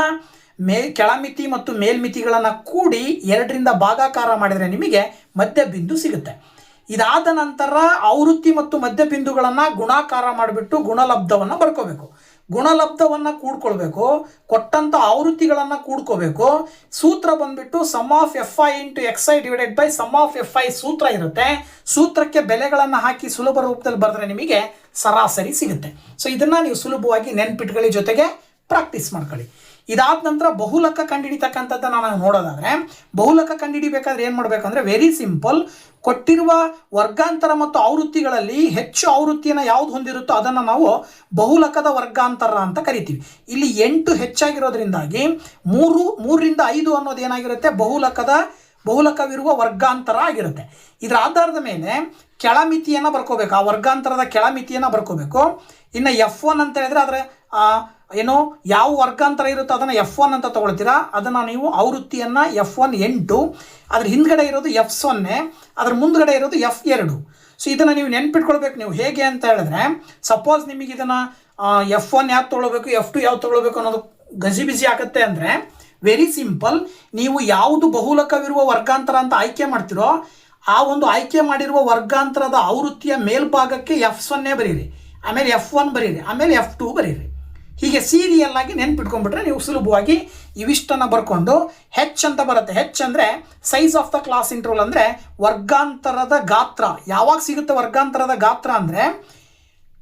[SPEAKER 1] ಕೆಳಮಿತಿ ಮತ್ತು ಮೇಲ್ಮಿತಿಗಳನ್ನು ಕೂಡಿ 2ರಿಂದ ಭಾಗಾಕಾರ ಮಾಡಿದರೆ ನಿಮಗೆ ಮಧ್ಯ ಬಿಂದು ಸಿಗುತ್ತೆ. ಇದಾದ ನಂತರ ಆವೃತ್ತಿ ಮತ್ತು ಮಧ್ಯ ಬಿಂದುಗಳನ್ನು ಗುಣಾಕಾರ ಮಾಡಿಬಿಟ್ಟು ಗುಣಲಬ್ಧವನ್ನು ಬರ್ಕೋಬೇಕು. ಗುಣಲಬ್ಧವನ್ನು ಕೂಡ್ಕೊಳ್ಬೇಕು, ಕೊಟ್ಟಂಥ ಆವೃತ್ತಿಗಳನ್ನು ಕೂಡ್ಕೋಬೇಕು. ಸೂತ್ರ ಬಂದ್ಬಿಟ್ಟು sum of FI into XI divided by sum of FI ಸೂತ್ರ ಇರುತ್ತೆ. ಸೂತ್ರಕ್ಕೆ ಬೆಲೆಗಳನ್ನು ಹಾಕಿ ಸುಲಭ ರೂಪದಲ್ಲಿ ಬರೆದ್ರೆ ನಿಮಗೆ ಸರಾಸರಿ ಸಿಗುತ್ತೆ. ಸೊ ಇದನ್ನು ನೀವು ಸುಲಭವಾಗಿ ನೆನ್ಪಿಟ್ಕೊಳ್ಳಿ, ಜೊತೆಗೆ ಪ್ರಾಕ್ಟೀಸ್ ಮಾಡ್ಕೊಳ್ಳಿ. ಇದಾದ ನಂತರ ಬಹುಲಕ ಕಂಡುಹಿಡಿತಕ್ಕಂಥದ್ದನ್ನು ನಾವು ನೋಡೋದಾದರೆ, ಬಹುಲಕ ಕಂಡುಹಿಡಿಬೇಕಾದ್ರೆ ಏನು ಮಾಡಬೇಕಂದ್ರೆ ವೆರಿ ಸಿಂಪಲ್. ಕೊಟ್ಟಿರುವ ವರ್ಗಾಂತರ ಮತ್ತು ಆವೃತ್ತಿಗಳಲ್ಲಿ ಹೆಚ್ಚು ಆವೃತ್ತಿಯನ್ನು ಯಾವುದು ಹೊಂದಿರುತ್ತೋ ಅದನ್ನು ನಾವು ಬಹುಲಕದ ವರ್ಗಾಂತರ ಅಂತ ಕರಿತೀವಿ. ಇಲ್ಲಿ 8 ಹೆಚ್ಚಾಗಿರೋದ್ರಿಂದಾಗಿ 3ರಿಂದ 5 ಅನ್ನೋದು ಏನಾಗಿರುತ್ತೆ ಬಹುಲಕವಿರುವ ವರ್ಗಾಂತರ ಆಗಿರುತ್ತೆ. ಇದರ ಆಧಾರದ ಮೇಲೆ ಕೆಳಮಿತಿಯನ್ನು ಬರ್ಕೋಬೇಕು, ಆ ವರ್ಗಾಂತರದ ಕೆಳಮಿತಿಯನ್ನು ಬರ್ಕೋಬೇಕು. ಇನ್ನು F1 ಅಂತ ಹೇಳಿದ್ರೆ ಏನೋ ಯಾವ ವರ್ಗಾಂತರ ಇರುತ್ತೋ ಅದನ್ನು F1 ಅಂತ ತೊಗೊಳ್ತೀರಾ. ಅದನ್ನು ನೀವು ಆವೃತ್ತಿಯನ್ನು F1 8, ಅದ್ರ ಹಿಂದ್ಗಡೆ ಇರೋದು F0, ಅದ್ರ ಮುಂದ್ಗಡೆ ಇರೋದು F2. ಸೊ ಇದನ್ನು ನೀವು ನೆನ್ಪಿಟ್ಕೊಳ್ಬೇಕು. ನೀವು ಹೇಗೆ ಅಂತ ಹೇಳಿದ್ರೆ, ಸಪೋಸ್ ನಿಮಗೆ ಇದನ್ನು F1 ಯಾವ್ದು ತೊಗೊಳ್ಬೇಕು, F2 ಯಾವ್ದು ತೊಗೊಳ್ಬೇಕು ಅನ್ನೋದು ಗಜಿಬಿಜಿ ಆಗುತ್ತೆ ಅಂದರೆ ವೆರಿ ಸಿಂಪಲ್. ನೀವು ಯಾವುದು ಬಹುಲಕವಿರುವ ವರ್ಗಾಂತರ ಅಂತ ಆಯ್ಕೆ ಮಾಡ್ತಿರೋ ಆ ಒಂದು ಆಯ್ಕೆ ಮಾಡಿರುವ ವರ್ಗಾಂತರದ ಆವೃತ್ತಿಯ ಮೇಲ್ಭಾಗಕ್ಕೆ F0 ಬರೀರಿ, ಆಮೇಲೆ F1 ಬರೀರಿ, ಆಮೇಲೆ F2 ಬರೀರಿ. ಹೀಗೆ ಸೀರಿಯಲ್ ಆಗಿ ನೆನ್ಪಿಟ್ಕೊಂಡ್ಬಿಟ್ರೆ ನೀವು ಸುಲಭವಾಗಿ ಇವಿಷ್ಟನ್ನು ಬರ್ಕೊಂಡು ಹೆಚ್ ಅಂತ ಬರುತ್ತೆ. ಹೆಚ್ ಅಂದರೆ size of the class interval, ಅಂದರೆ ವರ್ಗಾಂತರದ ಗಾತ್ರ. ಯಾವಾಗ ಸಿಗುತ್ತೆ ವರ್ಗಾಂತರದ ಗಾತ್ರ ಅಂದರೆ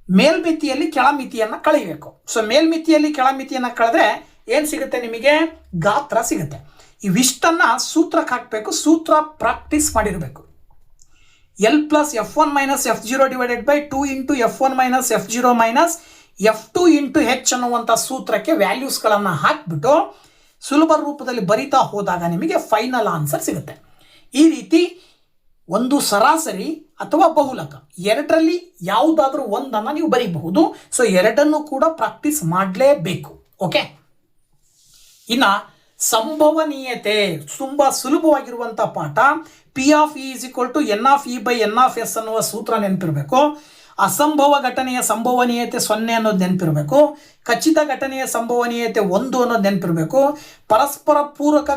[SPEAKER 1] ಮೇಲ್ಮಿತಿಯಲ್ಲಿ ಕೆಳಮಿತಿಯನ್ನು ಕಳೀಬೇಕು. ಸೊ ಮೇಲ್ಮಿತಿಯಲ್ಲಿ ಕೆಳಮಿತಿಯನ್ನು ಕಳೆದ್ರೆ ಏನು ಸಿಗುತ್ತೆ ನಿಮಗೆ? ಗಾತ್ರ ಸಿಗುತ್ತೆ. ಇವಿಷ್ಟನ್ನು ಸೂತ್ರಕ್ಕೆ ಹಾಕಬೇಕು. ಸೂತ್ರ ಪ್ರಾಕ್ಟೀಸ್ ಮಾಡಿರಬೇಕು. L plus F1 minus F0 divided by 2 into F1 minus F0 minus F2 into H ಅನ್ನುವಂಥ ಸೂತ್ರಕ್ಕೆ ವ್ಯಾಲ್ಯೂಸ್ಗಳನ್ನು ಹಾಕಿಬಿಟ್ಟು ಸುಲಭ ರೂಪದಲ್ಲಿ ಬರಿತಾ ಹೋದಾಗ ನಿಮಗೆ ಫೈನಲ್ ಆನ್ಸರ್ ಸಿಗುತ್ತೆ. ಈ ರೀತಿ ಒಂದು ಸರಾಸರಿ ಅಥವಾ ಬಹುಲಕ ಎರಡರಲ್ಲಿ ಯಾವುದಾದ್ರೂ ಒಂದನ್ನು ನೀವು ಬರೀಬಹುದು. ಸೊ ಎರಡನ್ನು ಕೂಡ ಪ್ರಾಕ್ಟೀಸ್ ಮಾಡಲೇಬೇಕು. ಓಕೆ, ಇನ್ನು ಸಂಭವನೀಯತೆ ತುಂಬ ಸುಲಭವಾಗಿರುವಂಥ ಪಾಠ. P of E is equal to N of E by N of S ಅನ್ನುವ ಸೂತ್ರ ನೆನಪಿರಬೇಕು. ಅಸಂಭವ ಘಟನೆಯ ಸಂಭವನೀಯತೆ 0 ಅನ್ನೋದು ನೆನಪಿರಬೇಕು. ಖಚಿತ ಘಟನೆಯ ಸಂಭವನೀಯತೆ 1 ಅನ್ನೋದು ನೆನಪಿರಬೇಕು. ಪರಸ್ಪರ ಪೂರಕ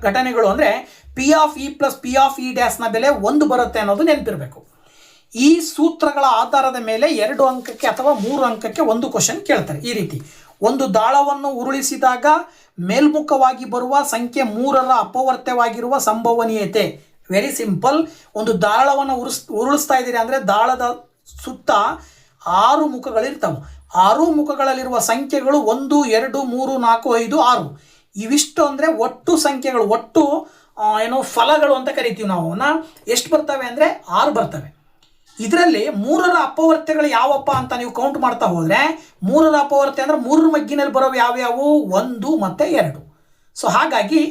[SPEAKER 1] ಘಟನೆಗಳು ಅಂದರೆ P of E plus P of E ಡ್ಯಾಶ್ನ ಬೆಲೆ 1 ಬರುತ್ತೆ ಅನ್ನೋದು ನೆನಪಿರಬೇಕು. ಈ ಸೂತ್ರಗಳ ಆಧಾರದ ಮೇಲೆ 2 ಅಂಕಕ್ಕೆ ಅಥವಾ 3 ಅಂಕಕ್ಕೆ ಒಂದು ಕ್ವಶನ್ ಕೇಳ್ತಾರೆ. ಈ ರೀತಿ ಒಂದು ದಾಳವನ್ನು ಉರುಳಿಸಿದಾಗ ಮೇಲ್ಮುಖವಾಗಿ ಬರುವ ಸಂಖ್ಯೆ 3ರ ಅಪವರ್ತ್ಯವಾಗಿರುವ ಸಂಭವನೀಯತೆ. Very simple. ಒಂದು ದಾಳವನ್ನು ಉರುಳಿಸ್ತಾ ಇದ್ದೀರಿ ಅಂದರೆ ದಾಳದ ಸುತ್ತ 6 ಮುಖಗಳಿರ್ತವೆ. 6 ಮುಖಗಳಲ್ಲಿರುವ ಸಂಖ್ಯೆಗಳು 1, 2, 3, 4, 5, 6. ಇವಿಷ್ಟು ಅಂದರೆ ಒಟ್ಟು ಸಂಖ್ಯೆಗಳು, ಒಟ್ಟು ಫಲಗಳು ಅಂತ ಕರಿತೀವಿ ನಾವು. ಅವನ್ನ ಎಷ್ಟು ಬರ್ತವೆ ಅಂದರೆ 6 ಬರ್ತವೆ. ಇದರಲ್ಲಿ 3ರ ಅಪವರ್ತ್ಯಗಳು ಯಾವಪ್ಪ ಅಂತ ನೀವು ಕೌಂಟ್ ಮಾಡ್ತಾ ಹೋದರೆ 3ರ ಅಪವರ್ತ್ಯ ಅಂದರೆ 3 ಮಗ್ಗಿನಲ್ಲಿ ಬರೋವು ಯಾವ್ಯಾವು? 1 ಮತ್ತು 2. ಸೊ ಹಾಗಾಗಿ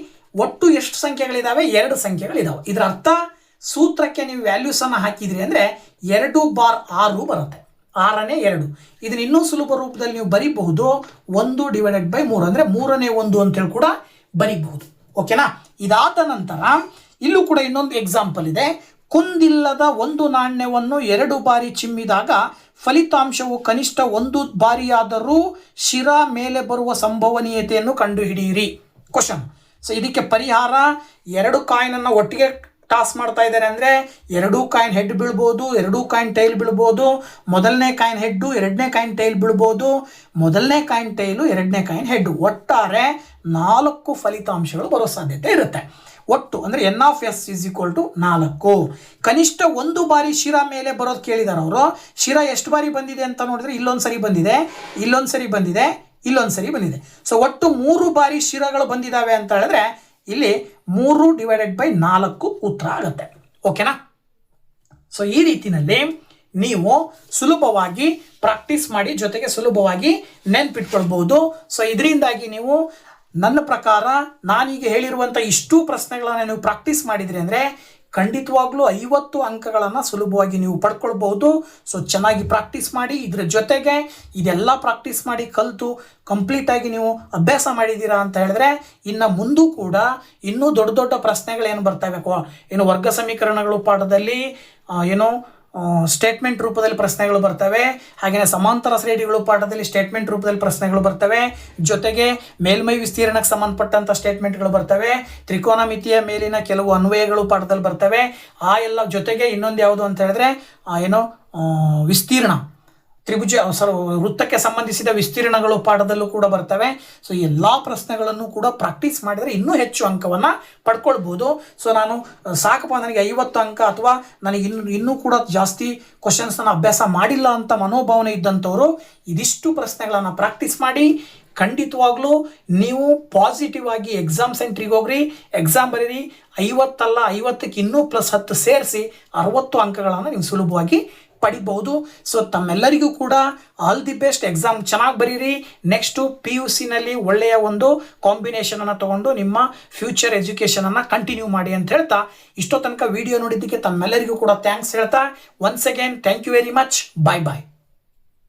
[SPEAKER 1] ಒಟ್ಟು ಎಷ್ಟು ಸಂಖ್ಯೆಗಳಿದ್ದಾವೆ? 2 ಸಂಖ್ಯೆಗಳಿದ್ದಾವೆ. ಇದರ ಅರ್ಥ ಸೂತ್ರಕ್ಕೆ ನೀವು ವ್ಯಾಲ್ಯೂಸನ್ನು ಹಾಕಿದ್ರಿ ಅಂದರೆ 2 ಬಾರ್ 6 ಬರುತ್ತೆ. 6ನೇ 2. ಇದನ್ನು ಇನ್ನೂ ಸುಲಭ ರೂಪದಲ್ಲಿ ನೀವು ಬರೀಬಹುದು. 1 ಡಿವೈಡೆಡ್ ಬೈ 3 ಅಂದರೆ 3ನೇ 1 ಅಂತೇಳಿ ಕೂಡ ಬರೀಬಹುದು. ಓಕೆನಾ? ಇದಾದ ನಂತರ ಇಲ್ಲೂ ಕೂಡ ಇನ್ನೊಂದು ಎಕ್ಸಾಂಪಲ್ ಇದೆ. ಕುಂದಿಲ್ಲದ ಒಂದು ನಾಣ್ಯವನ್ನು 2 ಬಾರಿ ಚಿಮ್ಮಿದಾಗ ಫಲಿತಾಂಶವು ಕನಿಷ್ಠ 1 ಬಾರಿಯಾದರೂ ಶಿರ ಮೇಲೆ ಬರುವ ಸಂಭವನೀಯತೆಯನ್ನು ಕಂಡುಹಿಡಿಯಿರಿ. ಕ್ವಶನ್. ಸೊ ಇದಕ್ಕೆ ಪರಿಹಾರ, 2 ಕಾಯಿನನ್ನು ಒಟ್ಟಿಗೆ ಟಾಸ್ ಮಾಡ್ತಾ ಇದ್ದಾರೆ ಅಂದರೆ 2 ಕಾಯಿನ್ ಹೆಡ್ ಬೀಳ್ಬೋದು, 2 ಕಾಯಿನ್ ಟೈಲ್ ಬೀಳ್ಬೋದು. ಮೊದಲನೇ ಕಾಯಿನ್ ಹೆಡ್ಡು, 2ನೇ ಕಾಯಿನ್ ಟೈಲ್ ಬೀಳ್ಬೋದು. ಮೊದಲನೇ ಕಾಯಿನ್ ಟೈಲು, 2ನೇ ಕಾಯಿನ್ ಹೆಡ್ಡು. ಒಟ್ಟಾರೆ 4 ಫಲಿತಾಂಶಗಳು ಬರೋ ಸಾಧ್ಯತೆ ಇರುತ್ತೆ. ಒಟ್ಟು ಅಂದರೆ N of S is equal to 4. ಕನಿಷ್ಠ 1 ಬಾರಿ ಶಿರ ಮೇಲೆ ಬರೋದು ಕೇಳಿದಾರೆ ಅವರು. ಶಿರ ಎಷ್ಟು ಬಾರಿ ಬಂದಿದೆ ಅಂತ ನೋಡಿದ್ರೆ ಇಲ್ಲೊಂದು ಸರಿ ಬಂದಿದೆ, ಇಲ್ಲೊಂದು ಸರಿ ಬಂದಿದೆ, ಇಲ್ಲೊಂದು ಸರಿ ಬಂದಿದೆ. ಸೊ ಒಟ್ಟು 3 ಬಾರಿ ಶಿರಗಳು ಬಂದಿದ್ದಾವೆ ಅಂತ ಹೇಳಿದ್ರೆ ಇಲ್ಲಿ 3 ಡಿವೈಡೆಡ್ ಬೈ 4 ಉತ್ತರ ಆಗುತ್ತೆ. ಓಕೆನಾ? ಸೊ ಈ ರೀತಿಯಲ್ಲಿ ನೀವು ಸುಲಭವಾಗಿ ಪ್ರಾಕ್ಟೀಸ್ ಮಾಡಿ ಜೊತೆಗೆ ಸುಲಭವಾಗಿ ನೆನ್ಪಿಟ್ಕೊಳ್ಬಹುದು. ಸೊ ಇದರಿಂದಾಗಿ ನೀವು ನನ್ನ ಪ್ರಕಾರ ನಾನೀಗ ಹೇಳಿರುವಂಥ ಇಷ್ಟು ಪ್ರಶ್ನೆಗಳನ್ನು ನೀವು ಪ್ರಾಕ್ಟೀಸ್ ಮಾಡಿದ್ರಿ ಅಂದರೆ ಖಂಡಿತವಾಗ್ಲೂ 50 ಅಂಕಗಳನ್ನು ಸುಲಭವಾಗಿ ನೀವು ಪಡ್ಕೊಳ್ಬಹುದು. ಸೊ ಚೆನ್ನಾಗಿ ಪ್ರಾಕ್ಟೀಸ್ ಮಾಡಿ. ಇದರ ಜೊತೆಗೆ ಇದೆಲ್ಲ ಪ್ರಾಕ್ಟೀಸ್ ಮಾಡಿ ಕಲಿತು ಕಂಪ್ಲೀಟಾಗಿ ನೀವು ಅಭ್ಯಾಸ ಮಾಡಿದ್ದೀರಾ ಅಂತ ಹೇಳಿದ್ರೆ ಇನ್ನು ಮುಂದೂ ಕೂಡ ಇನ್ನೂ ದೊಡ್ಡ ದೊಡ್ಡ ಪ್ರಶ್ನೆಗಳೇನು ಬರ್ತವೆ, ಏನು ವರ್ಗ ಸಮೀಕರಣಗಳು ಪಾಠದಲ್ಲಿ ಸ್ಟೇಟ್ಮೆಂಟ್ ರೂಪದಲ್ಲಿ ಪ್ರಶ್ನೆಗಳು ಬರ್ತವೆ. ಹಾಗೆಯೇ ಸಮಾಂತರ ಶ್ರೇಣಿಗಳು ಪಾಠದಲ್ಲಿ ಸ್ಟೇಟ್ಮೆಂಟ್ ರೂಪದಲ್ಲಿ ಪ್ರಶ್ನೆಗಳು ಬರ್ತವೆ. ಜೊತೆಗೆ ಮೇಲ್ಮೈ ವಿಸ್ತೀರ್ಣಕ್ಕೆ ಸಂಬಂಧಪಟ್ಟಂಥ ಸ್ಟೇಟ್ಮೆಂಟ್ಗಳು ಬರ್ತವೆ. ತ್ರಿಕೋನಮಿತಿಯ ಮೇಲಿನ ಕೆಲವು ಅನ್ವಯಗಳು ಪಾಠದಲ್ಲಿ ಬರ್ತವೆ. ಆ ಎಲ್ಲ ಜೊತೆಗೆ ಇನ್ನೊಂದು ಯಾವುದು ಅಂತ ಹೇಳಿದ್ರೆ ವಿಸ್ತೀರ್ಣ, ವೃತ್ತಕ್ಕೆ ಸಂಬಂಧಿಸಿದ ವಿಸ್ತೀರ್ಣಗಳು ಪಾಠದಲ್ಲೂ ಕೂಡ ಬರ್ತವೆ. ಸೊ ಎಲ್ಲ ಪ್ರಶ್ನೆಗಳನ್ನು ಕೂಡ ಪ್ರಾಕ್ಟೀಸ್ ಮಾಡಿದರೆ ಇನ್ನೂ ಹೆಚ್ಚು ಅಂಕವನ್ನು ಪಡ್ಕೊಳ್ಬೋದು. ಸೊ ನಾನು ಸಾಕಪ್ಪ ನನಗೆ 50 ಅಂಕ ಅಥವಾ ನನಗೆ ಇನ್ನೂ ಕೂಡ ಜಾಸ್ತಿ ಕ್ವಶನ್ಸನ್ನು ಅಭ್ಯಾಸ ಮಾಡಿಲ್ಲ ಅಂತ ಮನೋಭಾವನೆ ಇದ್ದಂಥವರು ಇದಿಷ್ಟು ಪ್ರಶ್ನೆಗಳನ್ನು ಪ್ರಾಕ್ಟೀಸ್ ಮಾಡಿ ಖಂಡಿತವಾಗ್ಲೂ ನೀವು ಪಾಸಿಟಿವ್ ಆಗಿ ಎಕ್ಸಾಮ್ ಸೆಂಟ್ರಿಗೆ ಹೋಗ್ರಿ, ಎಕ್ಸಾಮ್ ಬರೀರಿ. 50 ಅಲ್ಲ, 50ಕ್ಕೆ ಇನ್ನೂ +10 ಸೇರಿಸಿ 60 ಅಂಕಗಳನ್ನು ನೀವು ಸುಲಭವಾಗಿ ಪಡಿಬಹುದು. ಸೊ ತಮ್ಮೆಲ್ಲರಿಗೂ ಕೂಡ ಆಲ್ ದಿ ಬೆಸ್ಟ್. ಎಕ್ಸಾಮ್ ಚೆನ್ನಾಗಿ ಬರೀರಿ. ನೆಕ್ಸ್ಟು PUCನಲ್ಲಿ ಒಳ್ಳೆಯ ಒಂದು ಕಾಂಬಿನೇಷನನ್ನು ತೊಗೊಂಡು ನಿಮ್ಮ ಫ್ಯೂಚರ್ ಎಜುಕೇಷನನ್ನು ಕಂಟಿನ್ಯೂ ಮಾಡಿ ಅಂತ ಹೇಳ್ತಾ ಇಷ್ಟೋ ತನಕ ವಿಡಿಯೋ ನೋಡಿದ್ದಕ್ಕೆ ತಮ್ಮೆಲ್ಲರಿಗೂ ಕೂಡ ಥ್ಯಾಂಕ್ಸ್ ಹೇಳ್ತಾ once again thank you very much. Bye bye.